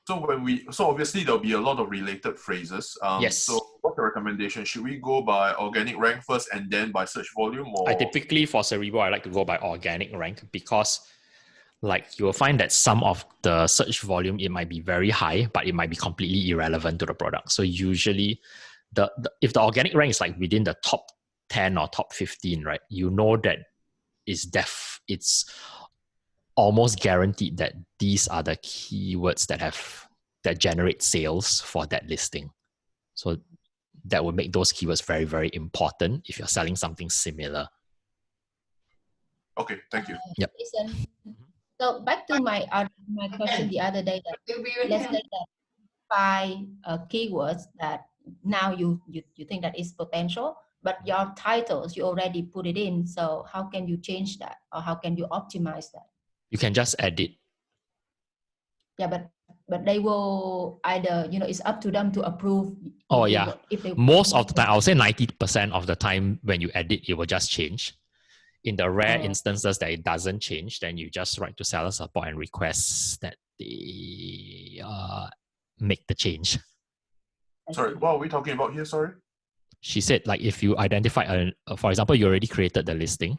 So so obviously there'll be a lot of related phrases. Yes. So what's the recommendation? Should we go by organic rank first and then by search volume? Or? I typically for Cerebro, I like to go by organic rank because like you will find that some of the search volume, it might be very high, but it might be completely irrelevant to the product. So usually if the organic rank is like within the top 10 or top 15, right, you know that it's almost guaranteed that these are the keywords that generate sales for that listing. So that would make those keywords very, very important if you're selling something similar. Okay, thank you. Yep. So back to my question the other day, that let's say that 5 keywords that now you think that is potential, but your titles, you already put it in. So how can you change that, or how can you optimize that? You can just edit. Yeah, but they will either, it's up to them to approve. Oh yeah. Most of the time, I'll say 90% of the time when you edit, it will just change. In the rare instances that it doesn't change, then you just write to seller support and request that they make the change. Sorry, what are we talking about here? Sorry. She said, like, if you identify, for example, you already created the listing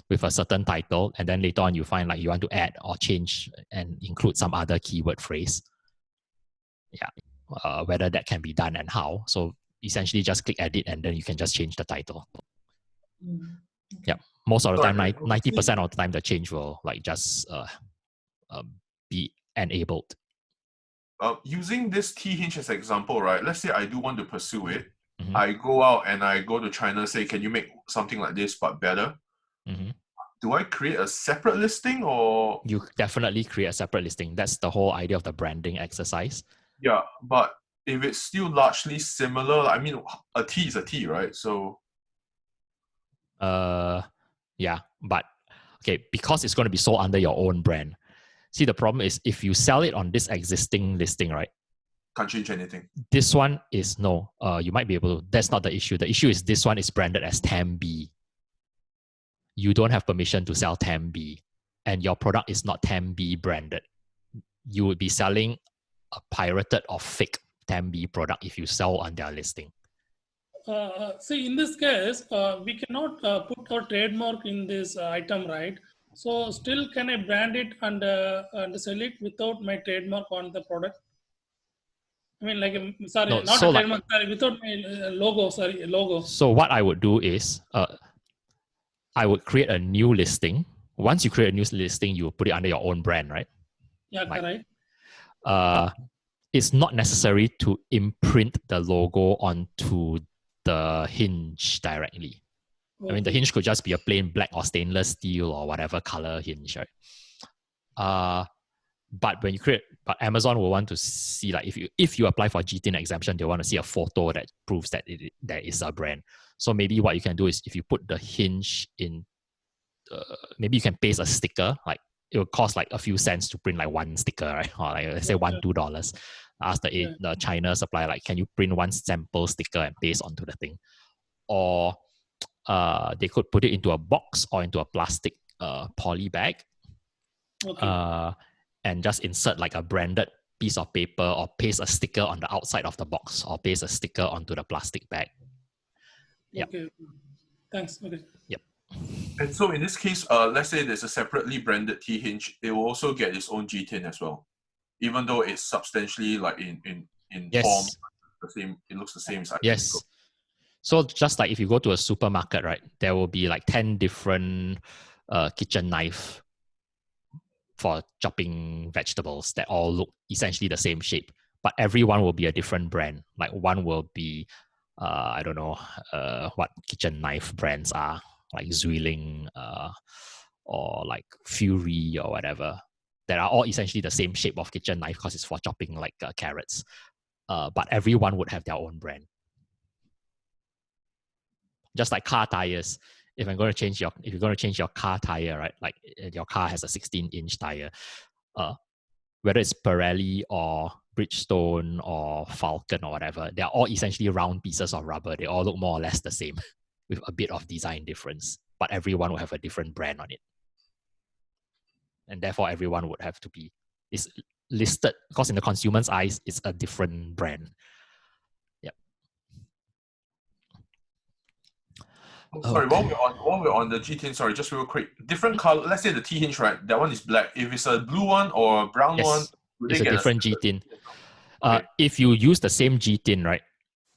with a certain title, and then later on you find like you want to add or change and include some other keyword phrase. Yeah, whether that can be done and how. So essentially just click edit and then you can just change the title. Yeah, most of the time, 90% of the time, the change will like just be enabled. Using this T-hinge as an example, right? Let's say I do want to pursue it. I go out and I go to China, say, can you make something like this but better? Do I create a separate listing or? You definitely create a separate listing. That's the whole idea of the branding exercise. Yeah, but if it's still largely similar, I mean, a T is a T, right? So. Yeah, but okay, because it's going to be sold under your own brand. See, the problem is if you sell it on this existing listing, right? Can't change anything. This one is no. You might be able to. That's not the issue. The issue is this one is branded as TAM-B. You don't have permission to sell TAM-B, and your product is not TAM-B branded. You would be selling a pirated or fake TAM-B product if you sell on their listing. See, in this case, we cannot put our trademark in this item, right? So still can I brand it and sell it without my trademark on the product? I mean, like, sorry, no, not so a trademark, sorry, without my logo. So what I would do is, I would create a new listing. Once you create a new listing, you put it under your own brand, right? Yeah, correct. It's not necessary to imprint the logo onto the hinge directly. Okay. I mean, the hinge could just be a plain black or stainless steel or whatever color hinge, right? But when you create, but Amazon will want to see, like, if you apply for GTIN exemption, they want to see a photo that proves that there is a brand. So maybe what you can do is, if you put the hinge in, maybe you can paste a sticker. Like, it will cost like a few cents to print like one sticker, right? Or like, let's say $1-2. Ask the China supplier, like, can you print one sample sticker and paste onto the thing? Or they could put it into a box or into a plastic poly bag. Okay. And just insert like a branded piece of paper or paste a sticker on the outside of the box or paste a sticker onto the plastic bag. Yep. Okay. Thanks. Okay. Yep. And so in this case, let's say there's a separately branded T-hinge, it will also get its own GTIN as well, even though it's substantially like in form the same. It looks the same. Yes. So just like if you go to a supermarket, right, there will be like 10 different kitchen knife for chopping vegetables that all look essentially the same shape, but every one will be a different brand. Like one will be, I don't know what kitchen knife brands are, like Zuiling or like Fury or whatever, that are all essentially the same shape of kitchen knife because it's for chopping like carrots. But everyone would have their own brand. Just like car tires. If you're going to change your car tire, right? Like your car has a 16-inch tire, whether it's Pirelli or Bridgestone or Falcon or whatever, they're all essentially round pieces of rubber. They all look more or less the same with a bit of design difference, but everyone will have a different brand on it. And therefore everyone would have to be listed, because in the consumer's eyes, it's a different brand. Sorry, while we're on the GTIN, sorry, just real quick. Different color. Let's say the T-hinge, right? That one is black. If it's a blue one or a brown one, it's a different GTIN. Okay. If you use the same GTIN, right,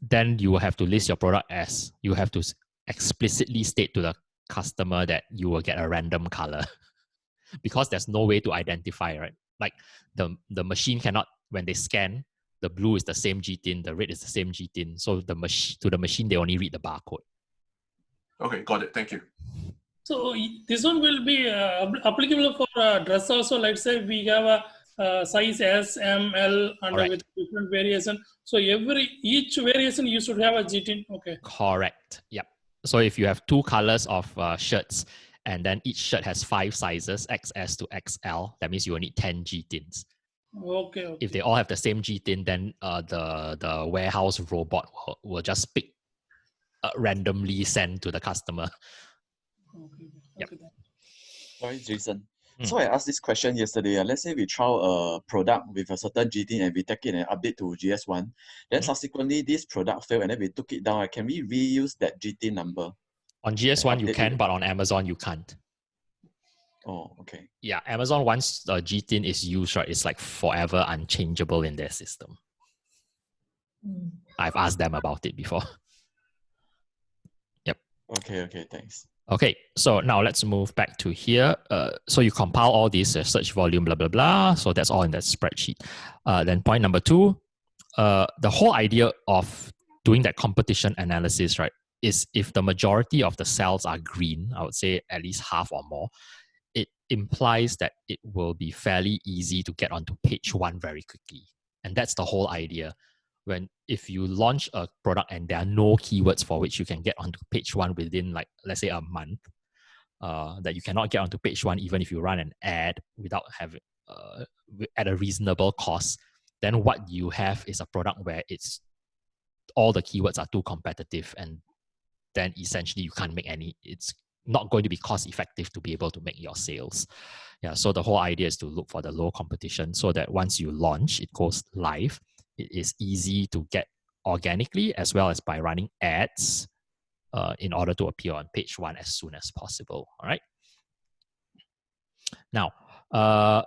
then you will have to list your product as, you have to explicitly state to the customer that you will get a random color, because there's no way to identify, right? Like the machine cannot, when they scan, the blue is the same GTIN, the red is the same GTIN. So to the machine, they only read the barcode. Okay, got it. Thank you. So this one will be applicable for dress also. Let's say we have a size S, M, L, and with different variation. So each variation you should have a GTIN. Okay. Correct. Yep. So if you have 2 colors of shirts, and then each shirt has 5 sizes, XS to XL, that means you will need 10 GTINs. Okay. If they all have the same GTIN, then the warehouse robot will just pick. Randomly send to the customer. Okay. Yep. Sorry, Jason. So I asked this question yesterday. Let's say we trial a product with a certain GT and we take it and update to GS1. Then subsequently this product failed and then we took it down. Can we reuse that GT number? On GS1 you can, but on Amazon you can't. Oh, okay. Yeah, Amazon once the GTIN is used, right, it's like forever unchangeable in their system. I've asked them about it before. Yep. Okay, thanks. Okay, so now let's move back to here. So you compile all these search volume, blah, blah, blah. So that's all in that spreadsheet. Then point number 2, the whole idea of doing that competition analysis, right, is if the majority of the cells are green, I would say at least half or more, it implies that it will be fairly easy to get onto page 1 very quickly. And that's the whole idea. If you launch a product and there are no keywords for which you can get onto page 1 within, like, let's say a month, that you cannot get onto page 1 even if you run an ad without having at a reasonable cost, then what you have is a product where it's all the keywords are too competitive, and then essentially you can't make any. It's not going to be cost effective to be able to make your sales. Yeah, so the whole idea is to look for the low competition so that once you launch, it goes live. It is easy to get organically as well as by running ads in order to appear on page 1 as soon as possible. All right. Now, I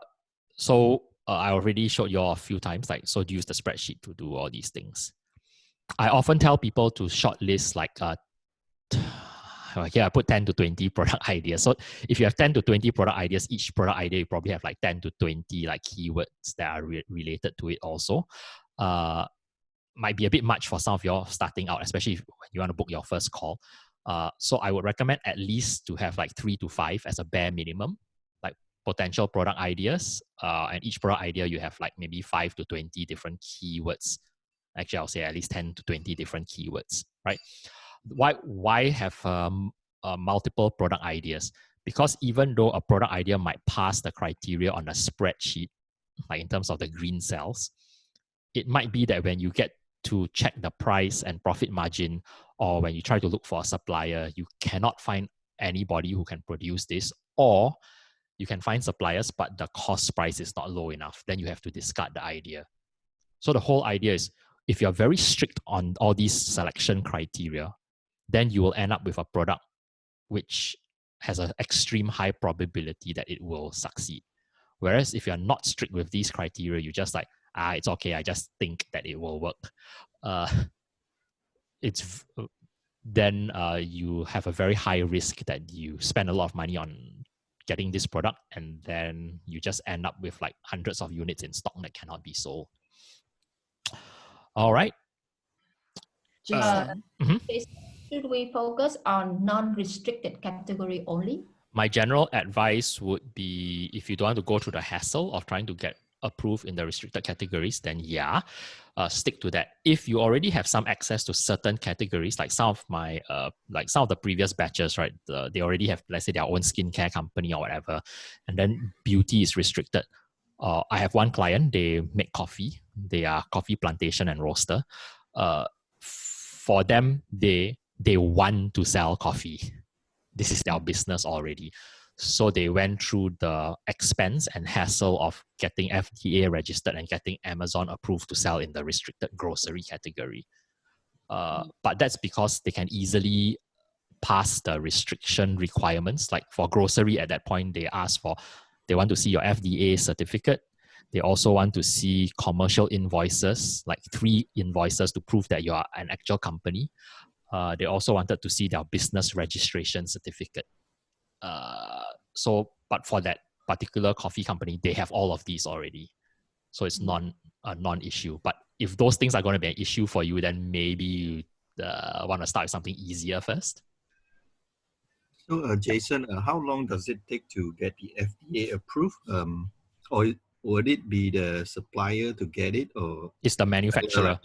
already showed you all a few times, like, so use the spreadsheet to do all these things. I often tell people to shortlist like here I put 10 to 20 product ideas. So if you have 10 to 20 product ideas, each product idea you probably have like 10 to 20 like keywords that are related to it also. Might be a bit much for some of you all starting out, especially when you want to book your first call. So I would recommend at least to have like 3 to 5 as a bare minimum, like potential product ideas. And each product idea you have like maybe 5 to 20 different keywords. Actually, I'll say at least 10 to 20 different keywords, right? Why have multiple product ideas? Because even though a product idea might pass the criteria on a spreadsheet, like in terms of the green cells, it might be that when you get to check the price and profit margin, or when you try to look for a supplier, you cannot find anybody who can produce this, or you can find suppliers, but the cost price is not low enough. Then you have to discard the idea. So the whole idea is, if you're very strict on all these selection criteria, then you will end up with a product which has an extreme high probability that it will succeed. Whereas if you're not strict with these criteria, you just like, it's okay, I just think that it will work. Then you have a very high risk that you spend a lot of money on getting this product, and then you just end up with like hundreds of units in stock that cannot be sold. All right. Should we focus on non-restricted category only? My general advice would be, if you don't want to go through the hassle of trying to get approved in the restricted categories, then stick to that. If you already have some access to certain categories, like some of my, some of the previous batches, right? They already have, let's say, their own skincare company or whatever, and then beauty is restricted. I have one client, they make coffee. They are coffee plantation and roaster. For them, they want to sell coffee. This is their business already. So they went through the expense and hassle of getting FDA registered and getting Amazon approved to sell in the restricted grocery category. But that's because they can easily pass the restriction requirements. Like for grocery at that point, they want to see your FDA certificate. They also want to see commercial invoices, like 3 invoices to prove that you are an actual company. They also wanted to see their business registration certificate. But for that particular coffee company, they have all of these already. So it's a non-issue. But if those things are going to be an issue for you, then maybe you want to start with something easier first. So, Jason, how long does it take to get the FDA approved? Or would it be the supplier to get it, or it's the manufacturer?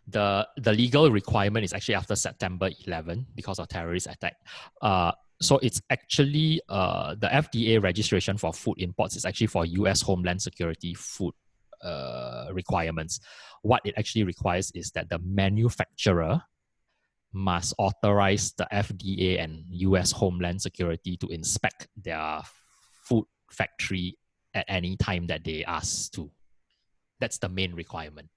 The legal requirement is actually after September 11 because of terrorist attack. So it's actually the FDA registration for food imports is actually for US Homeland Security food requirements. What it actually requires is that the manufacturer must authorize the FDA and US Homeland Security to inspect their food factory at any time that they ask to. That's the main requirement.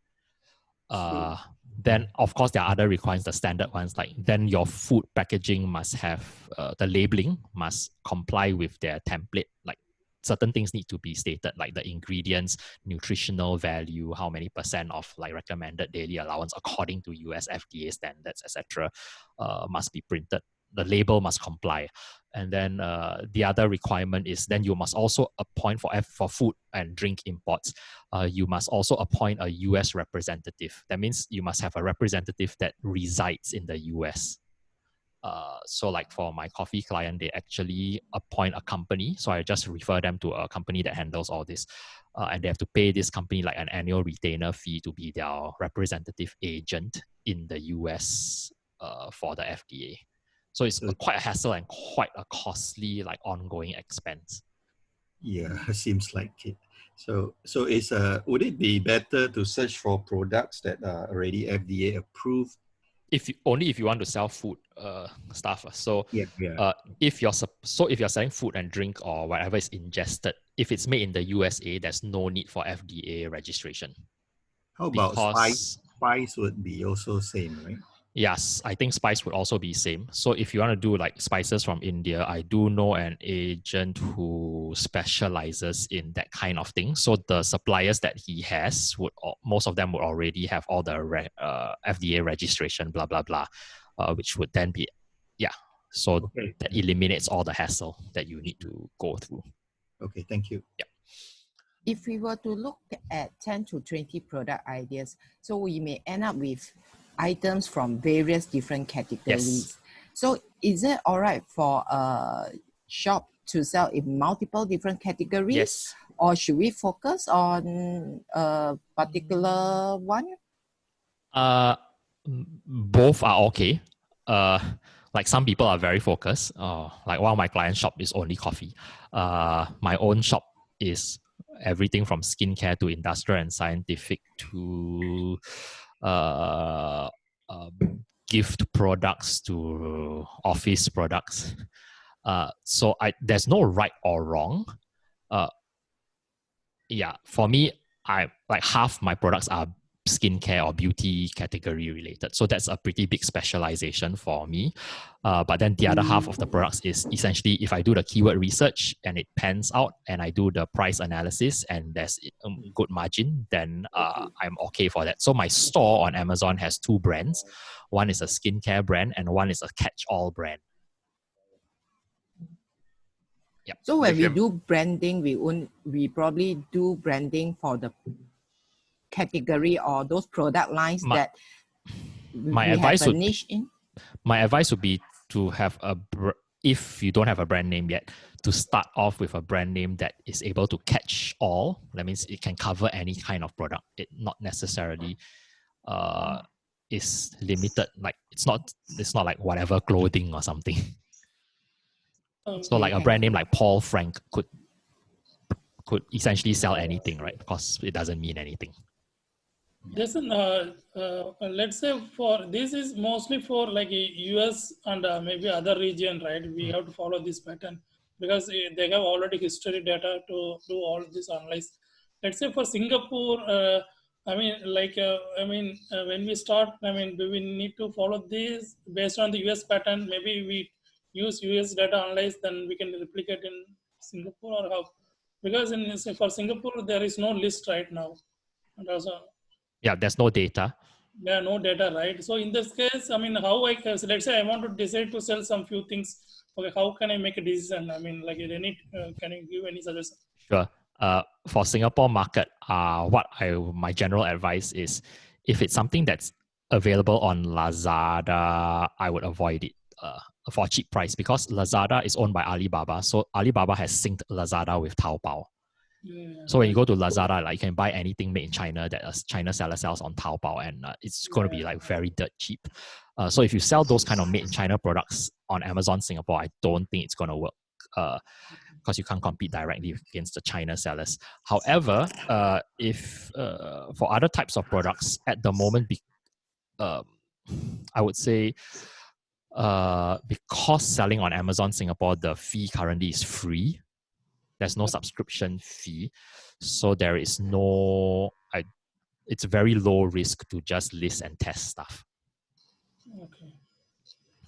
Then, of course, there are other requirements, the standard ones, like then your food packaging must have, the labeling must comply with their template. Like certain things need to be stated, like the ingredients, nutritional value, how many % of like recommended daily allowance according to US FDA standards, etc., must be printed. The label must comply. And then the other requirement is then you must also appoint for food and drink imports. You must also appoint a US representative. That means you must have a representative that resides in the US. So like for my coffee client, they actually appoint a company. So I just refer them to a company that handles all this. And they have to pay this company like an annual retainer fee to be their representative agent in the US for the FDA. So it's quite a hassle and quite a costly, like ongoing expense. Yeah, seems like it. So it's would it be better to search for products that are already FDA approved? Only if you want to sell food stuff. So if you're selling food and drink or whatever is ingested, if it's made in the USA, there's no need for FDA registration. How about spice? Spice would be also same, right? Yes, I think spice would also be same. So if you want to do like spices from India, I do know an agent who specializes in that kind of thing. So the suppliers that he has most of them would already have all the FDA registration, blah blah blah, which would then be So that eliminates all the hassle that you need to go through. Okay, thank you. Yeah. If we were to look at 10 to 20 product ideas, so we may end up with items from various different categories. Yes. So is it all right for a shop to sell in multiple different categories? Yes. Or should we focus on a particular one? Both are okay. Like some people are very focused. Like one of my client shop is only coffee. My own shop is everything from skincare to industrial and scientific to gift products to office products. So there's no right or wrong. For me, I like half my products are skincare or beauty category related. So that's a pretty big specialization for me. But then the other half of the products is essentially if I do the keyword research and it pans out and I do the price analysis and there's a good margin, then I'm okay for that. So my store on Amazon has 2 brands. One is a skincare brand and one is a catch-all brand. Yep. So when we do branding, we probably do branding for the category or those product lines that my we advice have a would niche in? My advice would be to have if you don't have a brand name yet, to start off with a brand name that is able to catch all. That means it can cover any kind of product. It not necessarily is limited. Like it's not like whatever clothing or something. So like a brand name like Paul Frank could essentially sell anything, right? Because it doesn't mean anything. Listen, let's say for this is mostly for like a US and maybe other region, right? We have to follow this pattern because they have already history data to do all this analyze. Let's say for Singapore, when we start, do we need to follow this based on the US pattern? Maybe we use US data analyze, then we can replicate in Singapore or how? Because for Singapore, there is no list right now. And also, there's no data. Yeah, no data, right? So in this case, how let's say I want to decide to sell some few things. Okay, how can I make a decision? Can you give any suggestion? Sure. For Singapore market, my general advice is, if it's something that's available on Lazada, I would avoid it for a cheap price, because Lazada is owned by Alibaba. So Alibaba has synced Lazada with Taobao. So when you go to Lazada, like you can buy anything made in China that a China seller sells on Taobao, and it's going to be like very dirt cheap. So if you sell those kind of made in China products on Amazon Singapore, I don't think it's going to work because you can't compete directly against the China sellers. However, if for other types of products at the moment, I would say because selling on Amazon Singapore, the fee currently is free. There's no subscription fee. So there is no, it's very low risk to just list and test stuff. Okay.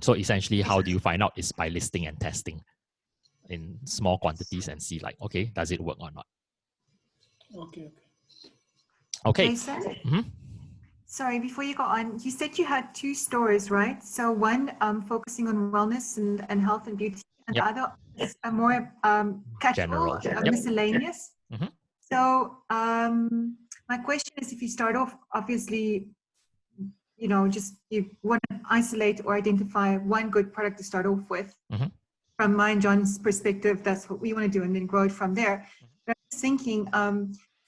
So essentially, how do you find out is by listing and testing in small quantities and see like, okay, does it work or not? Okay. Okay. Jason? Mm-hmm. Sorry, before you go on, you said you had 2 stores, right? So one focusing on wellness and health and beauty, and the other is a more casual, miscellaneous. Mm-hmm. So my question is, if you start off, obviously, just you want to isolate or identify one good product to start off with. Mm-hmm. From my and John's perspective, that's what we want to do, and then grow it from there. But I was thinking,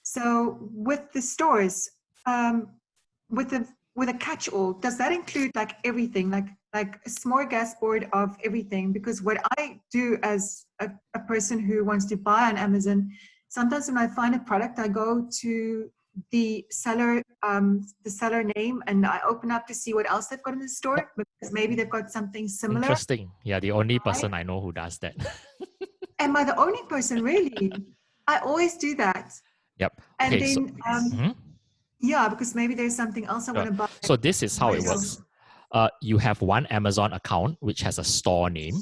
so with the stores, with a catch-all, does that include like everything, like a smorgasbord of everything? Because what I do as a person who wants to buy on Amazon, sometimes when I find a product, I go to the seller name and I open up to see what else they've got in the store, because maybe they've got something similar. Interesting. Yeah, the only person I know who does that. Am I the only person? Really? I always do that. Yep. And Okay, then yeah, because maybe there's something else I want to buy. So this is how it works. You have one Amazon account which has a store name,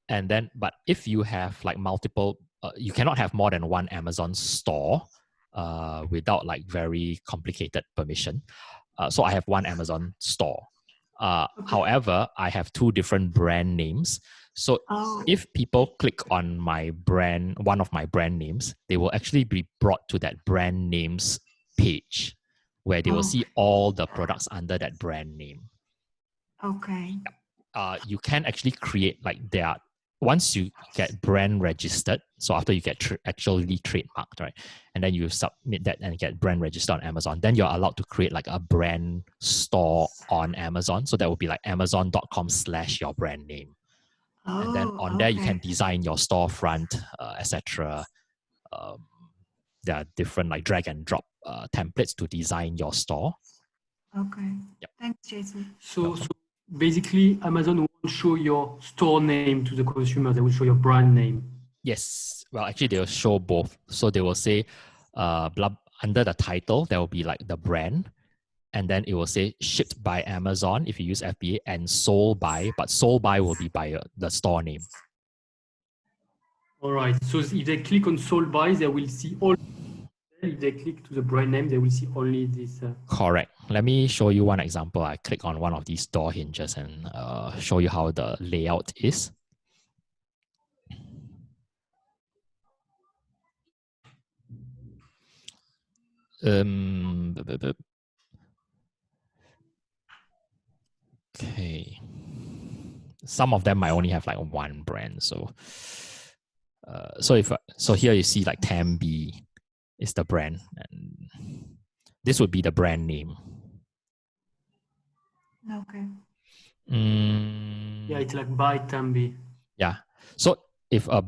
and then but if you have like multiple, you cannot have more than one Amazon store without like very complicated permission. So I have one Amazon store. However, I have 2 different brand names. So if people click on my brand, one of my brand names, they will actually be brought to that brand names page where they will see all the products under that brand name. Okay. You can actually create like once you get brand registered, so after you get actually trademarked, right, and then you submit that and get brand registered on Amazon, then you're allowed to create like a brand store on Amazon. So that would be like amazon.com/your brand name. And then on there, you can design your storefront, etc. There are different like drag and drop templates to design your store. Okay. Yep. Thanks, Jason. So basically, Amazon won't show your store name to the consumer. They will show your brand name. Yes. Well, actually, they will show both. So they will say, under the title, there will be like the brand. And then it will say shipped by Amazon if you use FBA, and sold by, but sold by will be by the store name. All right. So if they click on sold by, they will see all. If they click to the brand name, they will see only this. Correct. Let me show you one example. I click on one of these door hinges and show you how the layout is. Okay. Some of them might only have like one brand. So here you see like Tambi is the brand, and this would be the brand name. Okay. Yeah, it's like buy Tambi. Yeah. So if a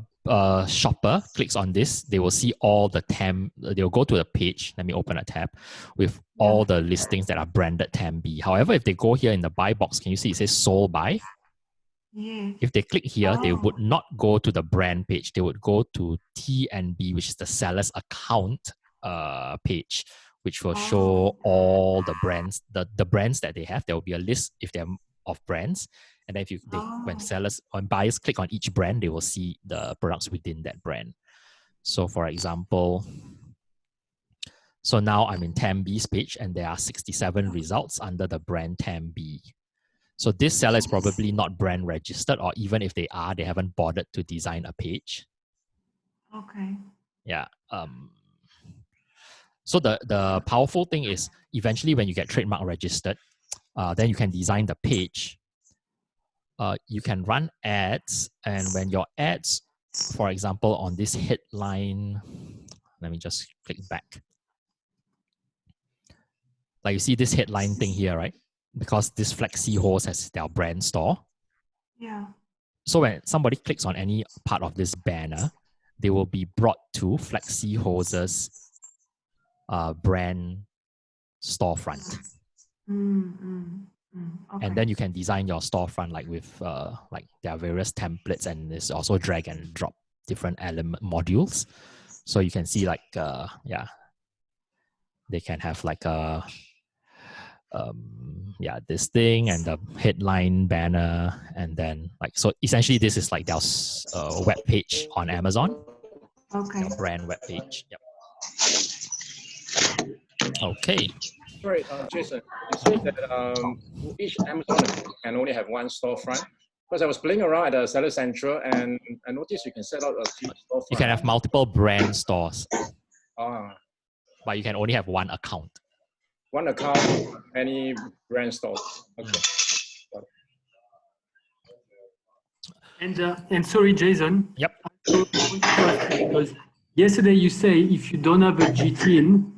shopper clicks on this, they will see all the they'll go to the page. Let me open a tab with all the listings that are branded Tambi. However, if they go here in the buy box, can you see it says sold by? Yeah. If they click here, they would not go to the brand page. They would go to T&B, which is the seller's account page, which will show all the brands, the brands that they have. There will be a list if they're of brands, and then when buyers click on each brand, they will see the products within that brand. So, for example, so now I'm in Tambi's page, and there are 67 results under the brand Tambi. So this seller is probably not brand registered, or even if they are, they haven't bothered to design a page. Okay. Yeah. So the powerful thing is eventually when you get trademark registered, then you can design the page. You can run ads, and when your ads, for example, on this headline, let me just click back. Like you see this headline thing here, right? Because this Flexi Hose has their brand store. Yeah. So when somebody clicks on any part of this banner, they will be brought to Flexi Hose's brand storefront. Okay. And then you can design your storefront like with like there are various templates, and it's also drag and drop different element modules. So you can see like, yeah, they can have like a, yeah, this thing and the headline banner, and then like, so essentially this is like their web page on Amazon. Okay. Their brand web page. Yep. Okay. Sorry, Jason, you said that each Amazon can only have one storefront. Because I was playing around at the Seller Central and I noticed you can set out a few storefronts. You can have multiple brand stores. Ah. But you can only have one account. One account, any brand store. Okay. And sorry, Jason. Yep. Because yesterday you say if you don't have a GTIN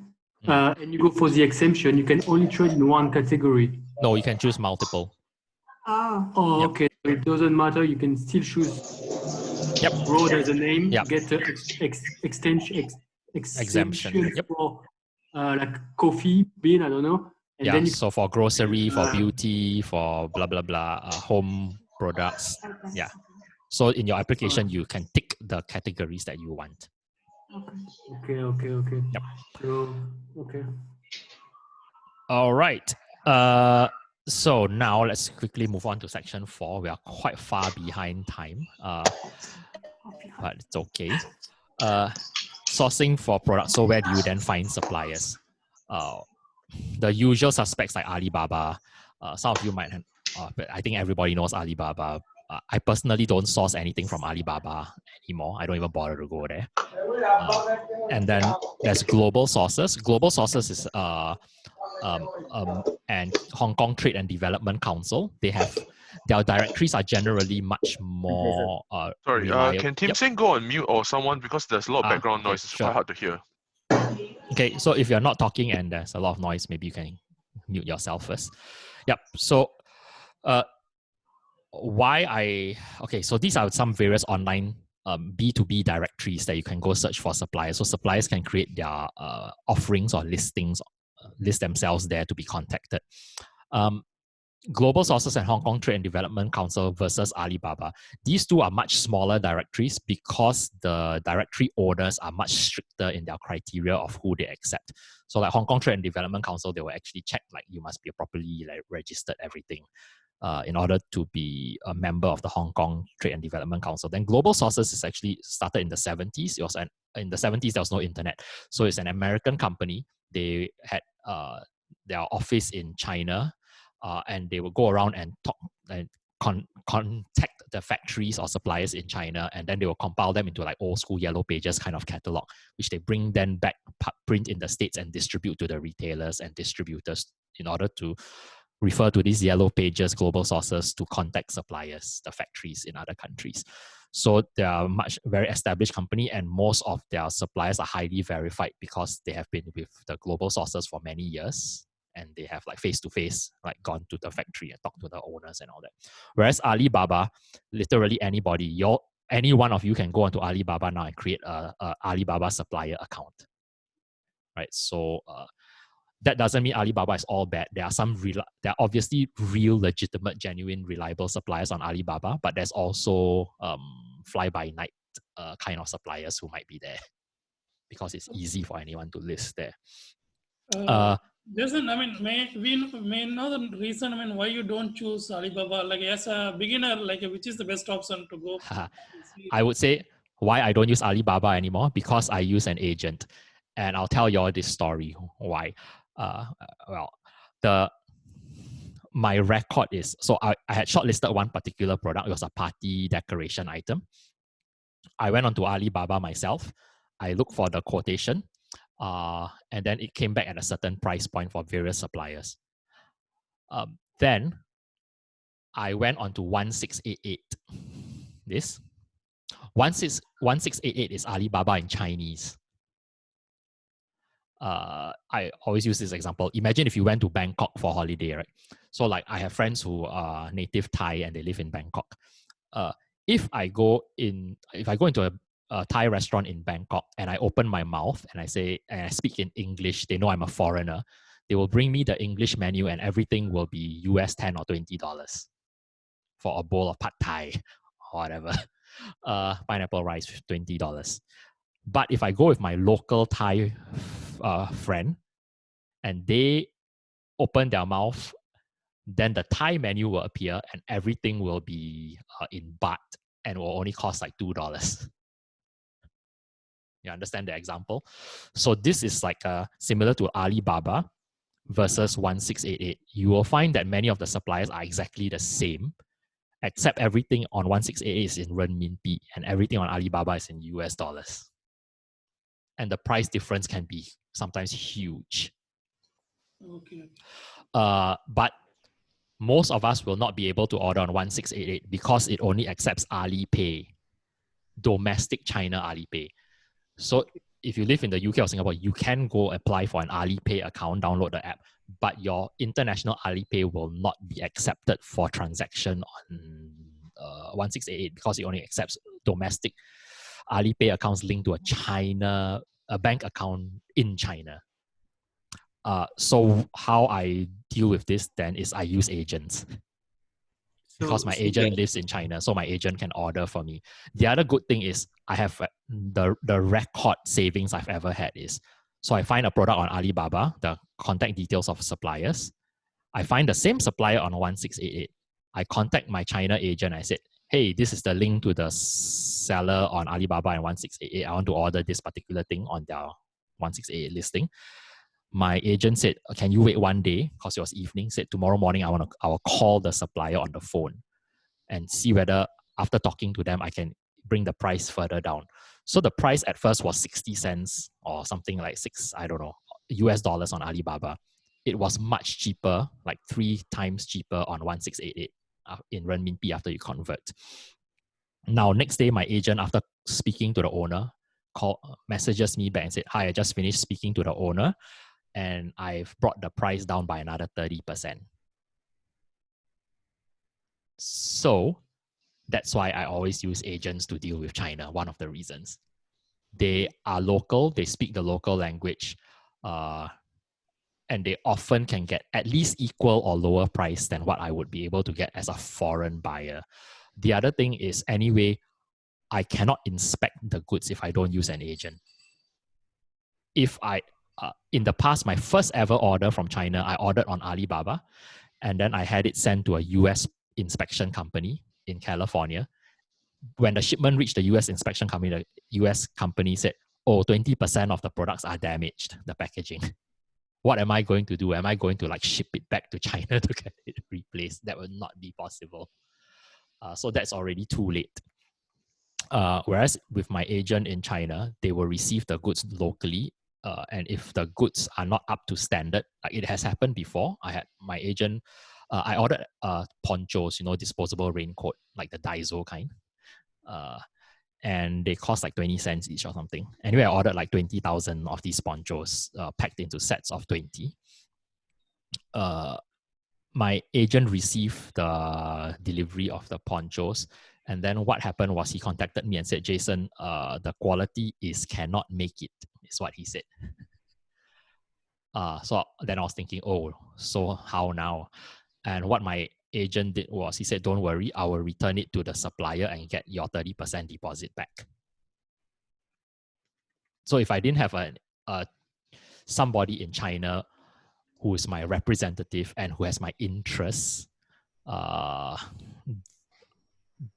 and you go for the exemption, you can only trade in one category. No, you can choose multiple. Oh, yep. Okay. So it doesn't matter. You can still choose. Yep. Road as a name. Yep. Get an exemption Yep. for like coffee bean. I don't know. And yeah. then So for grocery, for beauty, for blah blah blah, home products. Yeah. So in your application, you can tick the categories that you want. Okay. Yep. So, okay. All right. So now let's quickly move on to section 4. We are quite far behind time, but it's okay. Sourcing for products. So where do you then find suppliers? The usual suspects like Alibaba. Some of you might have, but I think everybody knows Alibaba. I personally don't source anything from Alibaba anymore. I don't even bother to go there. And then there's global sources. Global sources is and Hong Kong Trade and Development Council. They have their directories are generally much more sorry, reliable. can Tim Singh go on mute or someone, because there's a lot of background noise. It's quite hard to hear. Okay, so if you're not talking and there's a lot of noise, maybe you can mute yourself first. Yep. So so these are some various online B2B directories that you can go search for suppliers. So suppliers can create their offerings or listings, list themselves there to be contacted. Global Sources and Hong Kong Trade and Development Council versus Alibaba. These two are much smaller directories because the directory owners are much stricter in their criteria of who they accept. So like Hong Kong Trade and Development Council, they will actually check like you must be properly like registered everything in order to be a member of the Hong Kong Trade and Development Council. Then Global Sources is actually started in the 70s. It was in the 70s, there was no internet. So it's an American company. They had their office in China. And they will go around and talk and contact the factories or suppliers in China, and then they will compile them into like old school yellow pages kind of catalog, which they bring then back, print in the States and distribute to the retailers and distributors in order to refer to these yellow pages, global sources, to contact suppliers, the factories in other countries. So they are very established company, and most of their suppliers are highly verified because they have been with the global sources for many years. And they have like face-to-face, like gone to the factory and talked to the owners and all that. Whereas Alibaba, literally anybody, any one of you can go onto Alibaba now and create a Alibaba supplier account, right? So that doesn't mean Alibaba is all bad. There are obviously real, legitimate, genuine, reliable suppliers on Alibaba, but there's also fly-by-night kind of suppliers who might be there because it's easy for anyone to list there. Jason, I mean, may know the reason, I mean, why you don't choose Alibaba, like as a beginner, like which is the best option to go? I would say why I don't use Alibaba anymore, because I use an agent. And I'll tell you all this story, why. My record is, so I had shortlisted one particular product. It was a party decoration item. I went onto Alibaba myself. I looked for the quotation. And then it came back at a certain price point for various suppliers. Then I went on to 1688. This 1688 is Alibaba in Chinese. I always use this example. Imagine if you went to Bangkok for holiday, right? So like I have friends who are native Thai and they live in Bangkok. If I go into a Thai restaurant in Bangkok and I open my mouth and I speak in English, they know I'm a foreigner. They will bring me the English menu and everything will be US $10 or $20 for a bowl of pad Thai whatever. Pineapple rice, $20. But if I go with my local Thai friend and they open their mouth, then the Thai menu will appear and everything will be in baht and will only cost like $2. You understand the example? So this is like similar to Alibaba versus 1688. You will find that many of the suppliers are exactly the same, except everything on 1688 is in renminbi and everything on Alibaba is in US dollars. And the price difference can be sometimes huge. Okay. But most of us will not be able to order on 1688 because it only accepts Alipay, domestic China Alipay. So if you live in the UK or Singapore, you can go apply for an Alipay account, download the app, but your international Alipay will not be accepted for transaction on 1688 because it only accepts domestic Alipay accounts linked to a bank account in China. So how I deal with this then is I use agents. Because my agent lives in China, so my agent can order for me. The other good thing is I have the record savings I've ever had is, so I find a product on Alibaba, the contact details of suppliers. I find the same supplier on 1688. I contact my China agent. I said, hey, this is the link to the seller on Alibaba and 1688. I want to order this particular thing on their 1688 listing. My agent said, can you wait one day? Because it was evening. Said, tomorrow morning, I will call the supplier on the phone and see whether after talking to them, I can bring the price further down. So the price at first was 60 cents or something like US dollars on Alibaba. It was much cheaper, like 3 times cheaper on 1688 in renminbi after you convert. Now, next day, my agent, after speaking to the owner, messages me back and said, hi, I just finished speaking to the owner and I've brought the price down by another 30%. So that's why I always use agents to deal with China, one of the reasons. They are local, they speak the local language, and they often can get at least equal or lower price than what I would be able to get as a foreign buyer. The other thing is, anyway, I cannot inspect the goods if I don't use an agent. If in the past, my first ever order from China, I ordered on Alibaba, and then I had it sent to a US inspection company in California. When the shipment reached the US inspection company, the US company said, 20% of the products are damaged, the packaging. What am I going to do? Am I going to ship it back to China to get it replaced? That would not be possible. So that's already too late. Whereas with my agent in China, they will receive the goods locally. And if the goods are not up to standard, like it has happened before, I had my agent, I ordered ponchos, disposable raincoat, like the Daiso kind. And they cost like 20 cents each or something. Anyway, I ordered like 20,000 of these ponchos packed into sets of 20. My agent received the delivery of the ponchos. And then what happened was he contacted me and said, Jason, the quality cannot make it, is what he said. So then I was thinking, so how now? And what my agent did was he said, don't worry, I will return it to the supplier and get your 30% deposit back. So if I didn't have somebody in China who is my representative and who has my interests,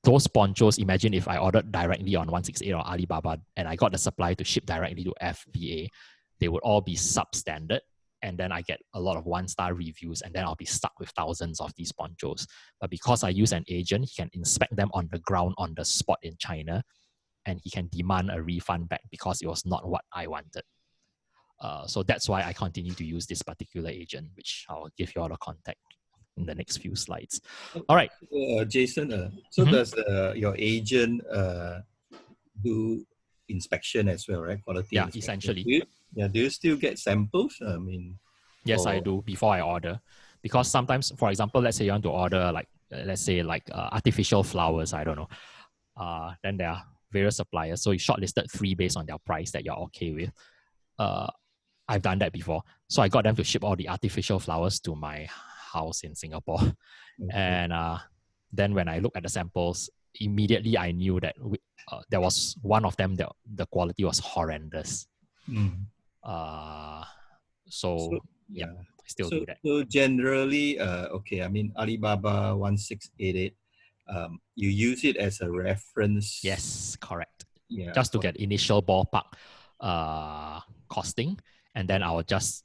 those ponchos, imagine if I ordered directly on 168 or Alibaba and I got the supply to ship directly to FBA, they would all be substandard. And then I get a lot of 1-star reviews and then I'll be stuck with thousands of these ponchos. But because I use an agent, he can inspect them on the ground, on the spot in China, and he can demand a refund back because it was not what I wanted. So that's why I continue to use this particular agent, which I'll give you all the contact in the next few slides. All right. Jason, so does your agent do inspection as well, right? Quality inspection. Essentially. Do you still get samples? Yes, I do before I order. Because sometimes, for example, let's say you want to order artificial flowers, I don't know. Then there are various suppliers. So you shortlisted 3 based on their price that you're okay with. I've done that before. So I got them to ship all the artificial flowers to my house in Singapore. And then when I look at the samples, immediately I knew that there was one of them that the quality was horrendous. So yeah, I still do that. So generally, okay, I mean Alibaba 1688, you use it as a reference. Yes, correct. Yeah, just to get initial ballpark costing, and then I'll just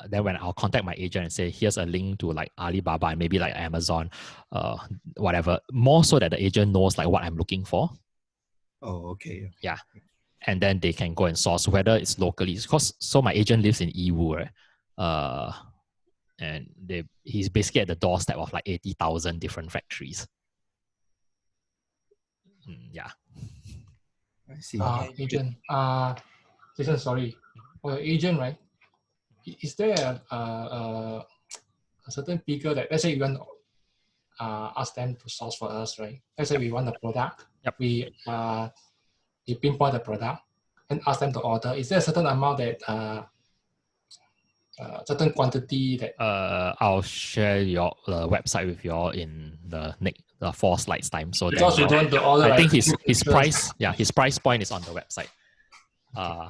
when I'll contact my agent and say, here's a link to like Alibaba and maybe like Amazon, whatever, more so that the agent knows like what I'm looking for. Oh, okay. Yeah. And then they can go and source whether it's locally, because so my agent lives in Yiwu, right? And he's basically at the doorstep of like 80,000 different factories. Yeah. I see. Agent, Jason, sorry. For your agent, right? Is there a certain figure that, let's say you want to ask them to source for us, right? Let's say we want the product. Yep. We pinpoint the product and ask them to order. Is there a certain amount that certain quantity that I'll share your website with you all in the 4 slides time. So because you don't order. I think his price, his price point is on the website. Yeah.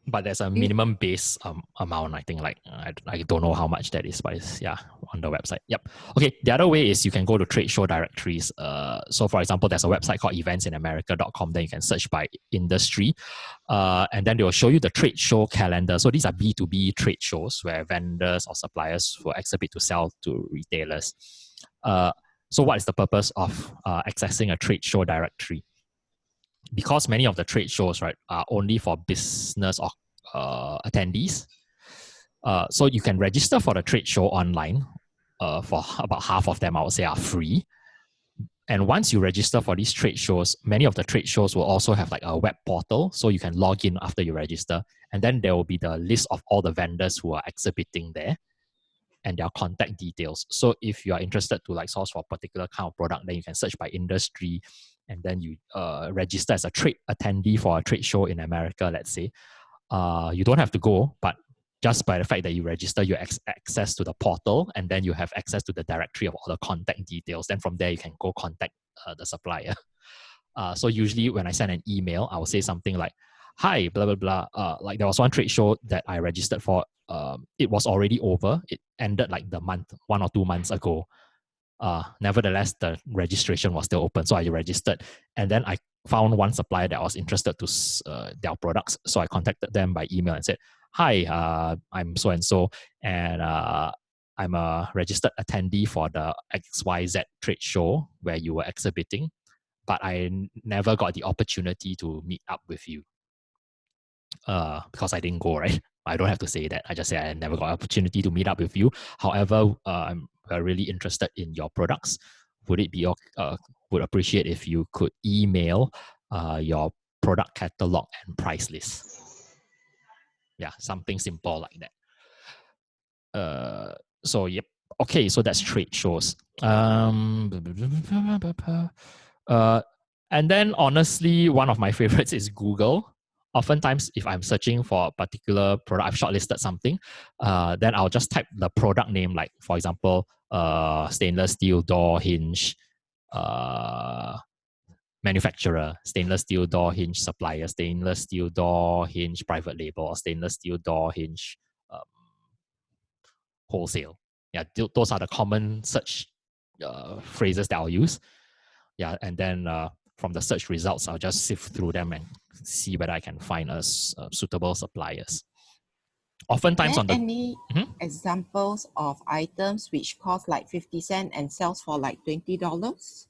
But there's a minimum base amount. I think like I don't know how much that is, but it's on the website. Yep. Okay. The other way is you can go to trade show directories. So for example, there's a website called eventsinamerica.com. Then you can search by industry, and then they will show you the trade show calendar. So these are B2B trade shows where vendors or suppliers will exhibit to sell to retailers. So what is the purpose of accessing a trade show directory? Because many of the trade shows, right, are only for business or attendees. So you can register for the trade show online. For about half of them, I would say, are free. And once you register for these trade shows, many of the trade shows will also have like a web portal, so you can log in after you register. And then there will be the list of all the vendors who are exhibiting there and their contact details. So if you are interested to like source for a particular kind of product, then you can search by industry, and then you register as a trade attendee for a trade show in America, let's say. You don't have to go, but just by the fact that you register, you access to the portal, and then you have access to the directory of all the contact details. Then from there, you can go contact the supplier. So usually when I send an email, I will say something like, hi, blah, blah, blah. Like there was one trade show that I registered for. It was already over. It ended like 1 or 2 months ago. Nevertheless, the registration was still open. So I registered, and then I found one supplier that was interested to their products. So I contacted them by email and said, hi, I'm so-and-so, and I'm a registered attendee for the XYZ trade show where you were exhibiting, but I never got the opportunity to meet up with you because I didn't go, right? I don't have to say that. I just say I never got opportunity to meet up with you. However, I'm really interested in your products. Would appreciate if you could email your product catalog and price list. Yeah, something simple like that. So yep. Okay, so that's trade shows. And then honestly, one of my favorites is Google. Oftentimes, if I'm searching for a particular product, I've shortlisted something, then I'll just type the product name, like for example, stainless steel door hinge manufacturer, stainless steel door hinge supplier, stainless steel door hinge private label, or stainless steel door hinge wholesale. Yeah, those are the common search phrases that I'll use. Yeah, and then from the search results, I'll just sift through them and see whether I can find us suitable suppliers. Oftentimes on the any examples of items which cost like 50 cents and sells for like $20?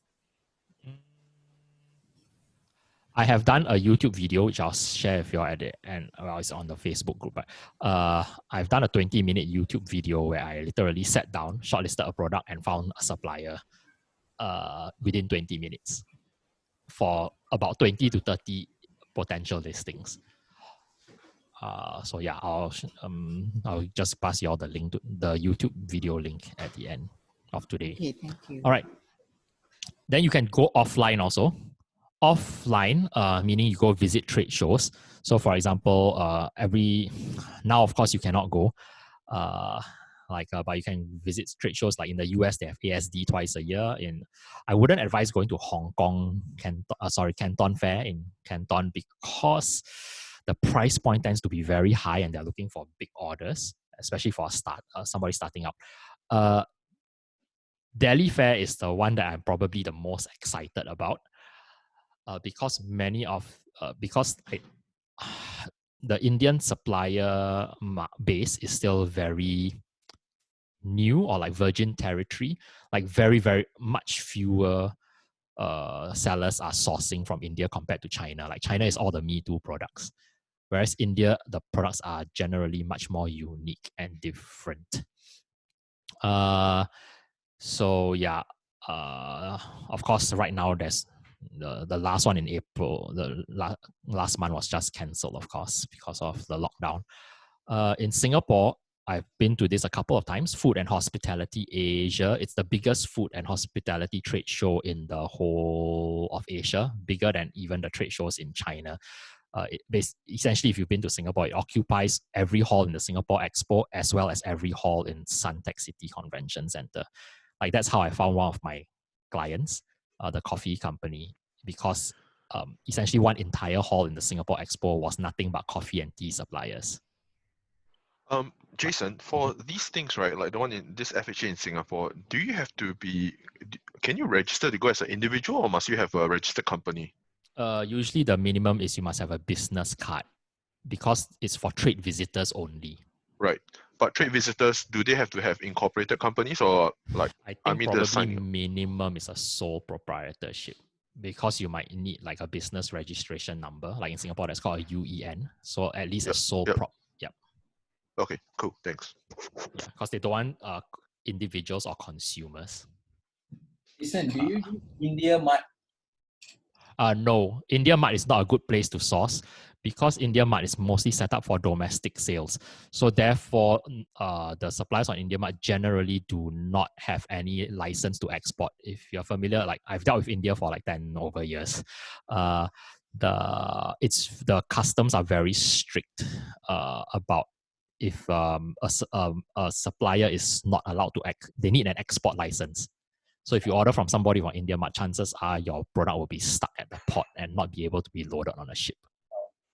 I have done a YouTube video, which I'll share with you at it, and it's on the Facebook group. But I've done a 20-minute YouTube video where I literally sat down, shortlisted a product, and found a supplier within 20 minutes for about 20 to 30 potential listings. So yeah, I'll just pass you all the link to the YouTube video link at the end of today. Okay, thank you. All right. Then you can go offline also. Offline, meaning you go visit trade shows. So for example, now of course you cannot go, But you can visit trade shows like in the US. They have ASD twice a year. I wouldn't advise going to Hong Kong, Canton Fair in Canton, because the price point tends to be very high, and they're looking for big orders, especially for somebody starting up. Delhi Fair is the one that I'm probably the most excited about, because the Indian supplier base is still very new, or like virgin territory. Like very, very much fewer sellers are sourcing from India compared to China. Like China is all the Me Too products, whereas India, the products are generally much more unique and different. So yeah, of course, right now there's the last one in April. The last month was just cancelled, of course, because of the lockdown. In Singapore, I've been to this a couple of times. Food and Hospitality Asia. It's the biggest food and hospitality trade show in the whole of Asia, bigger than even the trade shows in China. Essentially, if you've been to Singapore, it occupies every hall in the Singapore Expo as well as every hall in Suntec City Convention Center. Like that's how I found one of my clients, the coffee company, because essentially one entire hall in the Singapore Expo was nothing but coffee and tea suppliers. Jason, for these things, right, like the one in this FHA in Singapore, do you have to can you register to go as an individual, or must you have a registered company? Usually the minimum is you must have a business card, because it's for trade visitors only. Right. But trade visitors, do they have to have incorporated companies, or like, I think probably minimum is a sole proprietorship, because you might need like a business registration number. Like in Singapore, that's called a UEN. So at least a sole prop. Yep. Okay, cool. Thanks. Yeah, because they don't want individuals or consumers. Listen, do you use India Mart? No, India Mart is not a good place to source, because India Mart is mostly set up for domestic sales. So therefore, the suppliers on India Mart generally do not have any license to export. If you're familiar, like I've dealt with India for like 10 over years. The customs are very strict about if a supplier is not allowed to they need an export license. So if you order from somebody from India Mart, chances are your product will be stuck at the port and not be able to be loaded on a ship.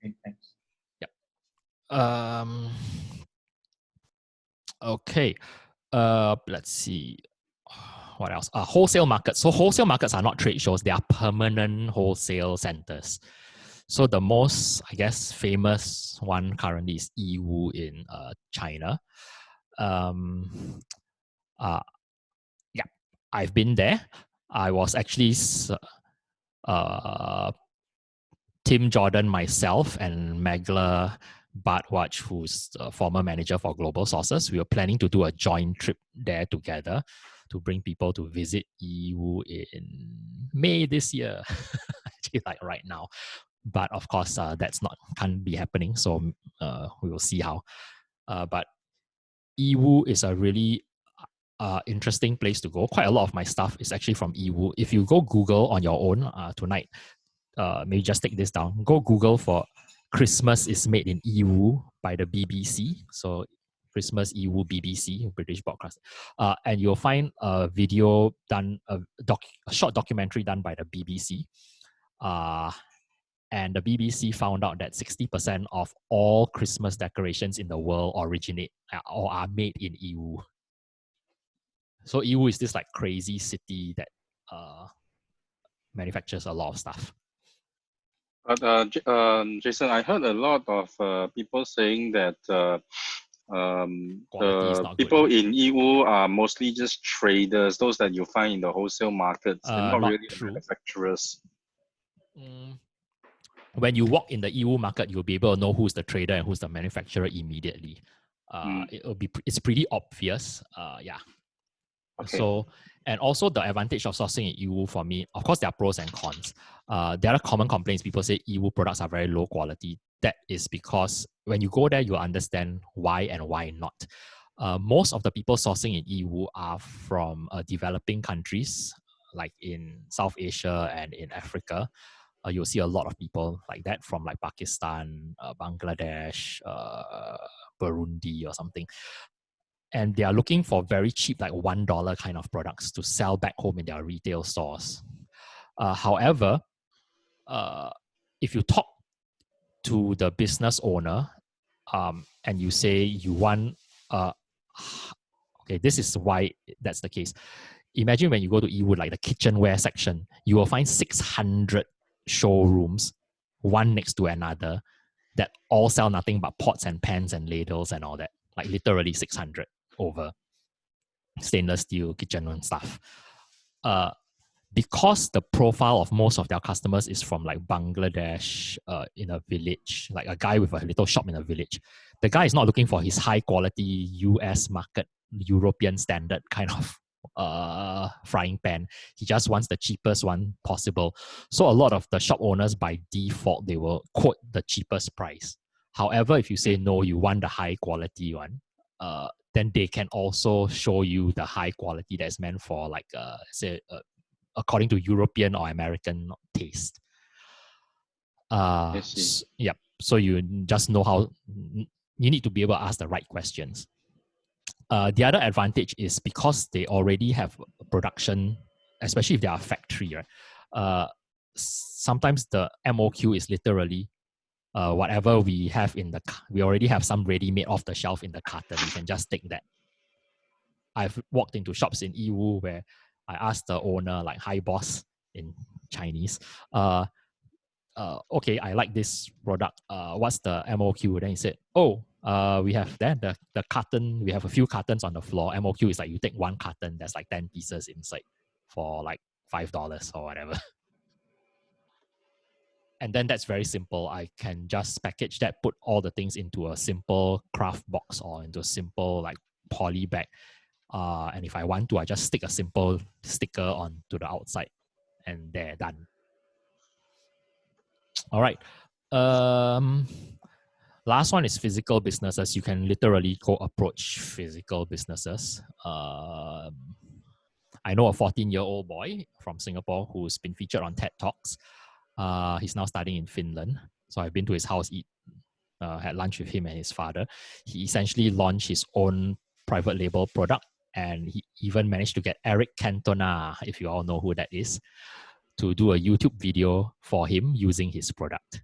Okay, thanks. Yep. Okay. Let's see. What else? Wholesale markets. So wholesale markets are not trade shows. They are permanent wholesale centers. So the most, I guess, famous one currently is Yiwu in China. Yeah, I've been there. I was actually Tim Jordan, myself, and Magla Bartwatch, who's the former manager for Global Sources. We were planning to do a joint trip there together to bring people to visit Yiwu in May this year, actually like right now. But of course, can't be happening. So we will see how. But Yiwu is a really interesting place to go. Quite a lot of my stuff is actually from Yiwu. If you go Google on your own tonight, maybe just take this down. Go Google for Christmas is Made in Yiwu by the BBC. So Christmas Yiwu BBC, British broadcast. And you'll find a video done, a short documentary done by the BBC. And the BBC found out that 60% of all Christmas decorations in the world originate or are made in Yiwu. So Yiwu is this like crazy city that manufactures a lot of stuff. But Jason, I heard a lot of people saying that the people in Yiwu are mostly just traders, those that you find in the wholesale markets, and not really manufacturers. When you walk in the Yiwu market, you'll be able to know who's the trader and who's the manufacturer immediately. It's pretty obvious. Yeah. Okay. So, and also the advantage of sourcing in Yiwu for me, of course, there are pros and cons. There are common complaints. People say Yiwu products are very low quality. That is because when you go there, you'll understand why and why not. Most of the people sourcing in Yiwu are from developing countries, like in South Asia and in Africa. You'll see a lot of people like that from like Pakistan, Bangladesh, Burundi or something. and they are looking for very cheap, like $1 kind of products to sell back home in their retail stores. However, if you talk to the business owner and you say you want, okay, this is why that's the case. Imagine when you go to Ewood, like the kitchenware section, you will find 600 showrooms, one next to another, that all sell nothing but pots and pans and ladles and all that. Like literally 600 over stainless steel kitchenware and stuff. Because the profile of most of their customers is from like Bangladesh, in a village, like a guy with a little shop in a village, the guy is not looking for his high quality US market, European standard kind of frying pan. He just wants the cheapest one possible. So a lot of the shop owners, by default, they will quote the cheapest price. However, if you say no, you want the high quality one, then they can also show you the high quality that's meant for like say according to European or American taste. Yep. So you just know how you need to be able to ask the right questions. The other advantage is because they already have production, especially if they are a factory, right? Sometimes the MOQ is literally whatever we have in the, we already have some ready-made off the shelf in the carton. You can just take that. I've walked into shops in Yiwu where I asked the owner, like, hi boss in Chinese, okay, I like this product. What's the MOQ? Then he said, oh, we have that, the carton, we have a few cartons on the floor. MOQ is like you take one carton, there's like 10 pieces inside for like $5 or whatever. And then that's very simple. I can just package that, put all the things into a simple craft box or into a simple like poly bag. And if I want to, I just stick a simple sticker onto the outside and they're done. All right. Last one is physical businesses. You can literally go approach physical businesses. I know a 14-year-old boy from Singapore who's been featured on TED Talks. He's now studying in Finland. So I've been to his house, had lunch with him and his father. He essentially launched his own private label product, and he even managed to get Eric Cantona, if you all know who that is, to do a YouTube video for him using his product.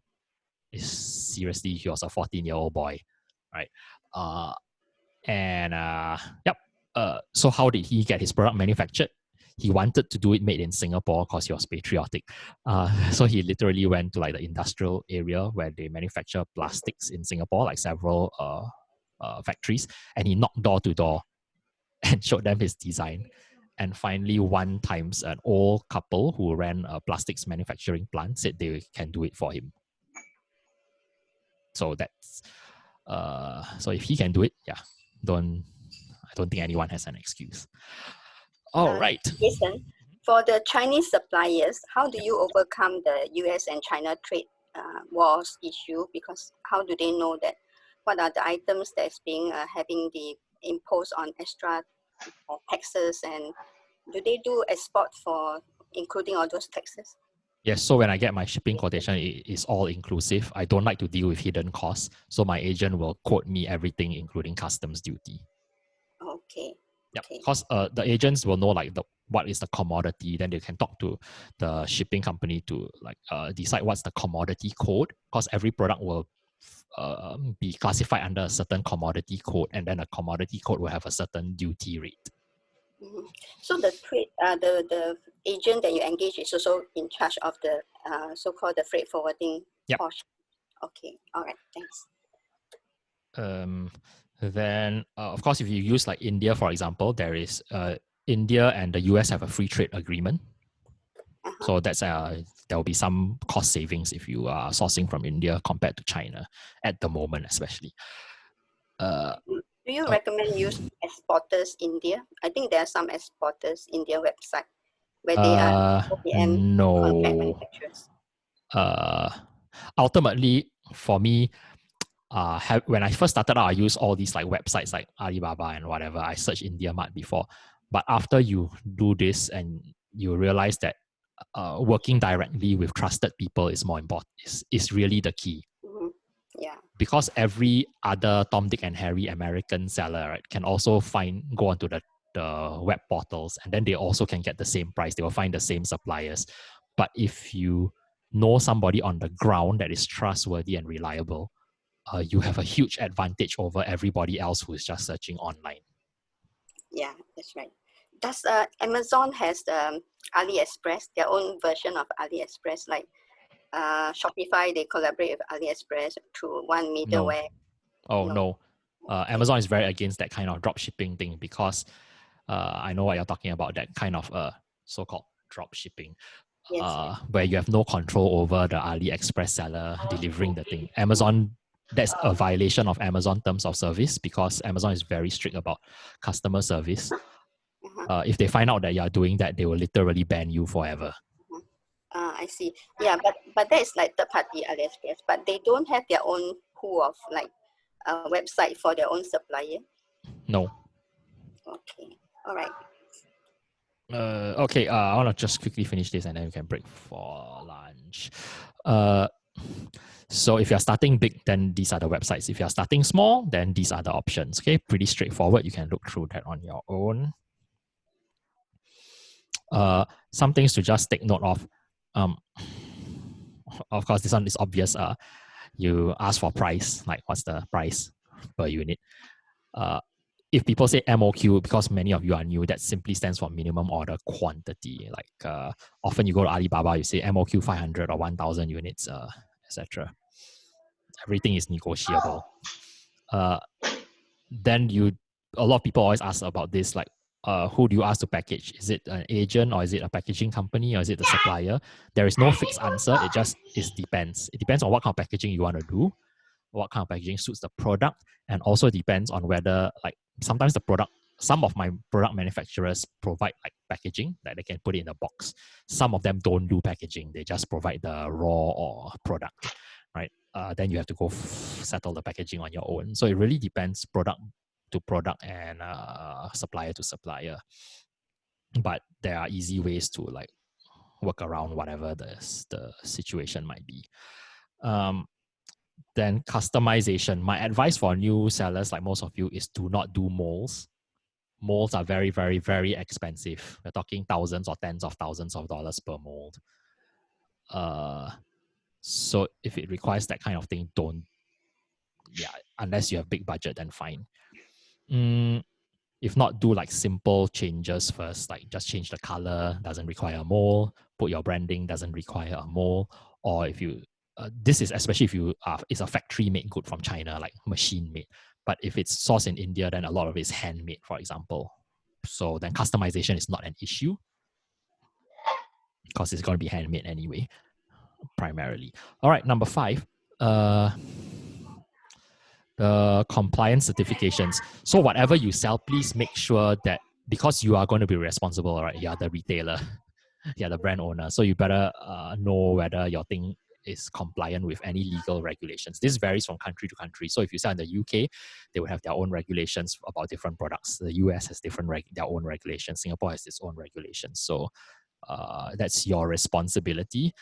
Seriously, he was a 14-year-old boy, right? Yep. So how did he get his product manufactured? He wanted to do it made in Singapore because he was patriotic. So he literally went to like the industrial area where they manufacture plastics in Singapore, like several factories, and he knocked door to door and showed them his design. And finally, one time, an old couple who ran a plastics manufacturing plant said they can do it for him. So that's so if he can do it, yeah, I don't think anyone has an excuse. All right. Jason, for the Chinese suppliers, how do you overcome the US and China trade wars issue? Because how do they know that what are the items that's being having the imposed on extra taxes, and do they do export for including all those taxes? Yes, so when I get my shipping quotation, it is all inclusive. I don't like to deal with hidden costs. So my agent will quote me everything, including customs duty. Okay. Yeah, because the agents will know like what is the commodity. Then they can talk to the shipping company to like decide what's the commodity code. Because every product will be classified under a certain commodity code, and then a commodity code will have a certain duty rate. Mm-hmm. So the trade, the agent that you engage is also in charge of the so-called the freight forwarding portion. Okay, all right, thanks. Then, of course, if you use like India, for example, there is India and the US have a free trade agreement. So that's there will be some cost savings if you are sourcing from India compared to China at the moment, especially. Do you recommend use Exporters India? I think there are some Exporters India website where they are OEM contract manufacturers. Ultimately, for me, when I first started out, I used all these like websites like Alibaba and whatever. I searched India Mart before, but after you do this and you realize that working directly with trusted people is more important. Is really the key. Mm-hmm. Yeah. because every other Tom, Dick, and Harry American seller, right, can also go onto the web portals, and then they also can get the same price. They will find the same suppliers. But if you know somebody on the ground that is trustworthy and reliable, you have a huge advantage over everybody else who is just searching online. Yeah, that's right. Does Amazon has the AliExpress, their own version of AliExpress, like Shopify, they collaborate with AliExpress through one middleware? No. Amazon is very against that kind of drop shipping thing, because I know what you're talking about, that kind of so-called drop shipping, where you have no control over the AliExpress seller delivering the thing. Amazon, that's a violation of Amazon terms of service, because Amazon is very strict about customer service. If they find out that you're doing that, they will literally ban you forever. I see. Yeah, but that is like third-party AliExpress, but they don't have their own pool of like a website for their own supplier. No. Okay. All right. Okay, I want to just quickly finish this and then we can break for lunch. So if you're starting big, then these are the websites. If you're starting small, then these are the options. Okay, pretty straightforward. You can look through that on your own. Some things to just take note of. Of course, this one is obvious. You ask for price, like what's the price per unit. If people say MOQ, because many of you are new, that simply stands for minimum order quantity. Like often you go to Alibaba, you say MOQ 500 or 1,000 units, etc. Everything is negotiable. Then a lot of people always ask about this, like who do you ask to package? Is it an agent, or is it a packaging company, or is it the supplier? There is no fixed answer. It depends. It depends on what kind of packaging you want to do, what kind of packaging suits the product, and also depends on whether, like, sometimes some of my product manufacturers provide like packaging that they can put it in a box. Some of them don't do packaging. They just provide the raw or product, right? Then you have to go settle the packaging on your own. So it really depends product to product and supplier to supplier. But there are easy ways to like work around whatever the situation might be. Then customization. My advice for new sellers, like most of you, is do not do molds. Molds are very, very, very expensive. We're talking thousands or tens of thousands of dollars per mold. So if it requires that kind of thing, don't. Yeah, unless you have big budget, then fine. If not, do like simple changes first, like just change the color, doesn't require a mold. Put your branding, doesn't require a mold. Or if you, this is especially if you it's a factory made good from China, like machine made. But if it's sourced in India, then a lot of it is handmade, for example. So then customization is not an issue, because it's going to be handmade anyway, primarily. All right, number 5. The compliance certifications. So whatever you sell, please make sure that, because you are going to be responsible, right? You are the retailer, you are the brand owner. So you better know whether your thing is compliant with any legal regulations. This varies from country to country. So if you sell in the UK, they will have their own regulations about different products. The US has their own regulations. Singapore has its own regulations. So that's your responsibility.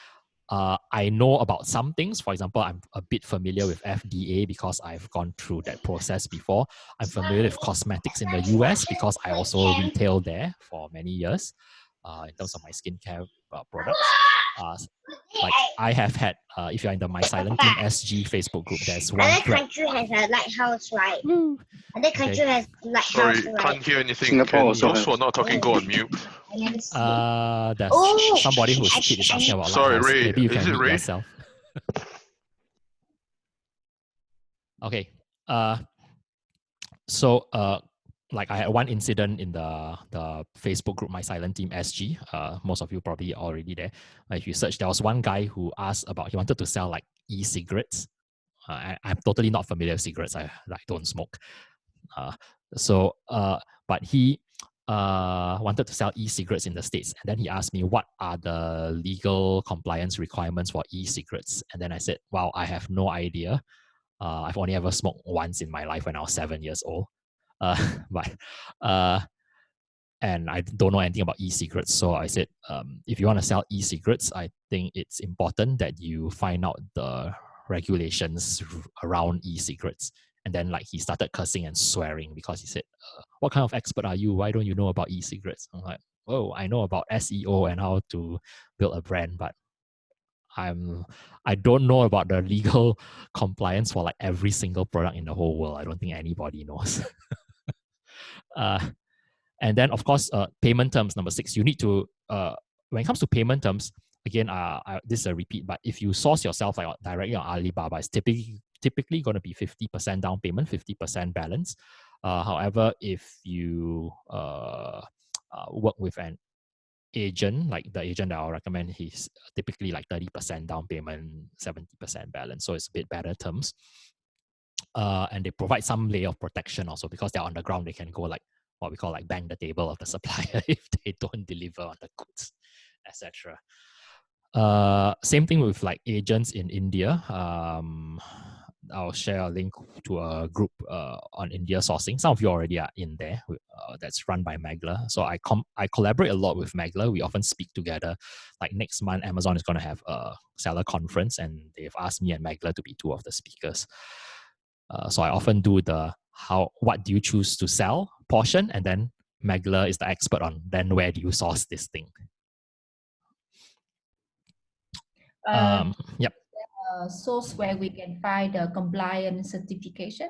I know about some things. For example, I'm a bit familiar with FDA because I've gone through that process before. I'm familiar with cosmetics in the US because I also retail there for many years in terms of my skincare products. Like I have had, if you're in the My Silent Team SG Facebook group, there's one thread. Country has a lighthouse, right? Other country has lighthouse, Sorry, right? can't hear anything. Singapore Can also those who are not talking go on mute? There's somebody whose kid is asking about Sorry, lighthouse. Ray. Maybe you Is can it mute Ray? yourself. Okay. So like I had one incident in the Facebook group, My Silent Team SG. Most of you probably already there. If you search, there was one guy who asked about, he wanted to sell like e-cigarettes. I'm totally not familiar with cigarettes. I don't smoke. But he wanted to sell e-cigarettes in the States. And then he asked me, what are the legal compliance requirements for e-cigarettes? And then I said, wow, I have no idea. I've only ever smoked once in my life when I was 7 years old. And I don't know anything about e-cigarettes. So I said, if you want to sell e-cigarettes, I think it's important that you find out the regulations around e-cigarettes. And then like he started cursing and swearing because he said, what kind of expert are you? Why don't you know about e-cigarettes? I'm like, oh, I know about SEO and how to build a brand, but I don't know about the legal compliance for like every single product in the whole world. I don't think anybody knows. And then of course, payment terms, number 6, you need to, when it comes to payment terms, again, this is a repeat, but if you source yourself like directly on Alibaba, it's typically going to be 50% down payment, 50% balance. However, if you work with an agent, like the agent that I'll recommend, he's typically like 30% down payment, 70% balance. So it's a bit better terms. And they provide some layer of protection also because they're on the ground. They can go like what we call like bang the table of the supplier if they don't deliver on the goods, etc. Same thing with like agents in India. I'll share a link to a group on India sourcing. Some of you already are in there. That's run by Megler. So I collaborate a lot with Megler. We often speak together. Like next month, Amazon is going to have a seller conference, and they've asked me and Megler to be 2 of the speakers. So I often do the what do you choose to sell portion, and then Megler is the expert on then where do you source this thing. Yep. Source where we can find the compliance certification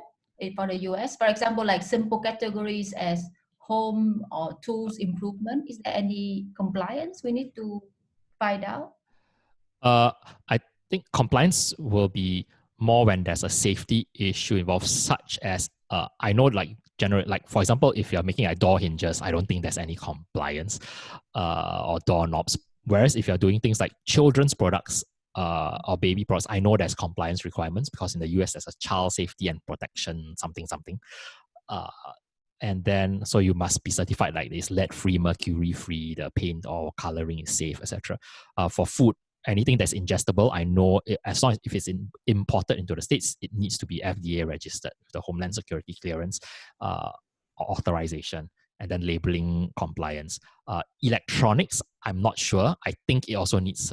for the US, for example, like simple categories as home or tools improvement. Is there any compliance we need to find out? I think compliance will be more when there's a safety issue involved, such as I know like generate, like for example, if you're making like door hinges, I don't think there's any compliance or doorknobs. Whereas if you're doing things like children's products or baby products, I know there's compliance requirements because in the US there's a child safety and protection something. And then so you must be certified like this, lead-free, mercury-free, the paint or coloring is safe, etc. For food, anything that's ingestible, I know as long as if it's imported into the States, it needs to be FDA registered, the Homeland Security clearance, authorization, and then labeling compliance. Electronics, I'm not sure. I think it also needs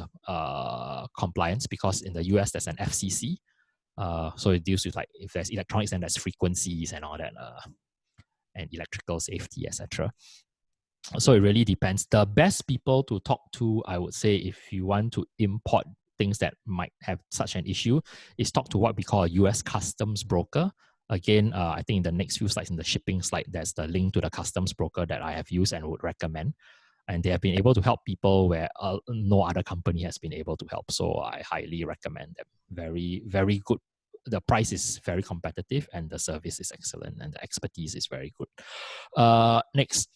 compliance because in the US there's an FCC. So it deals with like if there's electronics and there's frequencies and all that, and electrical safety, etc. So it really depends. The best people to talk to, I would say, if you want to import things that might have such an issue, is talk to what we call a US customs broker. Again, I think in the next few slides, in the shipping slide, there's the link to the customs broker that I have used and would recommend. And they have been able to help people where no other company has been able to help. So I highly recommend them. Very, very good. The price is very competitive and the service is excellent and the expertise is very good. Next,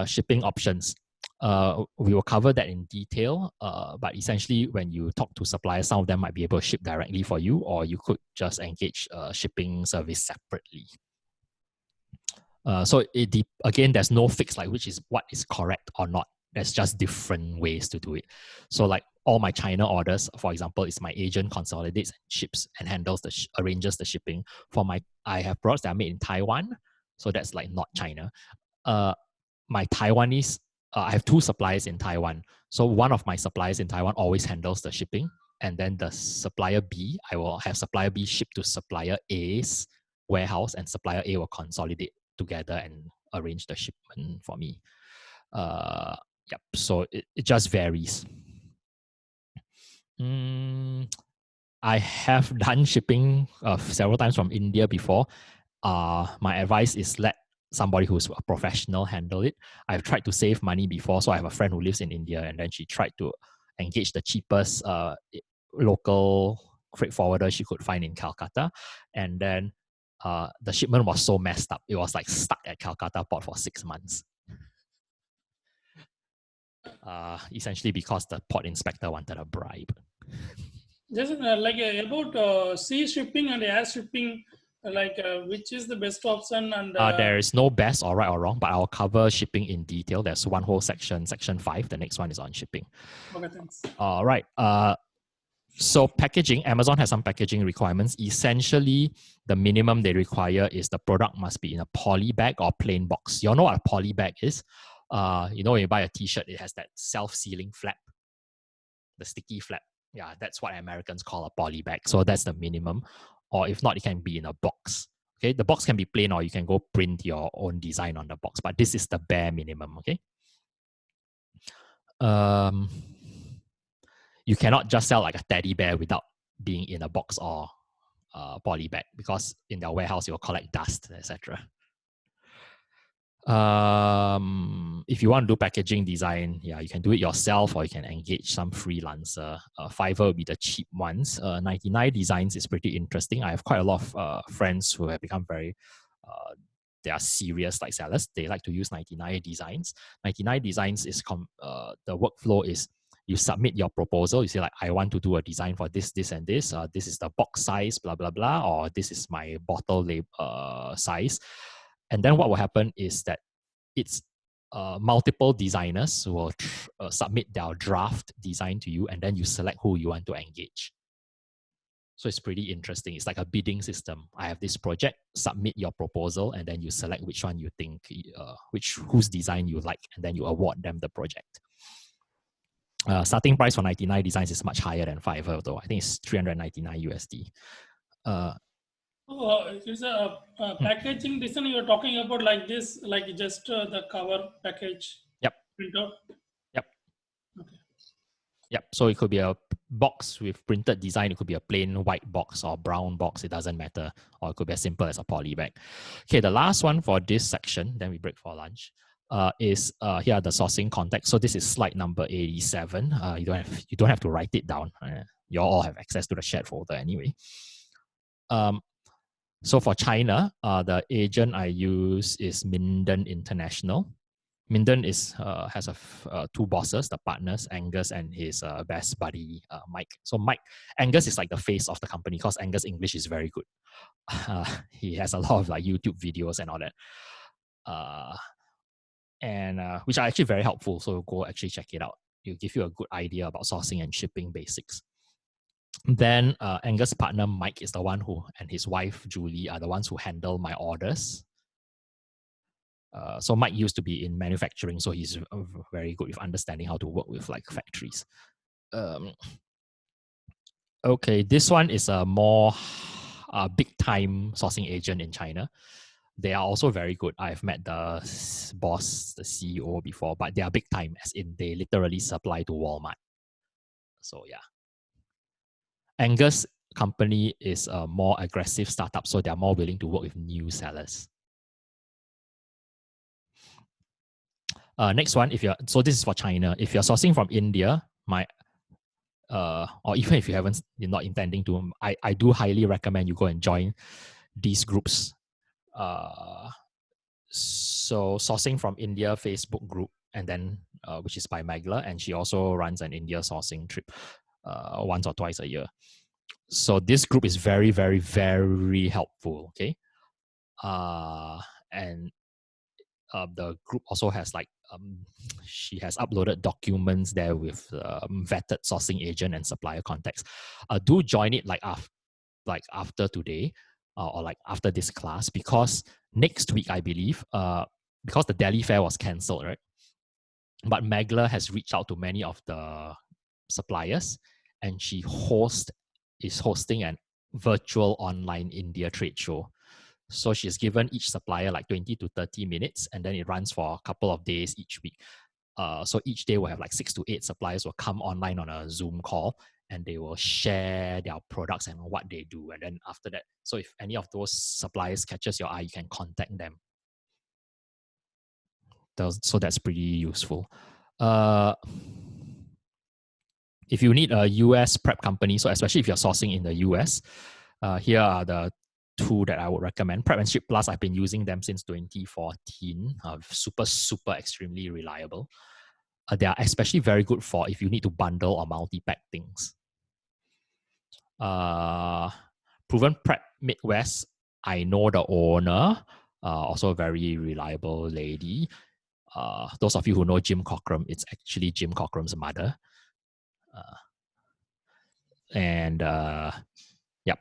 shipping options. We will cover that in detail, but essentially when you talk to suppliers, some of them might be able to ship directly for you, or you could just engage shipping service separately. So again, there's no fix like which is what is correct or not. There's just different ways to do it. So like all my China orders, for example, is my agent consolidates and ships and handles arranges the shipping. I have products that are made in Taiwan, so that's like not China. My Taiwanese, I have 2 suppliers in Taiwan. So one of my suppliers in Taiwan always handles the shipping, and then the supplier B, I will have supplier B ship to supplier A's warehouse, and supplier A will consolidate together and arrange the shipment for me. Yep, so it just varies. I have done shipping several times from India before. My advice is let somebody who's a professional handle it. I've tried to save money before, so I have a friend who lives in India, and then she tried to engage the cheapest local freight forwarder she could find in Calcutta, and then the shipment was so messed up. It was like stuck at Calcutta port for 6 months. Essentially because the port inspector wanted a bribe. Just like about sea shipping and air shipping, like which is the best option? And there is no best or right or wrong, but I'll cover shipping in detail. There's one whole section 5. The next one is on shipping. Okay, thanks. All right. So packaging, Amazon has some packaging requirements. Essentially, the minimum they require is the product must be in a poly bag or plain box. You all know what a poly bag is? You know, when you buy a t-shirt, it has that self-sealing flap, the sticky flap. Yeah, that's what Americans call a poly bag. So that's the minimum. Or if not, it can be in a box. Okay, the box can be plain or you can go print your own design on the box, but this is the bare minimum, okay? You cannot just sell like a teddy bear without being in a box or poly bag, because in their warehouse, it will collect dust, etc. If you want to do packaging design, yeah, you can do it yourself or you can engage some freelancer. Fiverr will be the cheap ones. 99 Designs is pretty interesting. I have quite a lot of friends who have become very, they are serious like sellers. They like to use 99 Designs. 99 Designs is, the workflow is you submit your proposal. You say like, I want to do a design for this, this, and this. This is the box size, blah, blah, blah, or this is my bottle size. And then what will happen is that it's multiple designers who will submit their draft design to you, and then you select who you want to engage. So it's pretty interesting. It's like a bidding system. I have this project, submit your proposal, and then you select which one you think, whose design you like, and then you award them the project. Starting price for 99 Designs is much higher than Fiverr, though. I think it's 399 USD. Is a packaging design you're talking about like this, like just the cover package? Yep. Printer? Yep. Okay. Yep. So it could be a box with printed design. It could be a plain white box or brown box. It doesn't matter. Or it could be as simple as a poly bag. Okay, the last one for this section, then we break for lunch, is here are the sourcing context. So this is slide number 87. You don't have to write it down. You all have access to the shared folder anyway. So for China, the agent I use is Minden International. Minden has two bosses, the partners, Angus and his best buddy, Mike. So Angus is like the face of the company because Angus' English is very good. He has a lot of like YouTube videos and all that. Which are actually very helpful. So go actually check it out. It'll give you a good idea about sourcing and shipping basics. Then Angus' partner Mike is the one who, and his wife Julie are the ones who handle my orders. So Mike used to be in manufacturing, so he's very good with understanding how to work with like factories. Okay, this one is a more big time sourcing agent in China. They are also very good. I've met the boss, the CEO before, but they are big time, as in they literally supply to Walmart. So yeah. Angus' company is a more aggressive startup, so they're more willing to work with new sellers. Next one, so this is for China. If you're sourcing from India, or even if you're not intending to, I do highly recommend you go and join these groups. So sourcing from India Facebook group, and then which is by Magla, and she also runs an India sourcing trip once or twice a year. So this group is very, very, very helpful. Okay, and the group also has like she has uploaded documents there with vetted sourcing agent and supplier contacts. Do join it like after today or like after this class, because next week I believe because the Delhi fair was cancelled, right? But Magla has reached out to many of the suppliers, and she is hosting an virtual online India trade show. So she's given each supplier like 20 to 30 minutes, and then it runs for a couple of days each week. So each day we'll have like 6 to 8 suppliers will come online on a Zoom call, and they will share their products and what they do. And then after that, so if any of those suppliers catches your eye, you can contact them. So that's pretty useful. If you need a US prep company, so especially if you're sourcing in the US, here are the two that I would recommend. Prep and Ship Plus, I've been using them since 2014. Super, extremely reliable. They are especially very good for if you need to bundle or multi-pack things. Proven Prep Midwest, I know the owner, also a very reliable lady. Those of you who know Jim Cockrum, it's actually Jim Cockrum's mother. Yep.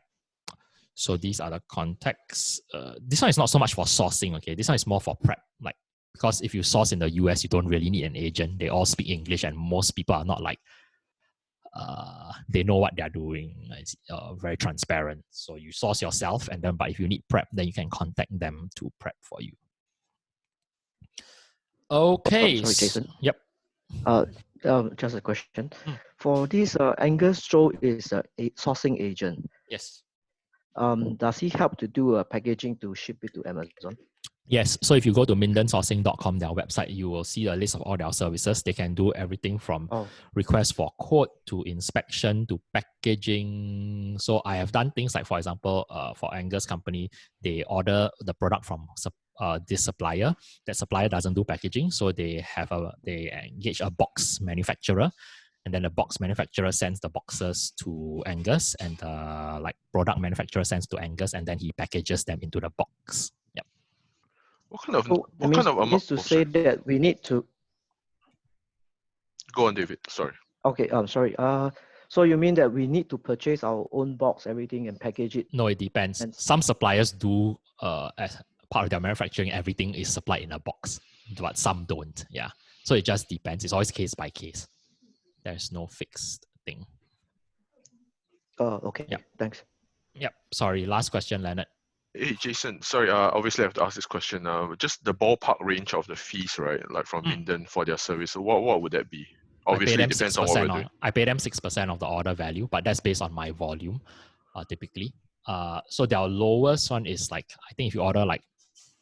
So these are the contacts. This one is not so much for sourcing, okay? This one is more for prep. Like, because if you source in the US, you don't really need an agent. They all speak English, and most people are not like they know what they're doing. It's very transparent. So you source yourself, and then but if you need prep, then you can contact them to prep for you. Okay. Sorry, Jason. Yep. Just a question. For this, Angus Joe is a sourcing agent. Yes. Does he help to do packaging to ship it to Amazon? Yes. So if you go to mindensourcing.com, their website, you will see a list of all their services. They can do everything from request for quote to inspection to packaging. So I have done things like, for example, for Angus company, they order the product from this supplier. That supplier doesn't do packaging, so they engage a box manufacturer, and then the box manufacturer sends the boxes to Angus, and the product manufacturer sends to Angus, and then he packages them into the box. Yep. What kind of means to say that we need to go on, David. Sorry. Okay. Sorry. So you mean that we need to purchase our own box, everything, and package it? No, it depends. Some suppliers do as part of their manufacturing, everything is supplied in a box, but some don't. Yeah. So it just depends. It's always case by case. There's no fixed thing. Oh, okay. Yep. Thanks. Yep. Sorry. Last question, Leonard. Hey, Jason. Sorry. Obviously, I have to ask this question. Just the ballpark range of the fees, right? Like from Minden for their service. What would that be? Obviously, it depends on what we're doing. I pay them 6% of the order value, but that's based on my volume, typically. So their lowest one is like, I think if you order like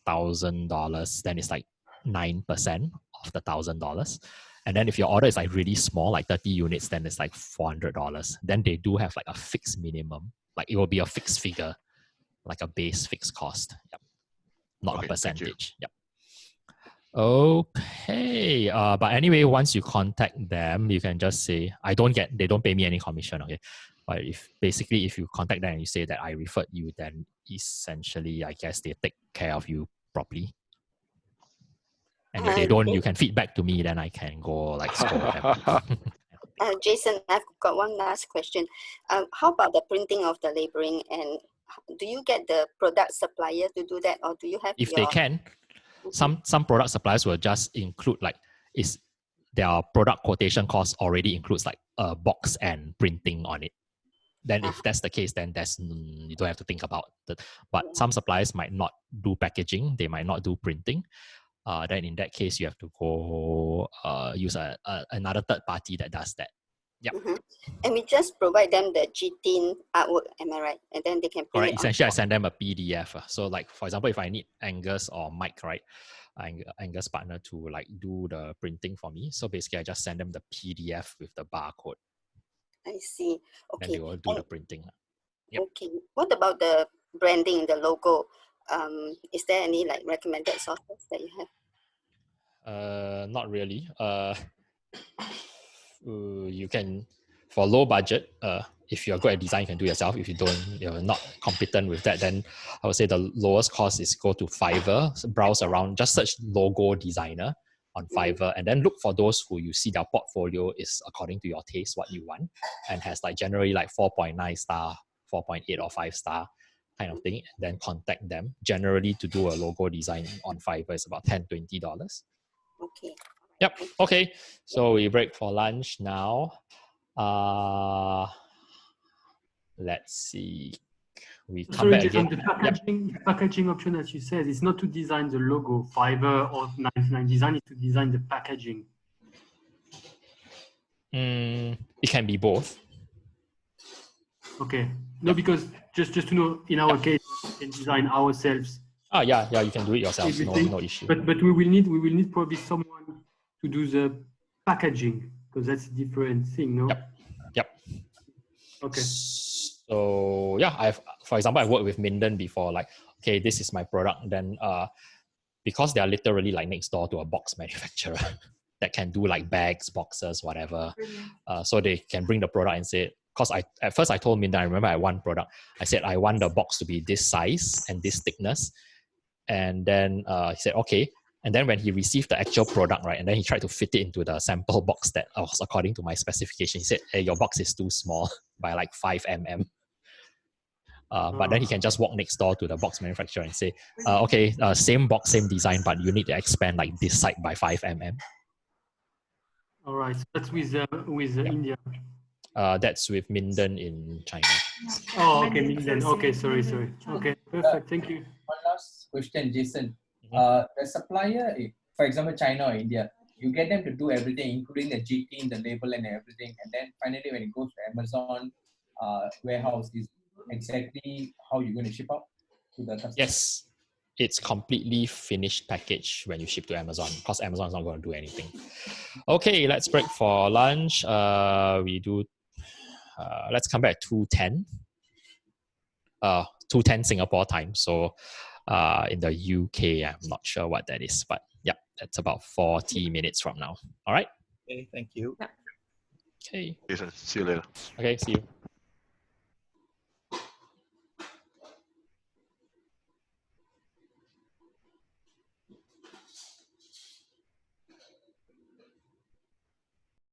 $1,000, then it's like 9% of the $1,000. And then if your order is like really small, like 30 units, then it's like $400. Then they do have like a fixed minimum. Like it will be a fixed figure, like a base fixed cost. Yep. Not a percentage. Yep. Okay. But anyway, once you contact them, you can just say, they don't pay me any commission. Okay. But if you contact them and you say that I referred you, then essentially, I guess they take care of you properly. And if they don't, you can feedback to me, then I can go like scold them. Jason, I've got one last question. How about the printing of the labeling, and do you get the product supplier to do that, or do you have they can, some product suppliers will just include is their product quotation cost already includes like a box and printing on it. Then if that's the case, then you don't have to think about that. But some suppliers might not do packaging, they might not do printing. Then in that case, you have to go use another third party that does that. Yep. And we just provide them the GTIN artwork, am I right? And then they can print it. Essentially, I send them a PDF. So like, for example, if I need Angus or Mike, right? Angus partner to like do the printing for me. So basically, I just send them the PDF with the barcode. I see. Okay. Then they will do the printing. Yep. Okay. What about the branding, the logo? Is there any like recommended sources that you have? Not really. You can, for low budget, if you're good at design, you can do yourself. If you're not competent with that, then I would say the lowest cost is go to Fiverr, browse around, just search logo designer on Fiverr, and then look for those who you see their portfolio is according to your taste, what you want, and has like generally like 4.9 star, 4.8 or 5 star kind of thing, and then contact them. Generally, to do a logo design on Fiverr is about $10, $20. Okay. Yep. Okay. So we break for lunch now. Let's see. We come back again. The packaging option, as you said, is not to design the logo. Fiverr or 99 Design is to design the packaging. It can be both. Okay. No, because just to know, in our case, we can design ourselves. Yeah, you can do it yourself. No issue. But we will need probably someone to do the packaging, because that's a different thing, no? Yep. Okay. So yeah, for example, I've worked with Minden before. Like, okay, this is my product. Then because they are literally like next door to a box manufacturer that can do like bags, boxes, whatever. So they can bring the product and say, because at first I told Minden, I remember I had one product. I said I want the box to be this size and this thickness. And then he said, okay. And then when he received the actual product, right, and then he tried to fit it into the sample box that was according to my specification, he said, hey, your box is too small by like 5 mm. But then he can just walk next door to the box manufacturer and say, okay, same box, same design, but you need to expand like this side by 5 mm. All right, so that's with India. That's with Minden in China. Oh, okay, Minden. Okay, sorry. Okay, perfect. Thank you. One last question, Jason. The supplier, for example, China or India, you get them to do everything, including the GT, the label, and everything, and then finally, when it goes to Amazon warehouse, is exactly how you're going to ship out to the customer? Yes, it's completely finished package when you ship to Amazon because Amazon's not going to do anything. Okay, let's break for lunch. Let's come back at 2:10. 2:10 Singapore time. So in the UK, I'm not sure what that is, but yeah, that's about 40 minutes from now. All right. Okay, thank you. Okay. Jason, see you later. Okay, see you.